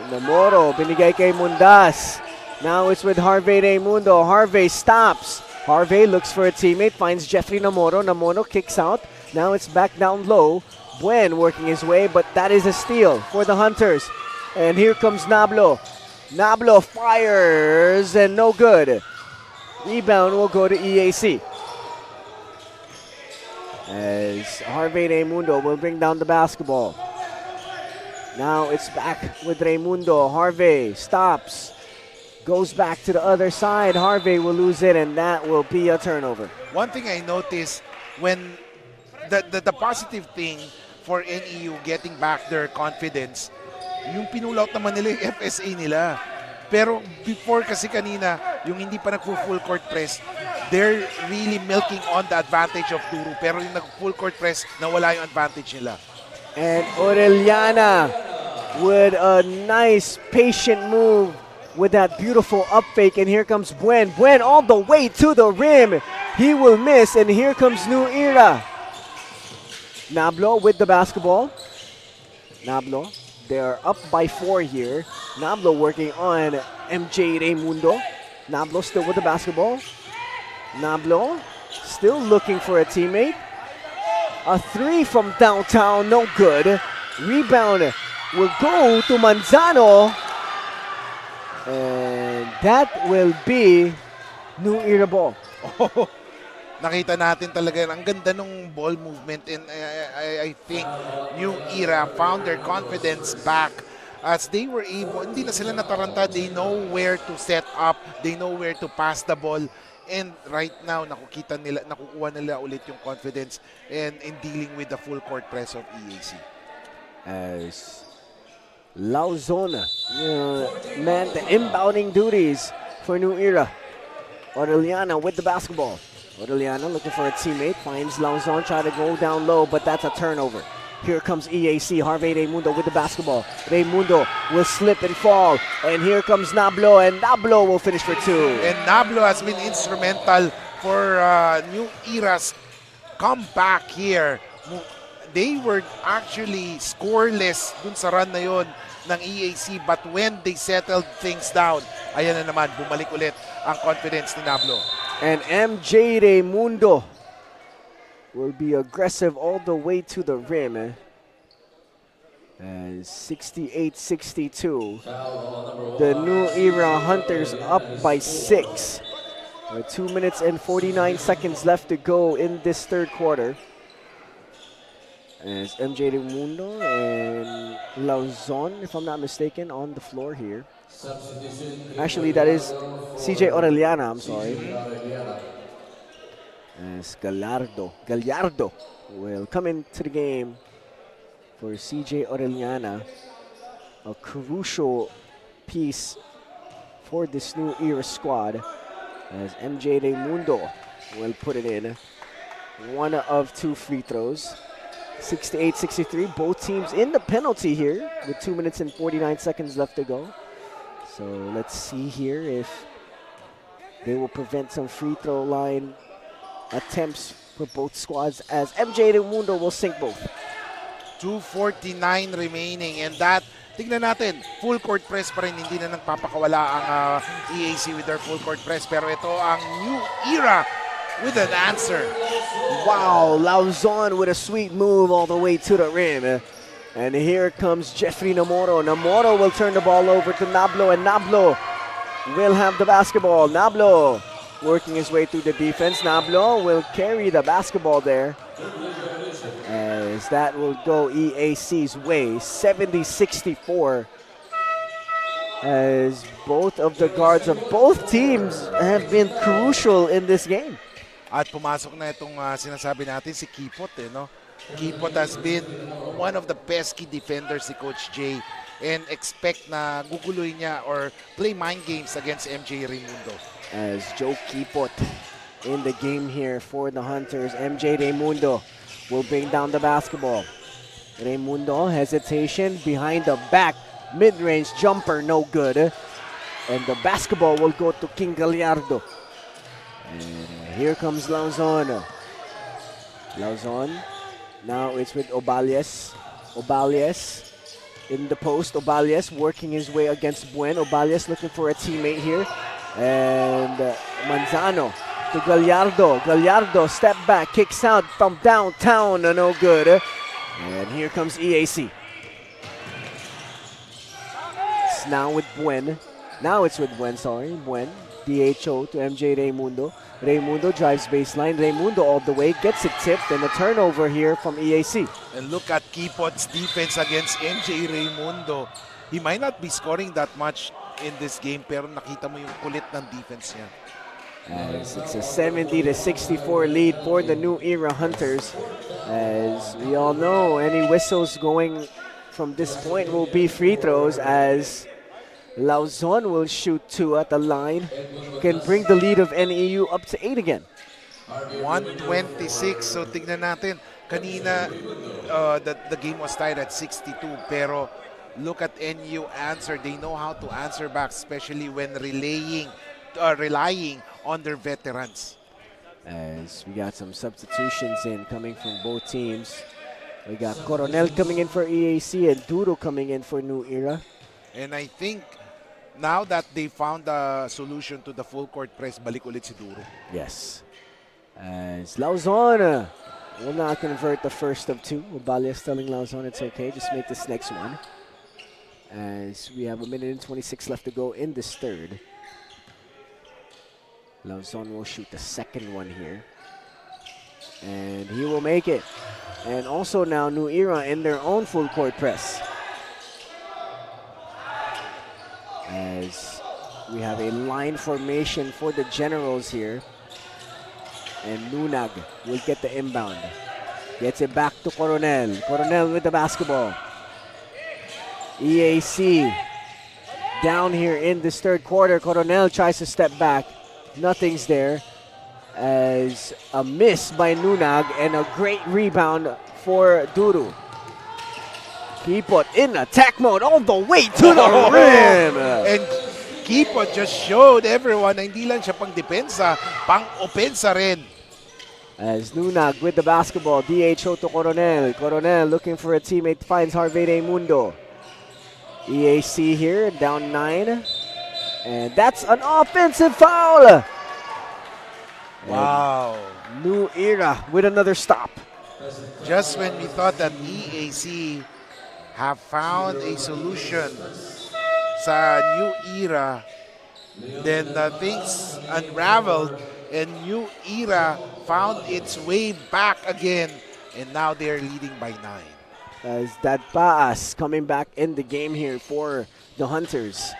S6: Namoro, binigay kay Mundas. Now it's with Harvey Raimundo. Harvey stops. Harvey looks for a teammate, finds Jeffrey Namoro. Namoro kicks out. Now it's back down low. Buen working his way, but that is a steal for the Hunters. And here comes Nablo. Nablo fires and no good. Rebound will go to EAC. As Harvey Raimundo will bring down the basketball. Now it's back with Raimundo. Harvey stops. Goes back to the other side. Harvey will lose it, and that will be a turnover.
S7: One thing I noticed when the positive thing for NEU getting back their confidence, yung pinulaut naman nila yung FSA nila. Pero before kasi kanina, yung hindi pa nag-full court press, they're really milking on the advantage of Duru. Pero yung nag-full court press, nawala yung advantage nila.
S6: And Orellana with a nice patient move with that beautiful up fake. And here comes Buen. Buen all the way to the rim. He will miss. And here comes New Era. Nablo with the basketball. Nablo. They're up by 4 here. Nablo working on MJ Raimundo. Nablo still with the basketball. Nablo still looking for a teammate. A 3 from downtown, no good. Rebound will go to Manzano. And that will be New Era ball.
S7: Nakita natin talaga ang ganda ng ball movement, and I think New Era found their confidence back as they were able, hindi na sila nataranta, they know where to set up, they know where to pass the ball, and right now nakukuha nila ulit yung confidence and in dealing with the full court press of EAC.
S6: As Lauzon man the inbounding duties for New Era. Orellana with the basketball. Orellana looking for a teammate, finds Lauzon, trying to go down low, but that's a turnover. Here comes EAC, Harvey Raimundo with the basketball. Raimundo will slip and fall, and here comes Nablo, and Nablo will finish for 2.
S7: And Nablo has been instrumental for New Era's comeback here. They were actually scoreless dun sa run na yun ng EAC, but when they settled things down, ayan na naman, bumalik ulit ang confidence ni Nablo.
S6: And MJ Raimundo will be aggressive all the way to the rim. As 68-62. The New Era Hunters up by 6. With 2 minutes and 49 seconds left to go in this third quarter. As MJ Raimundo and Lauzon, if I'm not mistaken, on the floor here. Actually, that is CJ Orellana, I'm sorry. As Gallardo will come into the game for CJ Orellana. A crucial piece for this New Era squad. As MJ Raimundo will put it in. 1 of 2 free throws. 68-63, both teams in the penalty here with 2 minutes and 49 seconds left to go. So let's see here if they will prevent some free throw line attempts for both squads, as MJ Raimundo will sink both.
S7: 2:49 remaining, and that, tignan natin, full court press pa rin, hindi na nagpapakawala ang EAC with their full court press, pero ito ang New Era with an answer.
S6: Wow, Lauzon with a sweet move all the way to the rim. And here comes Jeffrey Namoro. Namoro will turn the ball over to Nablo, and Nablo will have the basketball. Nablo working his way through the defense. Nablo will carry the basketball there, as that will go EAC's way, 70-64. As both of the guards of both teams have been crucial in this game.
S7: At pumasok na itong sinasabi natin si Kipot, no? Kipot has been one of the best key defenders si Coach Jay, and expect na guguluhin niya or play mind games against MJ Raimundo.
S6: As Joe Kipot in the game here for the Hunters, MJ Raimundo will bring down the basketball. Raimundo, hesitation behind the back, mid-range jumper, no good. And the basketball will go to King Gallardo. And here comes Lauzon. Lauzon, now it's with Obalias. Obalias in the post. Obalias working his way against Buen. Obalias looking for a teammate here. And Manzano to Gallardo. Gallardo step back, kicks out from downtown, no good. And here comes EAC. It's now with Buen. Now it's with Buen, sorry. Buen, DHO to MJ Raimundo. Raimundo drives baseline. Raimundo all the way, gets it tipped, and a turnover here from EAC.
S7: And look at Kipot's defense against MJ Raimundo. He might not be scoring that much in this game, pero nakita mo yung kulit ng defense niya.
S6: As it's a 70-64 lead for the New Era Hunters. As we all know, any whistles going from this point will be free throws, as Lauzon will shoot 2 at the line. Can bring the lead of NEU up to 8 again.
S7: 126. So tignan natin. Kanina, the game was tied at 62. Pero look at NEU answer. They know how to answer back, especially when relying on their veterans.
S6: As we got some substitutions in coming from both teams. We got Coronel coming in for EAC and Duro coming in for New Era.
S7: And I think now that they found a solution to the full court press, balik ulit si Duro.
S6: Yes. As Lauzon will not convert the first of 2. Ubalia's telling Lauzon it's okay, just make this next one. As we have 1:26 left to go in this third. Lauzon will shoot the second one here. And he will make it. And also now New Era in their own full court press. As we have a line formation for the Generals here. And Nunag will get the inbound. Gets it back to Coronel. Coronel with the basketball. EAC down here in this third quarter. Coronel tries to step back. Nothing's there. As a miss by Nunag and a great rebound for Duru. Kipot in attack mode all the way to the rim.
S7: And Kipot just showed everyone na hindi lang siya pang depensa, pang opensa rin.
S6: As Nunag with the basketball, DHO to Coronel. Coronel looking for a teammate, finds Harvey Mundo. EAC here, down 9. And that's an offensive foul.
S7: Wow.
S6: And New Era with another stop.
S7: Just when we thought that EAC have found a solution sa New Era, then things unraveled and New Era found its way back again, and now they're leading by 9.
S6: As Dadpaas coming back in the game here for the Hunters.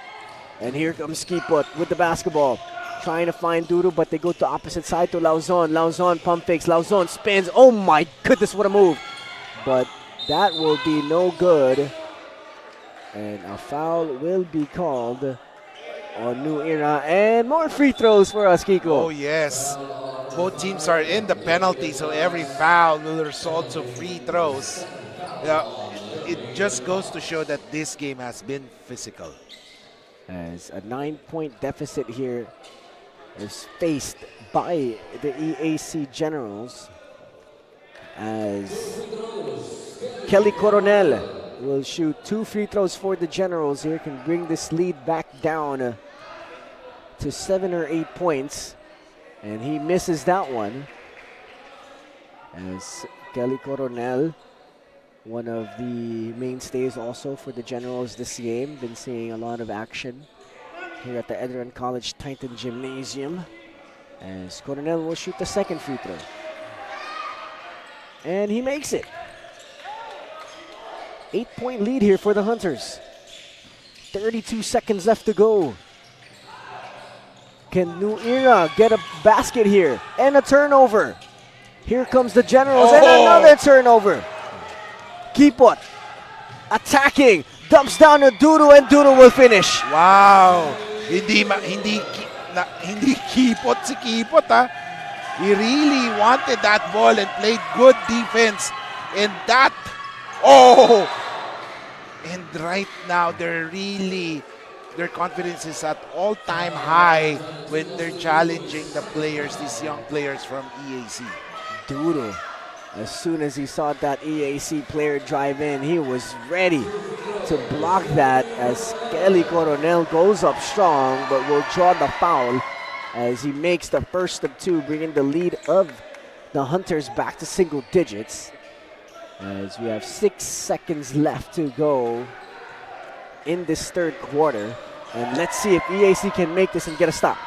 S6: And here comes Kipot with the basketball. Trying to find Duru, but they go to opposite side to Lauzon. Lauzon pump fakes. Lauzon spins. Oh my goodness, what a move. But that will be no good. And a foul will be called on New Era. And more free throws for us, Kiko.
S7: Oh yes. Both teams are in the penalty, so every foul will result to free throws. It just goes to show that this game has been physical.
S6: As a 9-point deficit here is faced by the EAC Generals, as Kelly Coronel will shoot 2 free throws for the Generals here, can bring this lead back down to 7 or 8 points, and he misses that one. As Kelly Coronel, one of the mainstays also for the Generals this game, been seeing a lot of action here at the ENDERUN College Titan Gymnasium. As Coronel will shoot the second free throw. And he makes it. 8-point lead here for the Hunters. 32 seconds left to go. Can New Era get a basket here? And a turnover. Here comes the Generals and another turnover. Kipot attacking, dumps down to Duru, and Duru will finish.
S7: Wow. Hindi Kipot si Kipot, ha. He really wanted that ball and played good defense. And that, and right now their confidence is at all-time high when they're challenging the players, these young players from EAC.
S6: Duru, as soon as he saw that EAC player drive in, he was ready to block that, as Kelly Coronel goes up strong but will draw the foul as he makes the first of 2, bringing the lead of the Hunters back to single digits. As we have 6 seconds left to go in this third quarter. And let's see if EAC can make this and get a stop.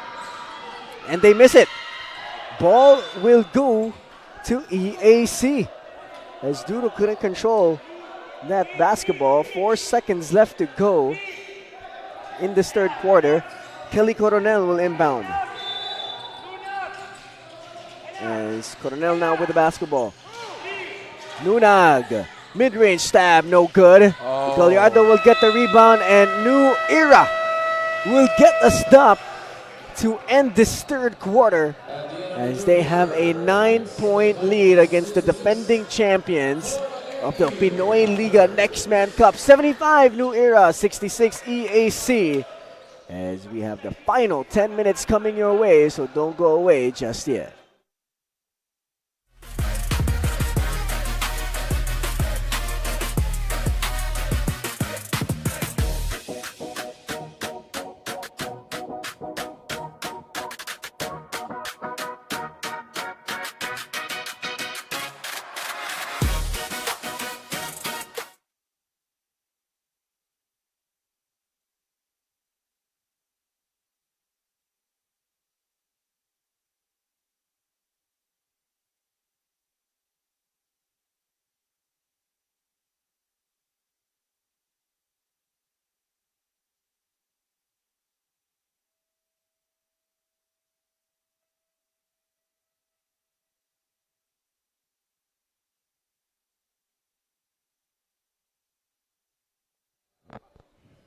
S6: And they miss it. Ball will go to EAC, as Duro couldn't control that basketball. 4 seconds left to go in this third quarter. Kelly Coronel will inbound. As Coronel now with the basketball. Nunag, mid-range stab, no good. Gallardo will get the rebound, and New Era will get a stop to end this third quarter as they have a 9-point lead against the defending champions of the Pinoyliga Nextman Cup. 75 New Era, 66 EAC. As we have the final 10 minutes coming your way, so don't go away just yet.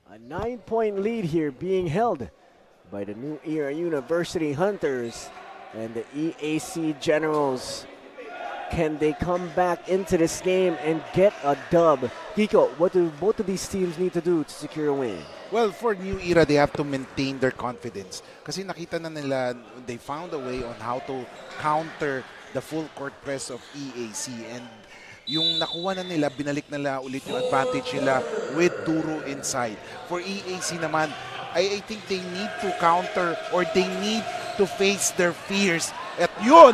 S6: A 9-point lead here being held by the New Era University Hunters and the EAC Generals. Can they come back into this game and get a dub? Kiko, what do both of these teams need to do to secure a win?
S7: Well, for New Era, they have to maintain their confidence. Kasi nakita na nila, they found a way on how to counter the full court press of EAC. And yung nakuha na nila, binalik nila ulit yung advantage nila with Duro inside. For EAC naman, I think they need to counter or they need to face their fears. At yun,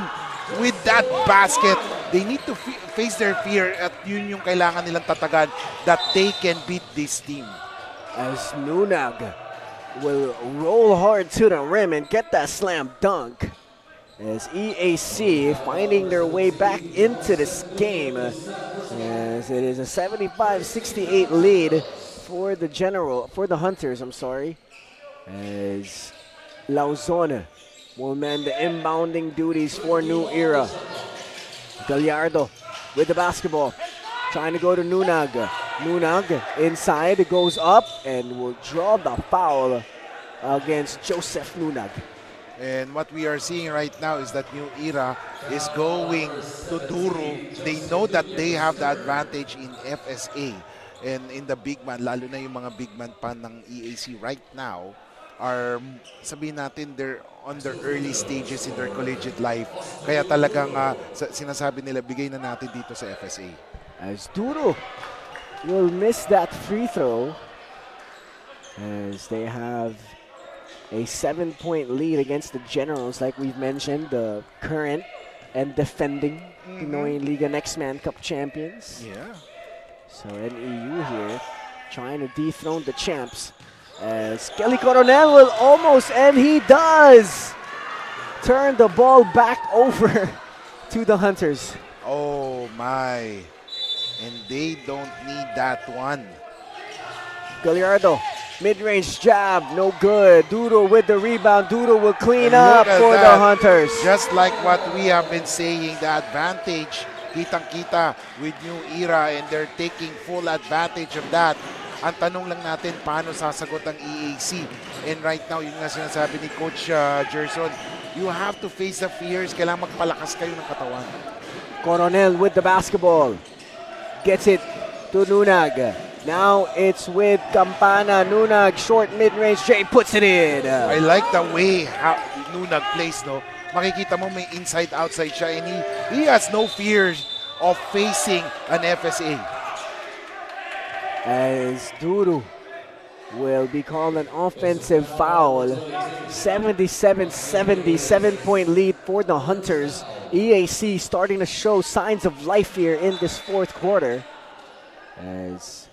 S7: with that basket, they need to face their fear at yun yung kailangan nilang tatagan that they can beat this team.
S6: As Nunag will roll hard to the rim and get that slam dunk. As EAC finding their way back into this game. As it is a 75-68 lead for the Hunters, As Lauzon will man the inbounding duties for New Era. Gallardo with the basketball, trying to go to Nunag. Nunag inside, goes up and will draw the foul against Joseph Nunag.
S7: And what we are seeing right now is that New Era is going to Duro. They know that they have the advantage in FSA and in the big man, lalo na yung mga big man pa ng EAC right now are, sabihin natin, they're on their early stages in their collegiate life. Kaya talagang sinasabi nila, bigay na natin dito sa FSA.
S6: As Duro will miss that free throw as they have a 7-point lead against the Generals, like we've mentioned, the current and defending Pinoyliga Nextman Cup champions.
S7: Yeah.
S6: So NEU here trying to dethrone the champs. As Kelly Coronel will almost, and he does, turn the ball back over to the Hunters.
S7: Oh my. And they don't need that one.
S6: Gallardo, mid-range jab, no good. Duro with the rebound. Duro will clean up for the Hunters.
S7: Just like what we have been saying, the advantage, kitang-kita with New Era, and they're taking full advantage of that. Ang tanong lang natin, paano sasagot ang EAC? And right now, yun nga sinasabi ni Coach Gerson, you have to face the fears. Kailangan magpalakas kayo ng katawan.
S6: Coronel with the basketball. Gets it to Nunag. Now it's with Campana. Nunag, short mid-range, Jay puts it in.
S7: I like the way how Nunag plays, no? Makikita mo may inside-outside siya, and he has no fears of facing an FSA.
S6: As Duro will be called an offensive foul. 77-70, 7-point lead for the Hunters. EAC starting to show signs of life here in this fourth quarter. As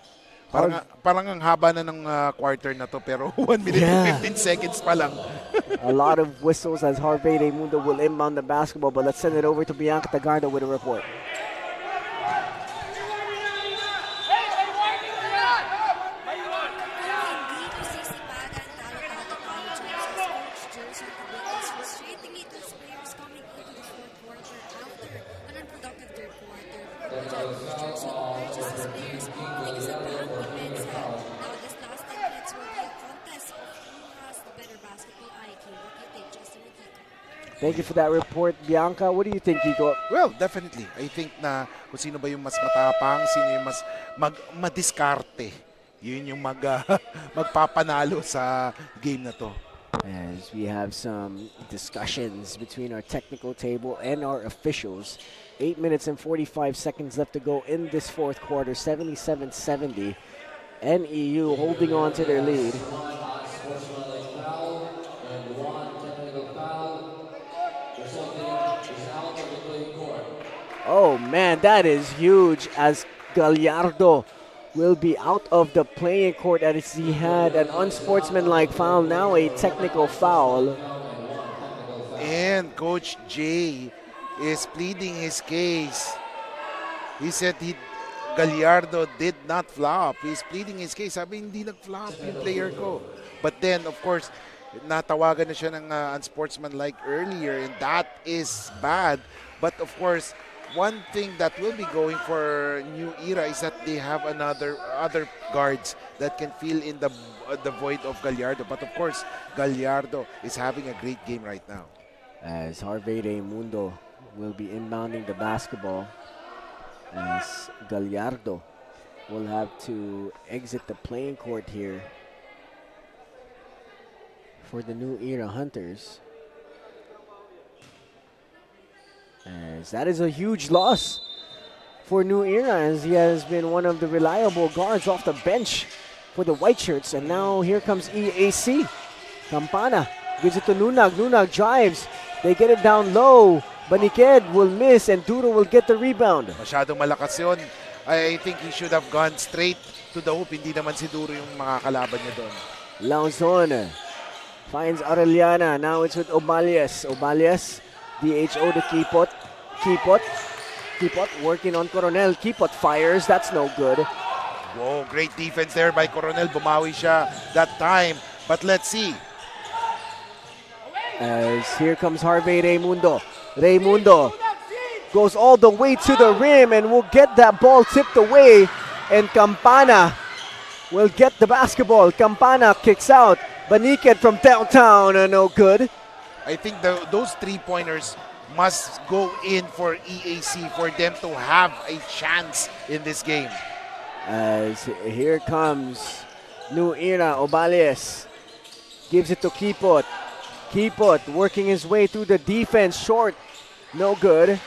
S7: Parang ang haba na ng quarter na to, pero 1 minute and 15 seconds pa lang.
S6: A lot of whistles as Harvey Mundo will inbound the basketball, but let's send it over to Bianca Tagardo with a report.
S8: also to purchase his players because of Bank Depensa. Now, this last 10 minutes will be a contest of who has the better basketball IQ. What do you think, Justin and Kiko?
S6: Thank you for that report, Bianca. What do you think, Kiko?
S7: Well, definitely. I think na kung sino ba yung mas matapang, sino yung mas madiskarte. Yun yung magpapanalo sa game na to.
S6: As we have some discussions between our technical table and our officials. 8 minutes and 45 seconds left to go in this fourth quarter. 77-70. NEU holding on to their lead. Oh man, that is huge as Gallardo will be out of the playing court as he had an unsportsmanlike foul, now a technical foul.
S7: And Coach J is pleading his case. He said Gallardo did not flop. He's pleading his case. Sabi, hindi nag-flop yung player ko. But then, of course, natawagan na siya ng unsportsmanlike earlier, and that is bad. But of course, one thing that will be going for New Era is that they have other guards that can fill in the void of Gallardo. But of course, Gallardo is having a great game right now.
S6: As Harvey Raimundo will be inbounding the basketball, as Gallardo will have to exit the playing court here for the New Era Hunters. As that is a huge loss for New Era, as he has been one of the reliable guards off the bench for the White Shirts. And now here comes EAC. Campana gives it to Nunag. Nunag drives. They get it down low. Baniked will miss and Duro will get the rebound.
S7: Masyadong malakas yun. I think he should have gone straight to the hoop. Hindi naman si Duro yung makakalaban niya doon.
S6: Lauzon finds Arellana. Now it's with Obalias. Obalias, DHO to Kipot. Kipot working on Coronel. Kipot fires. That's no good.
S7: Whoa, great defense there by Coronel. Bumawi siya that time. But let's see.
S6: As here comes Harvey Raimundo. Raimundo goes all the way to the rim and will get that ball tipped away. And Campana will get the basketball. Campana kicks out. Baniked from downtown, no good.
S7: I think those three-pointers must go in for EAC for them to have a chance in this game.
S6: As here comes New Era. Obalias gives it to Kipot. Kipot working his way through the defense. Short, no good.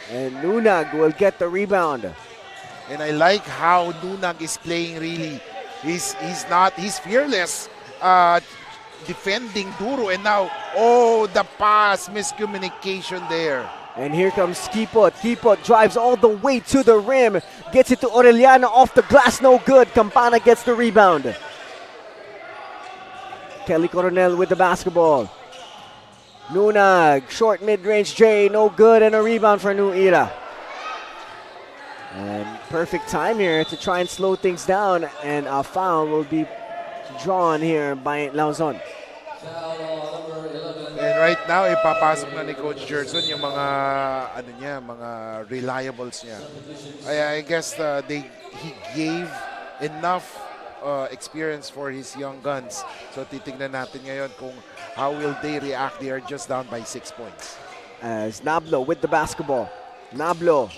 S6: And Nunag will get the rebound.
S7: And I like how Nunag is playing really. He's fearless defending Duro. And now, oh, the pass, miscommunication there.
S6: And here comes Kipot. Kipot drives all the way to the rim. Gets it to Orellana off the glass, no good. Campana gets the rebound. Kelly Coronel with the basketball. Nunag, short mid-range J, no good, and a rebound for New Era. And perfect time here to try and slow things down, and a foul will be drawn here by Lauzon.
S7: And right now, ipapasok na ni Coach Gerson yung mga mga reliables niya. I guess he gave enough experience for his young guns. So titignan natin ngayon kung how will they react. They are just down by 6 points.
S6: As Nablo with the basketball. Nablo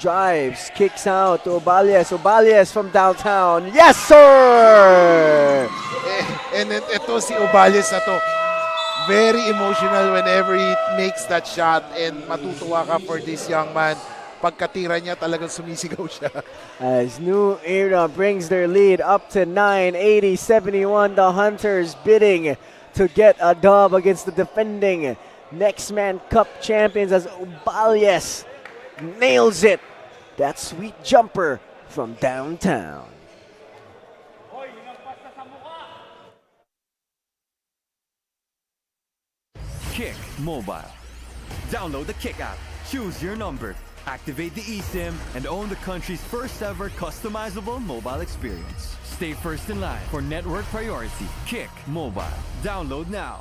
S6: drives, kicks out to Obalias. Obalias from downtown. Yes, sir!
S7: And ito si Obalias na to. Very emotional whenever he makes that shot, and matutuwa ka for this young man. Pagkatira niya talagang sumisigaw siya.
S6: As New Era brings their lead up to 9, 80-71. The Hunters bidding to get a dub against the defending Nextman Cup champions as Obalias nails it. That sweet jumper from downtown.
S1: Kick Mobile. Download the Kick app. Choose your number. Activate the eSIM and own the country's first ever customizable mobile experience. Stay first in line for network priority. Kick Mobile. Download now.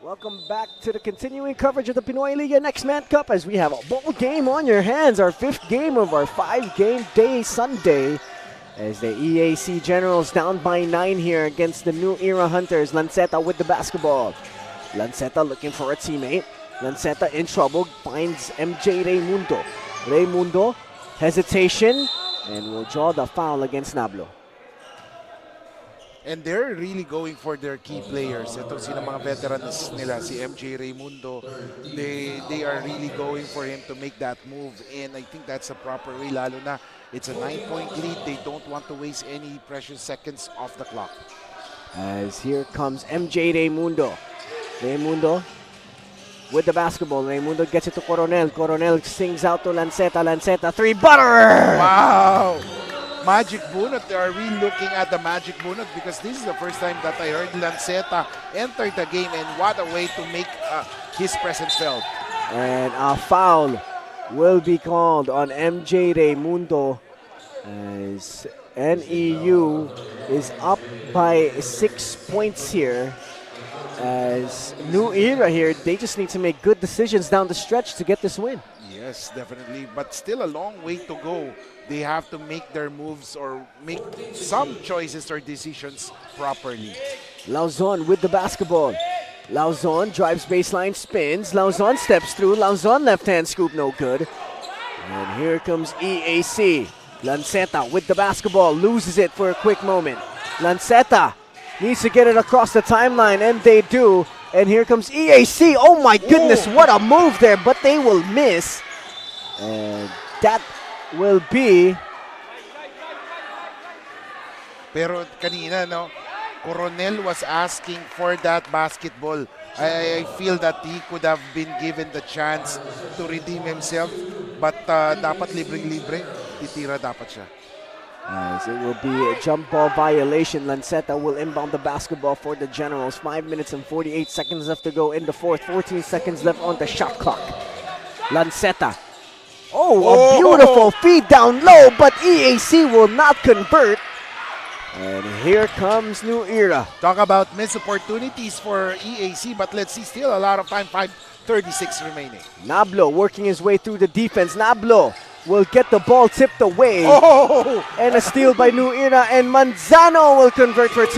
S6: Welcome back to the continuing coverage of the Pinoyliga Nextman Cup as we have a ball game on your hands, our 5th game of our 5-game day Sunday. As the EAC Generals down by 9 here against the New Era Hunters. Lanceta with the basketball. Lanceta looking for a teammate. Lanceta in trouble, finds MJ Raymundo. Raymundo, hesitation, and will draw the foul against Nablo.
S7: And they're really going for their key players. Ito sila mga veterans nila, si MJ Raymundo. They are really going for him to make that move. And I think that's a proper way, lalo na it's a 9-point lead. They don't want to waste any precious seconds off the clock.
S6: As here comes MJ Raymundo. Raymundo with the basketball. Raymundo gets it to Coronel. Coronel sings out to Lanceta. Lanceta, 3 butter!
S7: Wow! Magic Bunot. Are we looking at the Magic Bunot? Because this is the first time that I heard Lanceta enter the game, and what a way to make his presence felt.
S6: And a foul will be called on MJ Raymundo as NEU is up by 6 points here. As New Era here, they just need to make good decisions down the stretch to get this win.
S7: Yes, definitely. But still a long way to go. They have to make their moves or make some choices or decisions properly.
S6: Lauzon with the basketball. Lauzon drives baseline, spins. Lauzon steps through. Lauzon left-hand scoop, no good. And here comes EAC. Lanceta with the basketball, loses it for a quick moment. Lanceta needs to get it across the timeline, and they do. And here comes EAC. Oh my goodness, what a move there, but they will miss. And that will be...
S7: Pero kanina, no, Coronel was asking for that basketball. I feel that he could have been given the chance to redeem himself, but dapat libreng-libre, titira dapat siya.
S6: As it will be a jump ball violation. Lanceta will inbound the basketball for the Generals. 5 minutes and 48 seconds left to go in the fourth. 14 seconds left on the shot clock. Lanceta. Oh, a beautiful feed down low, but EAC will not convert. And here comes New Era.
S7: Talk about missed opportunities for EAC, but let's see, still a lot of time, 5:36 remaining.
S6: Nablo working his way through the defense. Nablo will get the ball tipped away.
S7: Oh!
S6: And a steal by New Era, and Manzano will convert for 2.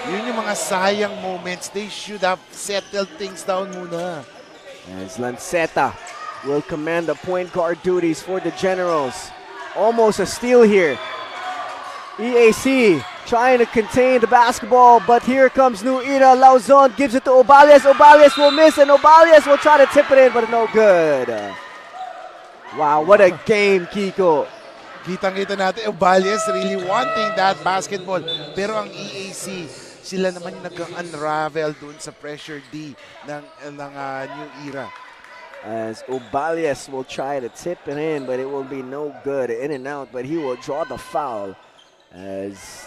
S7: Yun yung mga sayang moments. They should have settled things down muna.
S6: As Lanceta will command the point guard duties for the Generals. Almost a steal here. EAC trying to contain the basketball, but here comes New Era. Lauzon gives it to Obalias. Obalias will miss, and Obalias will try to tip it in, but no good. Wow, what a game, Kiko.
S7: Kitang-kita natin, Obalias really wanting that basketball. Pero ang EAC, sila naman yung nag-unravel dun sa pressure D ng New Era.
S6: As Obalias will try to tip it in, but it will be no good. In and out, but he will draw the foul. As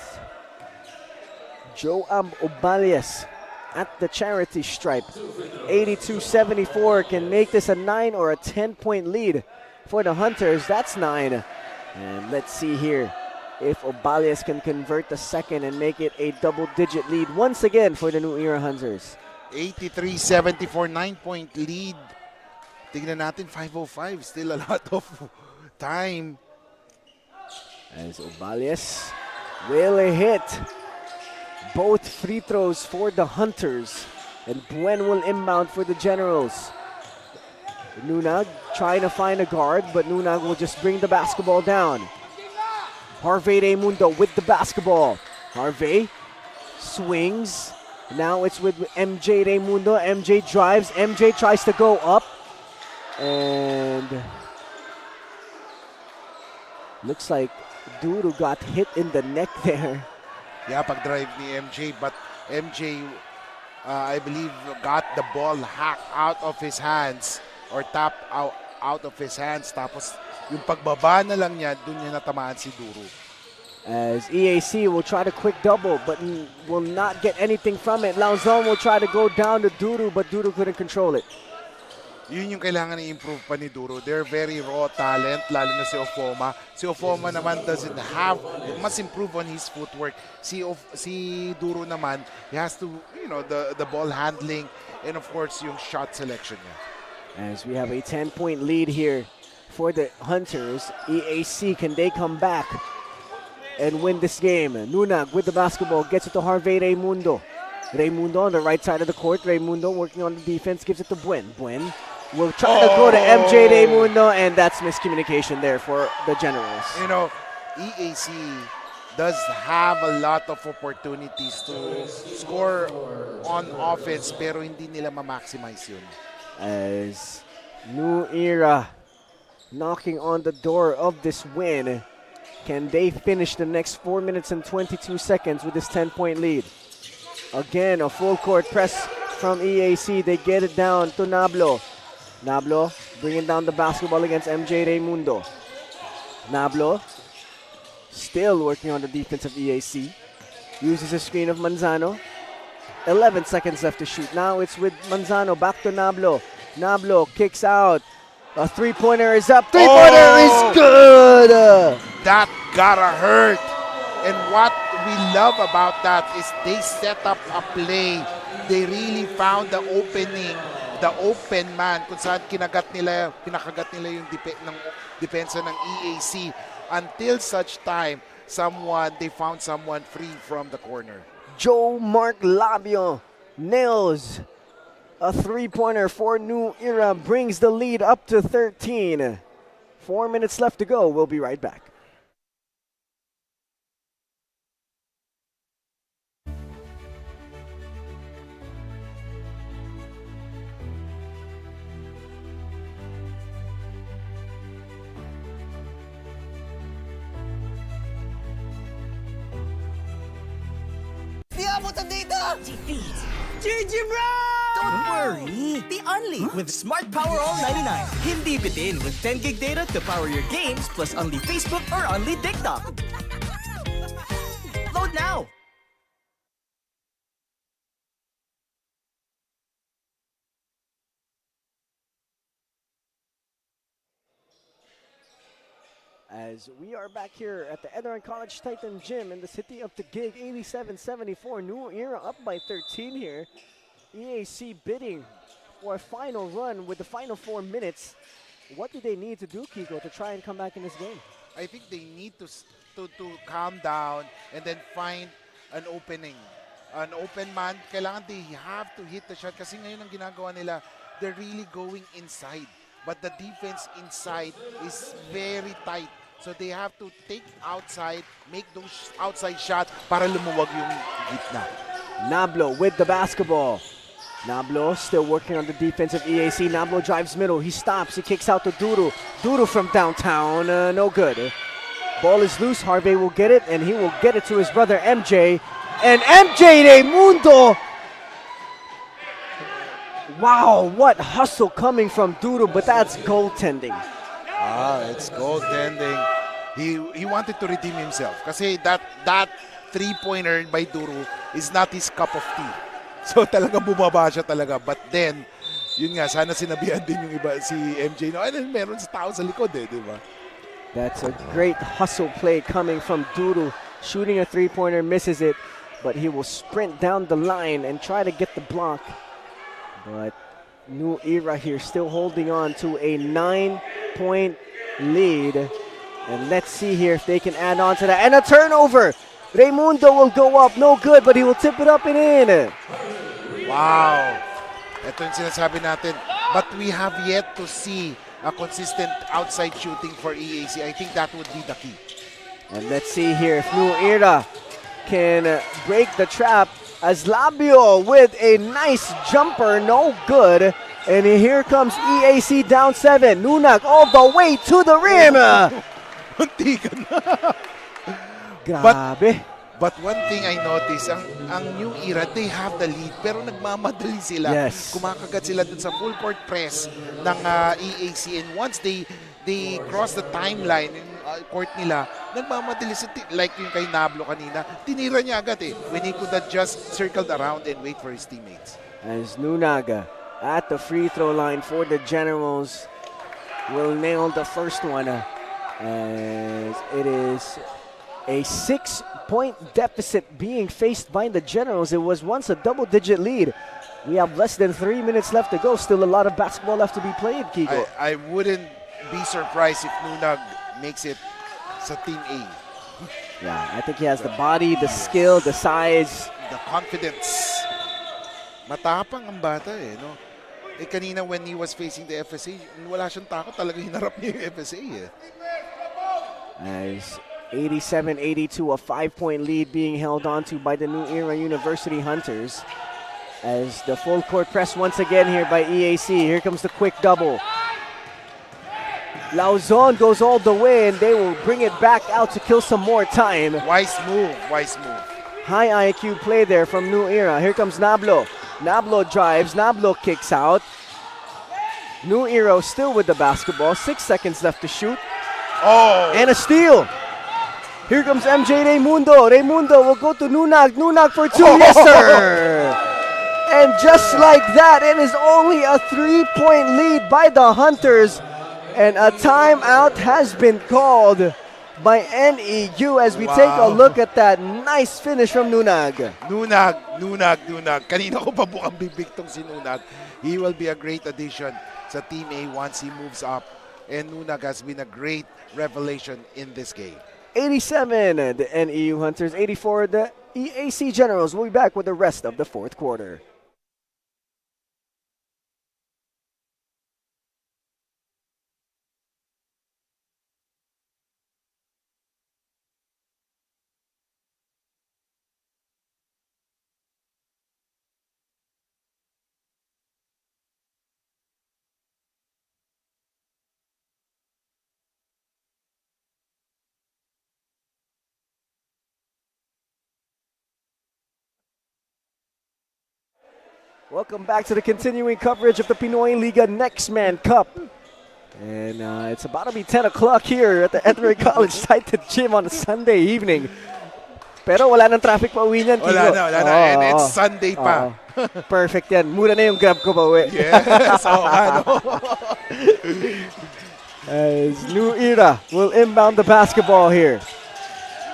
S6: Joab Obalias at the charity stripe. 82-74 can make this a 9 or a 10-point lead for the Hunters. That's 9. And let's see here if Obalias can convert the second and make it a double-digit lead once again for the New Era Hunters.
S7: 83-74, 9-point lead. Tignan natin, 5:05. Still a lot of time.
S6: As Obalias will hit both free throws for the Hunters. And Buen will inbound for the Generals. Nunag trying to find a guard, but Nunag will just bring the basketball down. Harvey Raymundo with the basketball. Harvey swings. Now it's with MJ Raymundo. MJ drives. MJ tries to go up. And looks like Duru got hit in the neck there.
S7: Yeah, pag-drive ni MJ, but MJ, I believe, got the ball hacked out of his hands or tapped out of his hands. Tapos, yung pagbaba na lang niya, dun niya natamaan si Duru.
S6: As EAC will try to quick double, but will not get anything from it. Lauzon will try to go down to Duru, but Duru couldn't control it.
S7: Yun yung kailangan i-improve pa ni Duro. They're very raw talent, lalo na si Ofoma. Si Ofoma naman must improve on his footwork. Si Duro naman, he has to, the ball handling and of course yung shot selection niya.
S6: As we have a 10-point lead here for the Hunters, EAC, can they come back and win this game? Nunag with the basketball, gets it to Harvey Raimundo. Raimundo on the right side of the court. Raimundo working on the defense, gives it to Buen. Buen will try to go to MJ Raimundo, and that's miscommunication there for the Generals.
S7: EAC does have a lot of opportunities to score on offense, pero hindi nila ma-maximize yun.
S6: As New Era knocking on the door of this win. Can they finish the next 4 minutes and 22 seconds with this 10-point lead? Again, a full court press from EAC. They get it down to Nablo. Nablo bringing down the basketball against MJ Raimundo. Nablo still working on the defense of EAC. Uses a screen of Manzano. 11 seconds left to shoot. Now it's with Manzano. Back to Nablo. Nablo kicks out. A three-pointer is up. Three-pointer is good!
S7: That gotta hurt. And what we love about that is they set up a play. They really found the opening, the open man, kung saan pinakagat nila yung depensa ng EAC until such time they found someone free from the corner.
S6: Joe Mark Labio nails a three-pointer for New Era, brings the lead up to 13. 4 minutes left to go. We'll be right back.
S3: Di abutan dito!
S8: Defeat.
S3: GG bro! Don't worry! The Only with Smart Power All 99. Hindi bitin with 10 gig data to power your games plus only Facebook or only TikTok. Load now!
S6: As we are back here at the ENDERUN College Titan Gym in the city of Taguig, 87-74. New Era up by 13 here. EAC bidding for a final run with the final 4 minutes. What do they need to do, Kiko, to try and come back in this game?
S7: I think they need to calm down and then find an opening. An open man, kailangan they have to hit the shot kasi ngayon ang ginagawa nila, they're really going inside. But the defense inside is very tight. So they have to take outside, make those outside shots para lumuwag yung gitna.
S6: Nablo with the basketball. Nablo still working on the defense of EAC. Nablo drives middle. He stops. He kicks out to Duru. Duru from downtown. No good. Ball is loose. Harvey will get it, and he will get it to his brother MJ. And MJ Raimundo. Wow, what hustle coming from Duru, but that's goaltending.
S7: It's goaltending. He wanted to redeem himself kasi that three-pointer by Duru is not his cup of tea. So talaga bumaba siya talaga. But then, yun nga, sana sinabihan din yung iba si MJ. No, ano, meron sa tao sa likod di ba?
S6: That's a great hustle play coming from Duru. Shooting a three-pointer, misses it, but he will sprint down the line and try to get the block. But New Era here still holding on to a 9-point lead. And let's see here if they can add on to that. And a turnover. Raimundo will go up. No good, but he will tip it up and in.
S7: Wow. Ito yung sinasabi natin. But we have yet to see a consistent outside shooting for EAC. I think that would be the key.
S6: And let's see here if New Era can break the trap. As Labio with a nice jumper, no good. And here comes EAC down 7. Nunag all the way to the rim. Grabe.
S7: But one thing I noticed, ang New Era, they have the lead, pero nagmamadali sila.
S6: Yes.
S7: Kumakagat sila dun sa full court press ng EAC. And once they cross the timeline, yung court nila, nagmamadali sila. Like yung kay Nablo kanina, tinira niya agad when he could have just circled around and wait for his teammates.
S6: As Nunag at the free throw line for the Generals will nail the first one, as it is a 6-point deficit being faced by the Generals. It was once a double-digit lead. We have less than 3 minutes left to go. Still a lot of basketball left to be played, Kiko.
S7: I wouldn't be surprised if Nunag makes it sa Team A.
S6: Yeah, I think he has the body, the skill, the size.
S7: The confidence. Matapang ang bata eh, no? Eh kanina when he was facing the FSA, wala siyang takot, talaga hinarap niya yung FSA eh.
S6: As 87-82, a 5-point lead being held on to by the New Era University Hunters. As the full court press once again here by EAC. Here comes the quick double. Lauzon goes all the way, and they will bring it back out to kill some more time.
S7: Wise move, wise move.
S6: High IQ play there from New Era. Here comes Nablo. Nablo drives, Nablo kicks out. New Era still with the basketball. 6 seconds left to shoot.
S7: Oh!
S6: And a steal. Here comes MJ Raymundo. Raymundo will go to Nunag. Nunag for two. Yes, sir! And just like that, it is only a 3-point lead by the Hunters. And a timeout has been called by NEU as we take a look at that nice finish from Nunag.
S7: Nunag. Kanina ko pa bukang bibig tong si Nunag. He will be a great addition sa Team A once he moves up. And Nunag has been a great revelation in this game.
S6: 87, the NEU Hunters. 84, the EAC Generals. We'll be back with the rest of the fourth quarter. Welcome back to the continuing coverage of the Pinoyliga Nextman Cup. And it's about to be 10 o'clock here at the Edward College Titan Gym on a Sunday evening. Pero wala nang traffic pa uwi niyan, Kiko.
S7: Wala na. And it's Sunday pa.
S6: Perfect yan. Mura na yung grab ko pa uwi.
S7: Yes,
S6: As New Era will inbound the basketball here.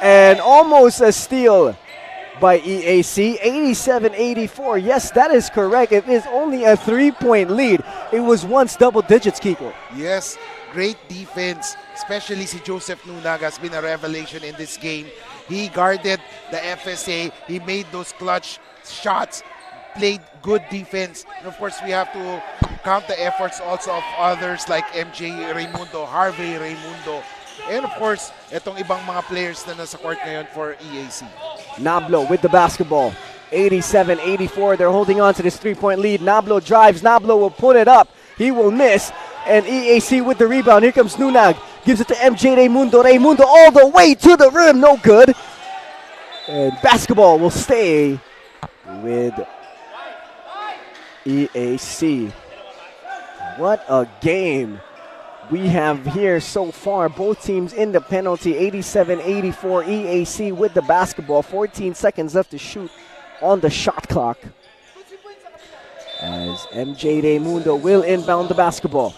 S6: And almost a steal by EAC, 87-84. Yes, that is correct. It is only a 3-point lead. It was once double digits, Kiko.
S7: Yes, great defense, especially si Joseph Nunag has been a revelation in this game. He guarded the FSA. He made those clutch shots, played good defense. And of course, we have to count the efforts also of others like MJ Raymundo, Harvey Raymundo, and of course, itong ibang mga players na nasa court ngayon for EAC.
S6: Nablo with the basketball. 87-84. They're holding on to this 3-point lead. Nablo drives. Nablo will put it up. He will miss. And EAC with the rebound. Here comes Nunag. Gives it to MJ Raymundo. Raymundo all the way to the rim. No good. And basketball will stay with EAC. What a game we have here so far. Both teams in the penalty. 87-84 EAC with the basketball. 14 seconds left to shoot on the shot clock. As MJ Raymundo will inbound the basketball.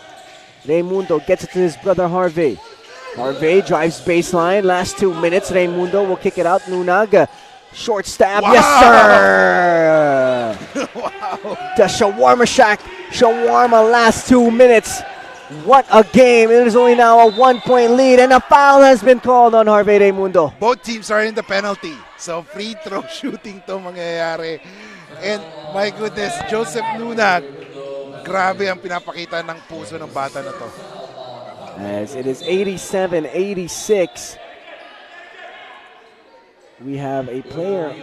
S6: Raymundo gets it to his brother Harvey. Harvey drives baseline. Last 2 minutes. Raymundo will kick it out. Nunag. Short stab. Wow. Yes, sir.
S7: Wow.
S6: The Shawarma Shack. Shawarma last 2 minutes. What a game. It is only now a 1-point lead, and a foul has been called on Harvey Raymundo.
S7: Both teams are in the penalty. So free throw shooting to mangyayari. And my goodness, Joseph Nunag, grabe ang pinapakita ng puso ng bata na to.
S6: As it is 87-86. We have a player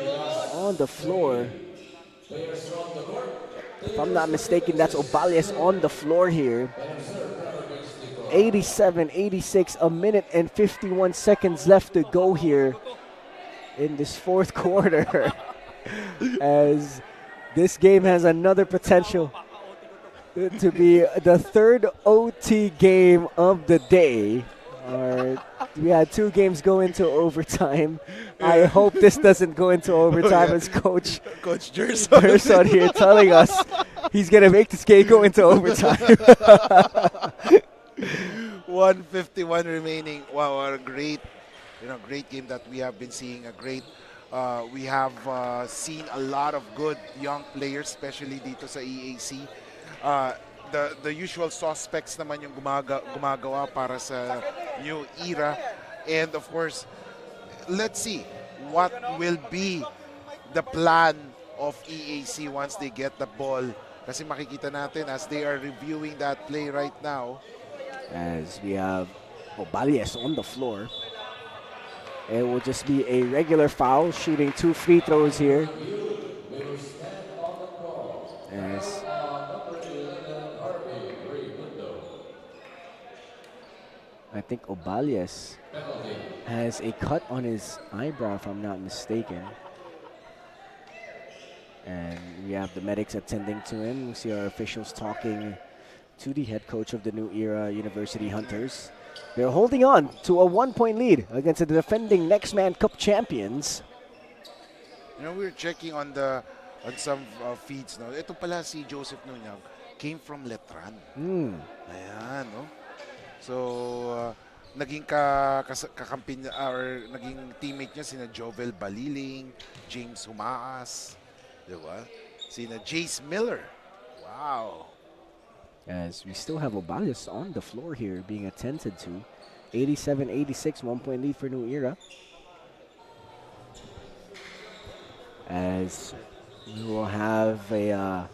S6: on the floor. If I'm not mistaken, that's Obalias on the floor here. 87-86, a minute and 51 seconds left to go here in this fourth quarter. As this game has another potential to be the third OT game of the day. We had 2 games go into overtime. I hope this doesn't go into overtime as Coach
S7: Gerson
S6: here telling us He's going to make this game go into overtime.
S7: 151 remaining. Wow, what a great, great game that we have been seeing. We have seen a lot of good young players, especially dito sa EAC. The usual suspects naman yung gumagawa para sa new era. And of course, let's see what will be the plan of EAC once they get the ball. Kasi makikita natin as they are reviewing that play right now.
S6: As we have Obalies on the floor. It will just be a regular foul, shooting 2 free throws here. As I think Obalies has a cut on his eyebrow, if I'm not mistaken. And we have the medics attending to him. We see our officials talking to the head coach of the New Era University Hunters. They're holding on to a 1-point lead against the defending Nextman Cup champions.
S7: We're checking on some feeds. No? Ito pala si Joseph Nunyag came from Letran. Ayan, no? So, naging kakampi niya, or naging teammate niya sina Jovel Baliling, James Humaas, diba? Sina Jace Miller. Wow.
S6: As we still have Obalies on the floor here being attended to. 87-86, 1-point lead for New Era. As we will have a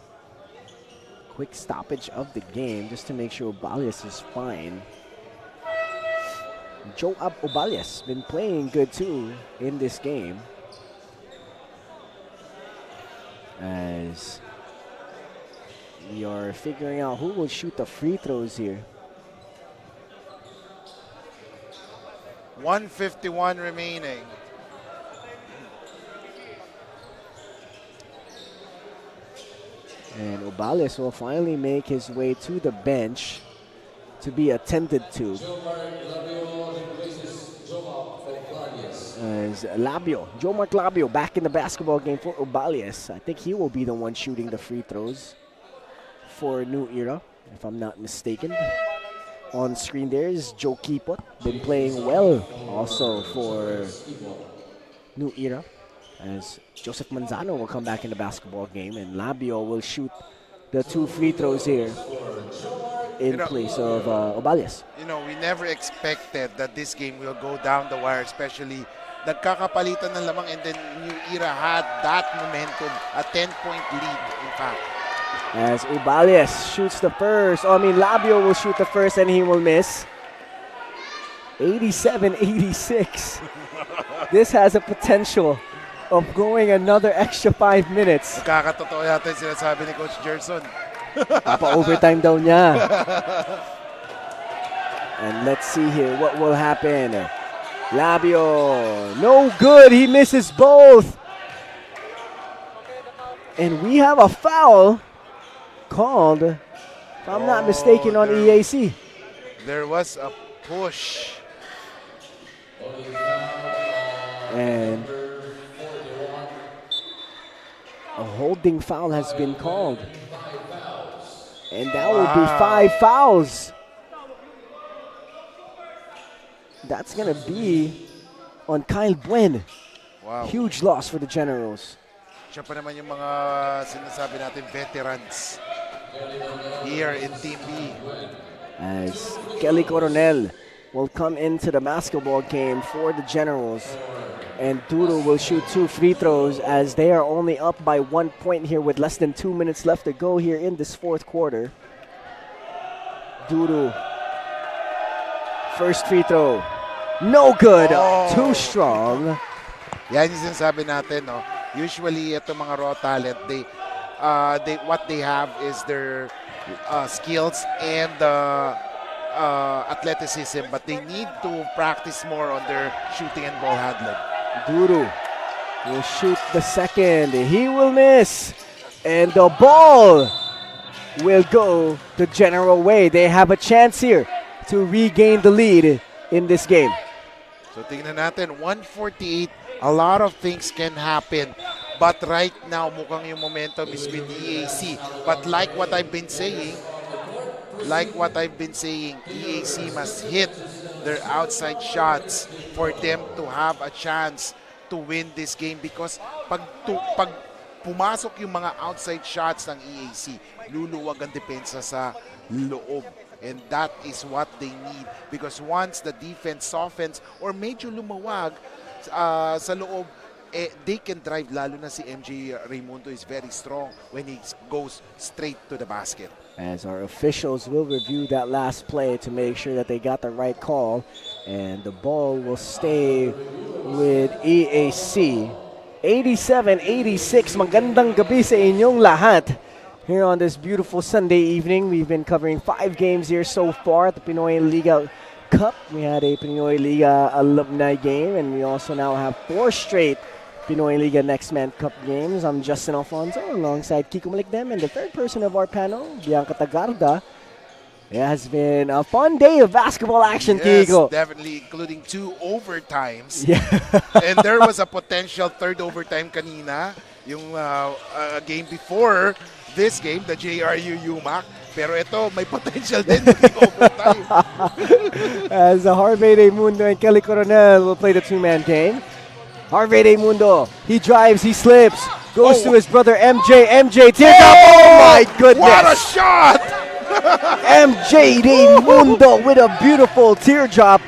S6: quick stoppage of the game just to make sure Obalies is fine. Joab Obalies been playing good too in this game. As we are figuring out who will shoot the free throws here.
S7: 151 remaining.
S6: And Obalies will finally make his way to the bench to be attended to. As Jomark Labio back in the basketball game for Obalies. I think he will be the one shooting the free throws for New Era, if I'm not mistaken. On screen there is Joe Kipot, been playing well also for New Era. As Joseph Manzano will come back in the basketball game, and Labio will shoot the 2 free throws here in place of Obalies.
S7: We never expected that this game will go down the wire, especially nagkakapalitan ng lamang, and then New Era had that momentum, a 10-point lead in fact.
S6: As Obalies shoots the first, Labio will shoot the first and he will miss. 87-86. This has a potential of going another extra 5 minutes.
S7: Nakakatotoo yata yung sinasabi ni Coach Gerson.
S6: Papa-overtime daw niya. And let's see here what will happen. Labio, no good. He misses both. And we have a foul called, if I'm not mistaken, on EAC.
S7: There was a push.
S6: And a holding foul has been called. And that will be 5 fouls. That's going to be on Kyle Buen.
S7: Wow.
S6: Huge loss for the Generals.
S7: Siya pa naman yung mga sinasabi natin veterans here in Team B.
S6: As Kelly Coronel will come into the basketball game for the Generals. And Duro will shoot 2 free throws as they are only up by 1 point here with less than 2 minutes left to go here in this 4th quarter. Duro. First free throw. No good. Too strong.
S7: Yan yung sinasabi natin, no? Usually, ito mga raw talent, what they have is their skills and athleticism, but they need to practice more on their shooting and ball handling.
S6: Duro will shoot the second. He will miss. And the ball will go the General way. They have a chance here to regain the lead in this game.
S7: So tingnan natin, 148, a lot of things can happen But right now, mukhang yung momentum is with EAC. But like what I've been saying, EAC must hit their outside shots for them to have a chance to win this game, because pag pumasok yung mga outside shots ng EAC, luluwag ang depensa sa loob. And that is what they need, because once the defense softens or medyo lumawag sa loob, they can drive. Lalo na si MJ Raimundo is very strong when he goes straight to the basket.
S6: As our officials will review that last play to make sure that they got the right call, and the ball will stay with EAC. 87-86, magandang gabi sa inyong lahat. Here on this beautiful Sunday evening, we've been covering 5 games here so far at the Pinoyliga Cup. We had a Pinoyliga alumni game, and we also now have 4 straight Pinoyliga Nextman Cup games. I'm Justin Alfonso alongside Kiko Malikdem, and the third person of our panel, Bianca Tagarda. It has been a fun day of basketball action,
S7: yes,
S6: Kiko.
S7: Definitely, including 2 overtimes.
S6: Yeah.
S7: And there was a potential third overtime kanina, yung game before this game, the JRU UMAC. Pero ito, may potential din maging overtime.
S6: As Harvey Mundo and Kelly Coronel will play the 2-man game. Harvey Mundo, he drives, he slips, goes to his brother MJ. MJ, teardrop. Oh my goodness!
S7: What a shot!
S6: MJ Mundo with a beautiful teardrop,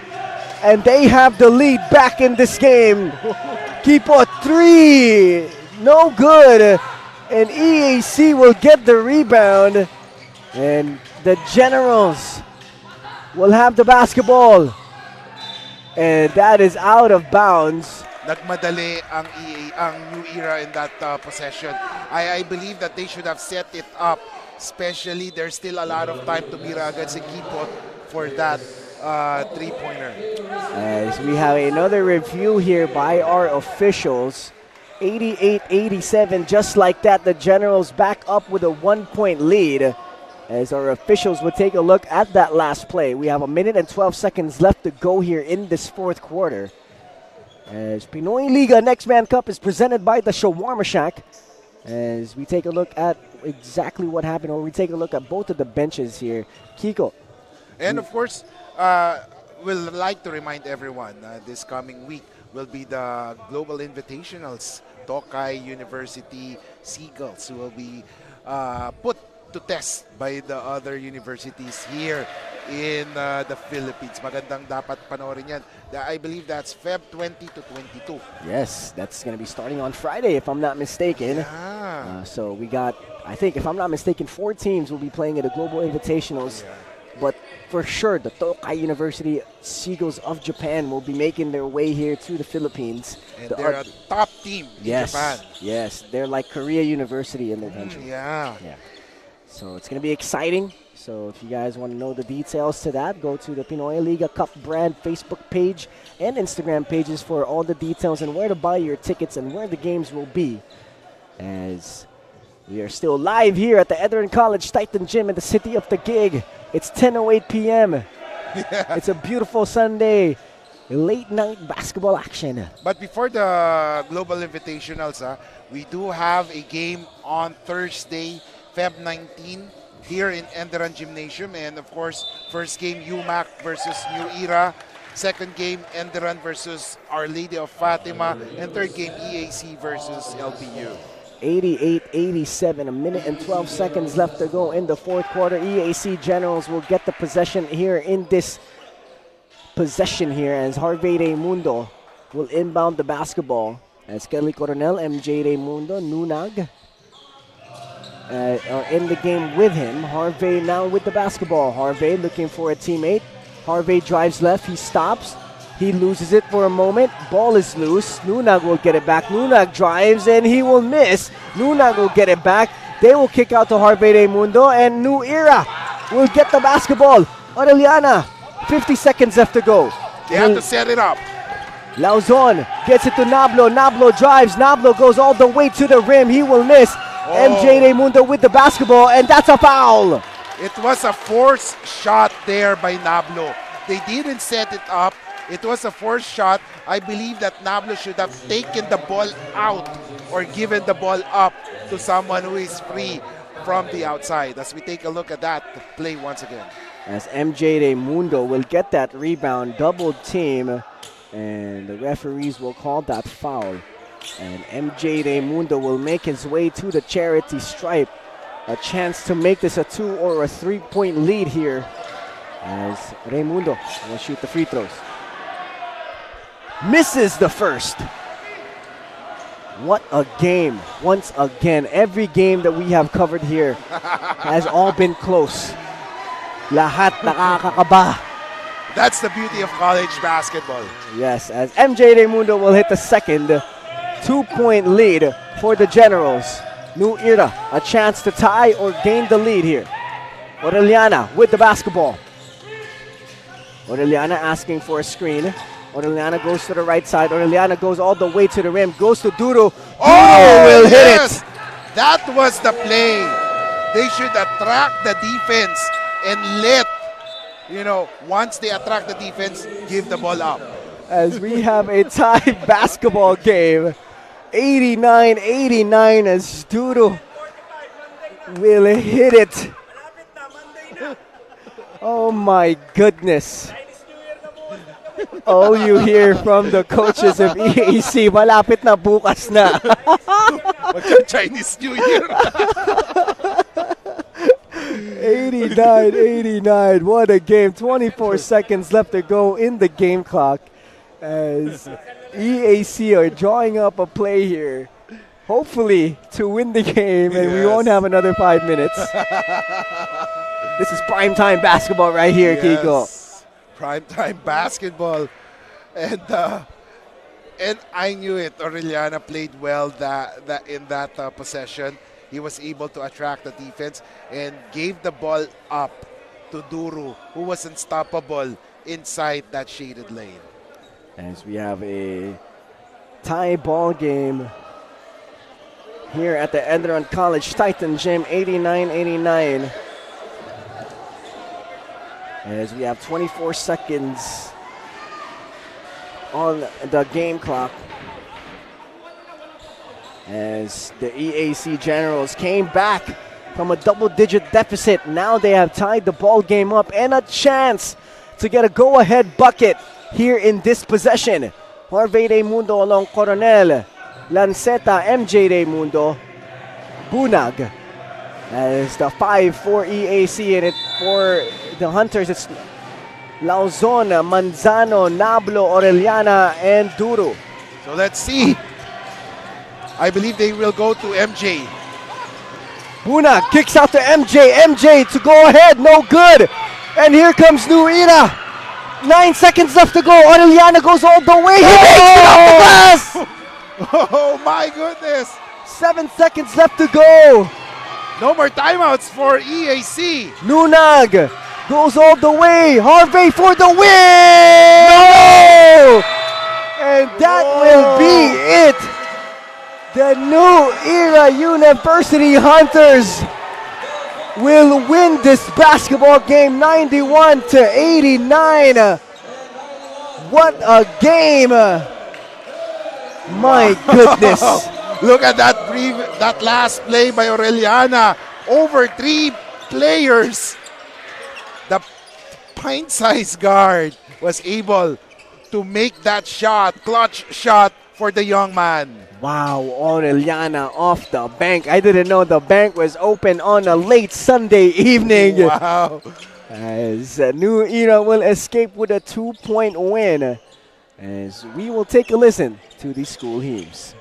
S6: and they have the lead back in this game. Keep a 3, no good, and EAC will get the rebound, and the Generals will have the basketball, and that is out of bounds.
S7: Nagmadali ang New Era in that possession. I believe that they should have set it up, especially there's still a lot of time to mira agad si Kipot for that 3-pointer.
S6: As we have another review here by our officials, 88-87, just like that, the Generals back up with a 1-point lead. As our officials will take a look at that last play. We have 1 minute and 12 seconds left to go here in this 4th quarter. As Pinoyliga Nextman Cup is presented by the Shawarma Shack. As we take a look at exactly what happened, or we take a look at both of the benches here. Kiko.
S7: And of course, we'll like to remind everyone this coming week will be the Global Invitationals. Tokai University Seagulls will be put to test by the other universities here in the Philippines. Magandang dapat panoorin yan. I believe that's Feb 20 to 22.
S6: Yes, that's going to be starting on Friday, if I'm not mistaken.
S7: Yeah.
S6: So we got, I think, if I'm not mistaken, 4 teams will be playing at the Global Invitationals.
S7: Yeah.
S6: But for sure, the Tokai University Seagulls of Japan will be making their way here to the Philippines.
S7: And they're a top team in Japan.
S6: Yes, they're like Korea University in their country.
S7: Yeah.
S6: So it's going to be exciting. So if you guys want to know the details to that, go to the Pinoyliga Cup brand Facebook page and Instagram pages for all the details and where to buy your tickets and where the games will be. As we are still live here at the ENDERUN College Titan Gym in the city of Taguig. It's 10:08 p.m. It's a beautiful Sunday, late night basketball action.
S7: But before the Global Invitationals, we do have a game on Thursday, Feb 19, here in ENDERUN Gymnasium. And of course, first game UMAC versus New Era. Second game ENDERUN versus Our Lady of Fatima. And third game EAC versus LPU.
S6: 88-87, 1 minute and 12 seconds left to go in the 4th quarter. EAC Generals will get the possession here in this possession here as Harvey Mundo will inbound the basketball. As Kelly Coronel, MJ Mundo, Nunag are in the game with him. Harvey now with the basketball. Harvey looking for a teammate. Harvey drives left, he stops. He loses it for a moment. Ball is loose. Nunag will get it back. Nunag drives and he will miss. Nunag will get it back. They will kick out to Harvey Mundo and New Era will get the basketball. Aureliana, 50 seconds left to go.
S7: They have to set it up.
S6: Lauzon gets it to Nablo. Nablo drives. Nablo goes all the way to the rim. He will miss. MJ Mundo with the basketball, and that's a foul.
S7: It was a forced shot there by Nablo. They didn't set it up. It was a forced shot. I believe that Nablo should have taken the ball out or given the ball up to someone who is free from the outside. As we take a look at that play once again.
S6: As MJ Raimundo will get that rebound, double team, and the referees will call that foul. And MJ Raimundo will make his way to the charity stripe. A chance to make this a 2 or a 3-point lead here as Raimundo will shoot the free throws. Misses the first. What a game. Once again, every game that we have covered here has all been close. Lahat nakakakaba.
S7: That's the beauty of college basketball.
S6: Yes, as MJ Raimundo will hit the second 2-point lead for the Generals. New era, a chance to tie or gain the lead here. Orellana with the basketball. Orellana asking for a screen. Orellana goes to the right side. Orellana goes all the way to the rim. Goes to Duro.
S7: Oh,
S6: will
S7: yes!
S6: hit it.
S7: That was the play. They should attract the defense and let, once they attract the defense, give the ball up.
S6: As we have a tie basketball game. 89-89 as Duro will hit it. Oh my goodness. All you hear from the coaches of EAC, malapit na, bukas na.
S7: Chinese New Year.
S6: 89-89, what a game. 24 seconds left to go in the game clock as EAC are drawing up a play here, hopefully to win the game, and we won't have another 5 minutes. This is primetime basketball right here, Kiko.
S7: Primetime basketball. And I knew it. Orellana played well in that possession. He was able to attract the defense and gave the ball up to Duru, who was unstoppable inside that shaded lane.
S6: As we have a tie ball game here at the ENDERUN College Titan Gym, 89-89. As we have 24 seconds on the game clock. As the EAC Generals came back from a double-digit deficit. Now they have tied the ball game up and a chance to get a go-ahead bucket here in this possession. Harvey Raimundo along Coronel, Lanceta, MJ Raimundo, Bunag. As the 5 for EAC, and for the Hunters, it's Lauzon, Manzano, Nablo, Orellana, and Duro.
S7: So let's see. I believe they will go to MJ.
S6: Bunag kicks out to MJ. MJ to go ahead, no good. And here comes New Era. 9 seconds left to go. Orellana goes all the way. He makes it off the glass.
S7: Oh my goodness.
S6: 7 seconds left to go.
S7: No more timeouts for EAC.
S6: Nunag goes all the way. Harvey for the win. No! And that will be it. The New Era University Hunters will win this basketball game 91-89. What a game. My goodness.
S7: Look at that last play by Orellana. Over 3 players. The pint-sized guard was able to make that shot, clutch shot for the young man.
S6: Wow, Orellana off the bank. I didn't know the bank was open on a late Sunday evening.
S7: Wow.
S6: As New Era will escape with a 2-point win. As we will take a listen to the school hymns.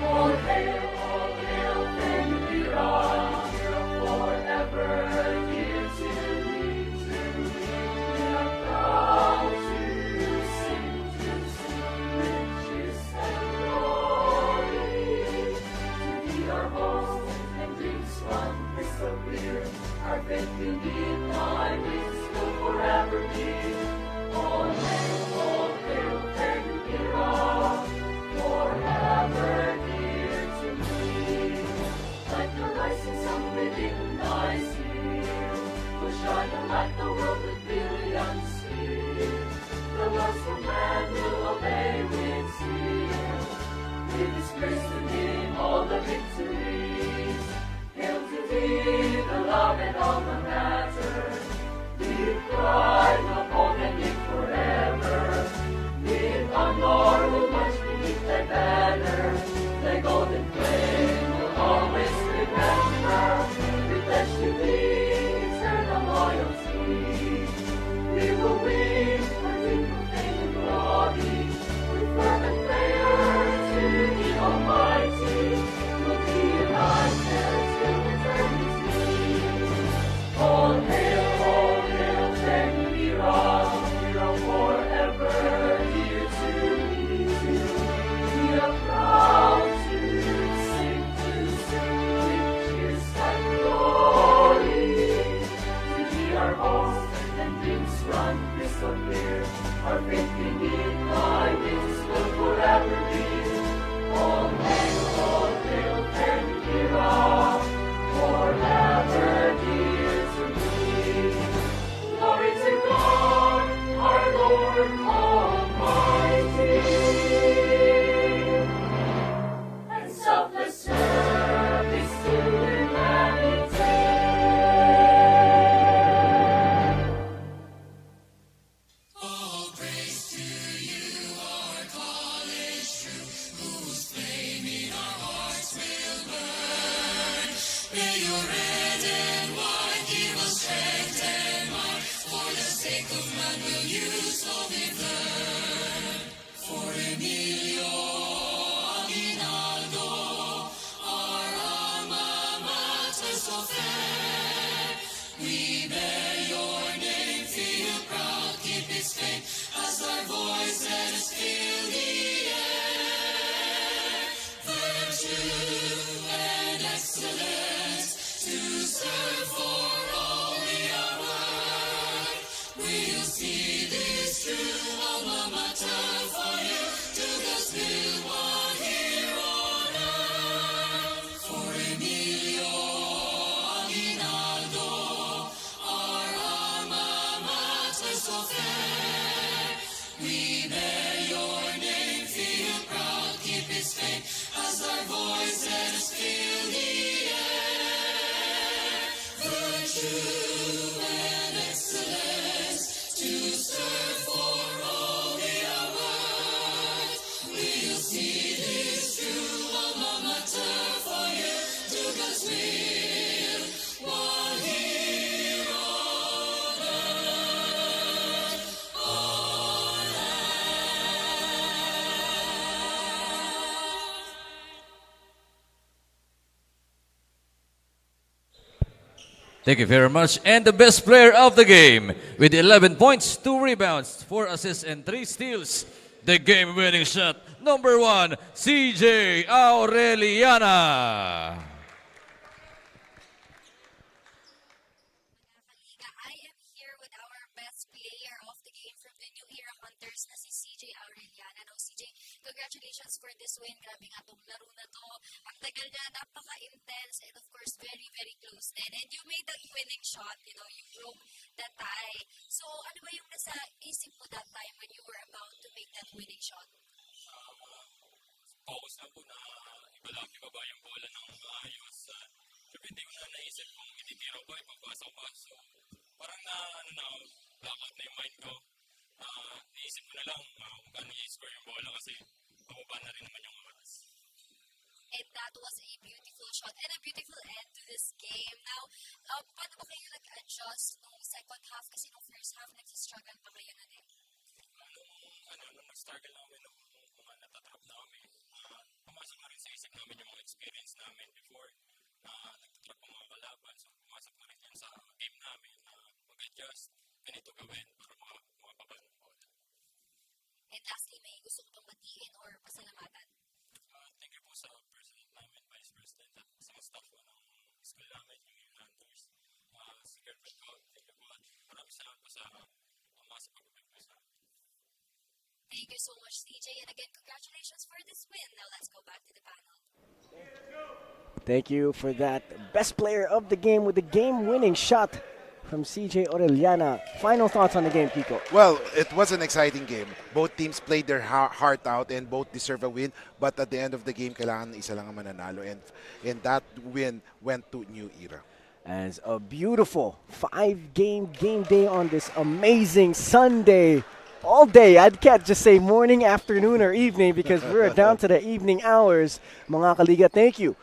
S11: All hail
S9: Thank you very much. And the best player of the game with 11 points, 2 rebounds, 4 assists, and 3 steals. The game-winning shot, number 1, CJ Aureliana.
S8: I am here with our best player of the game from the New Era Hunters na si CJ Aureliana. Now, CJ, congratulations for this win. Grabe nga tong laro na to. Ang tagal niya, napaka-intense and of course, very, very close din. And you made the winning shot, you know, you broke the tie. So, ano ba yung nasa isip mo that time when you were about to make that winning shot?
S11: Focus na po na ibaba yung bola ng maayos. Pero hindi ko na naisip kung ititira ko, ipapasok pa. So, parang blackout na yung mind ko. Naisip ko na lang kung paano i-score yung bola kasi pababa na rin naman yung oras.
S8: And that was a beautiful shot and a beautiful end to this game. Now, paano ba kayo nag-adjust nung second half? Kasi nung first half, nagsistruggle pa kayo nun eh.
S11: Nung nag-struggle namin, nung mga natatrap namin, pumasok na rin sa isip namin yung mga experience namin before nagtatrap ang mga kalaban. So, pumasok na rin yan sa game namin na mag-adjust, ganito gawin para makapabal ng bola.
S8: And lastly, may gusto ko bang batiin or pasalamatan?
S11: Thank you po sa president namin, vice president, at sa mga staff ng school namin, yung Hunters. Sa girlfriend ko, thank you po. At maraming salamat po sa mga sa pag-ibig sa amin.
S8: Thank you so much, CJ. And again, congratulations for this win. Now let's go back to the panel.
S6: Thank you for that. Best player of the game with the game-winning shot from CJ Aureliana. Final thoughts on the game, Kiko?
S7: Well, it was an exciting game. Both teams played their heart out and both deserve a win. But at the end of the game, kailangan isa lang ang mananalo. And that win went to New Era.
S6: As a beautiful 5-game game day on this amazing Sunday. All day, I can't just say morning, afternoon, or evening because we're down to the evening hours. Mga Kaliga, thank you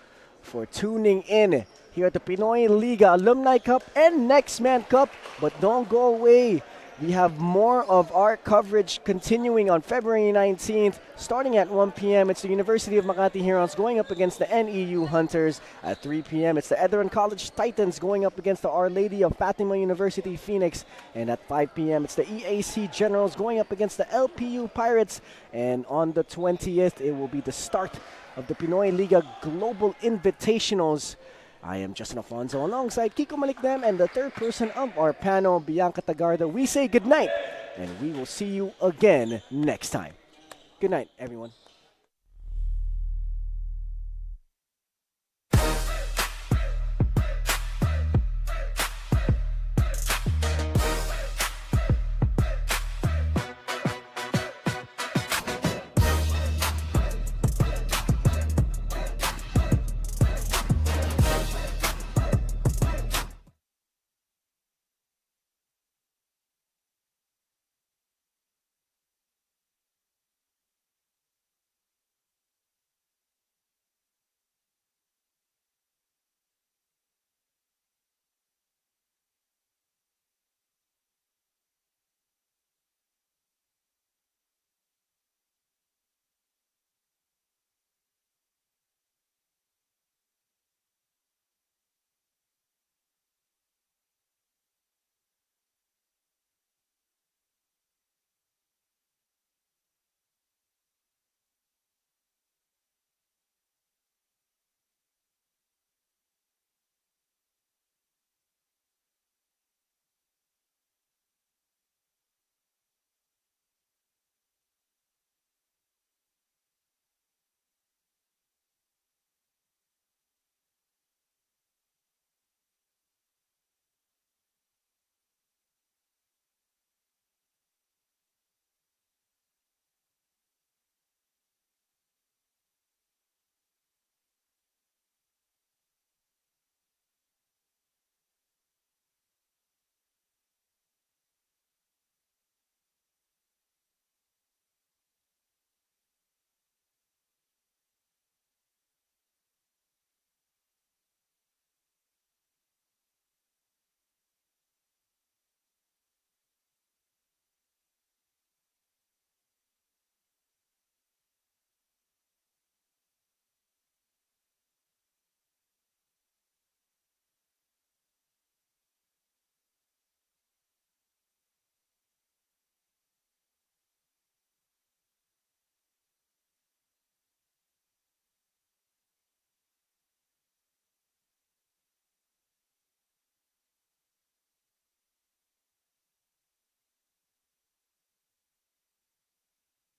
S6: for tuning in here at the Pinoyliga Alumni Cup and Nextman Cup. But don't go away. We have more of our coverage continuing on February 19th, starting at 1 p.m. It's the University of Makati Herons going up against the NEU Hunters. At 3 p.m., it's the ENDERUN College Titans going up against the Our Lady of Fatima University Phoenix. And at 5 p.m., it's the EAC Generals going up against the LPU Pirates. And on the 20th, it will be the start of the Pinoyliga Global Invitationals. I am Justin Afonso alongside Kiko Malikdem and the third person of our panel, Bianca Tagarda. We say good night, and we will see you again next time. Good night, everyone.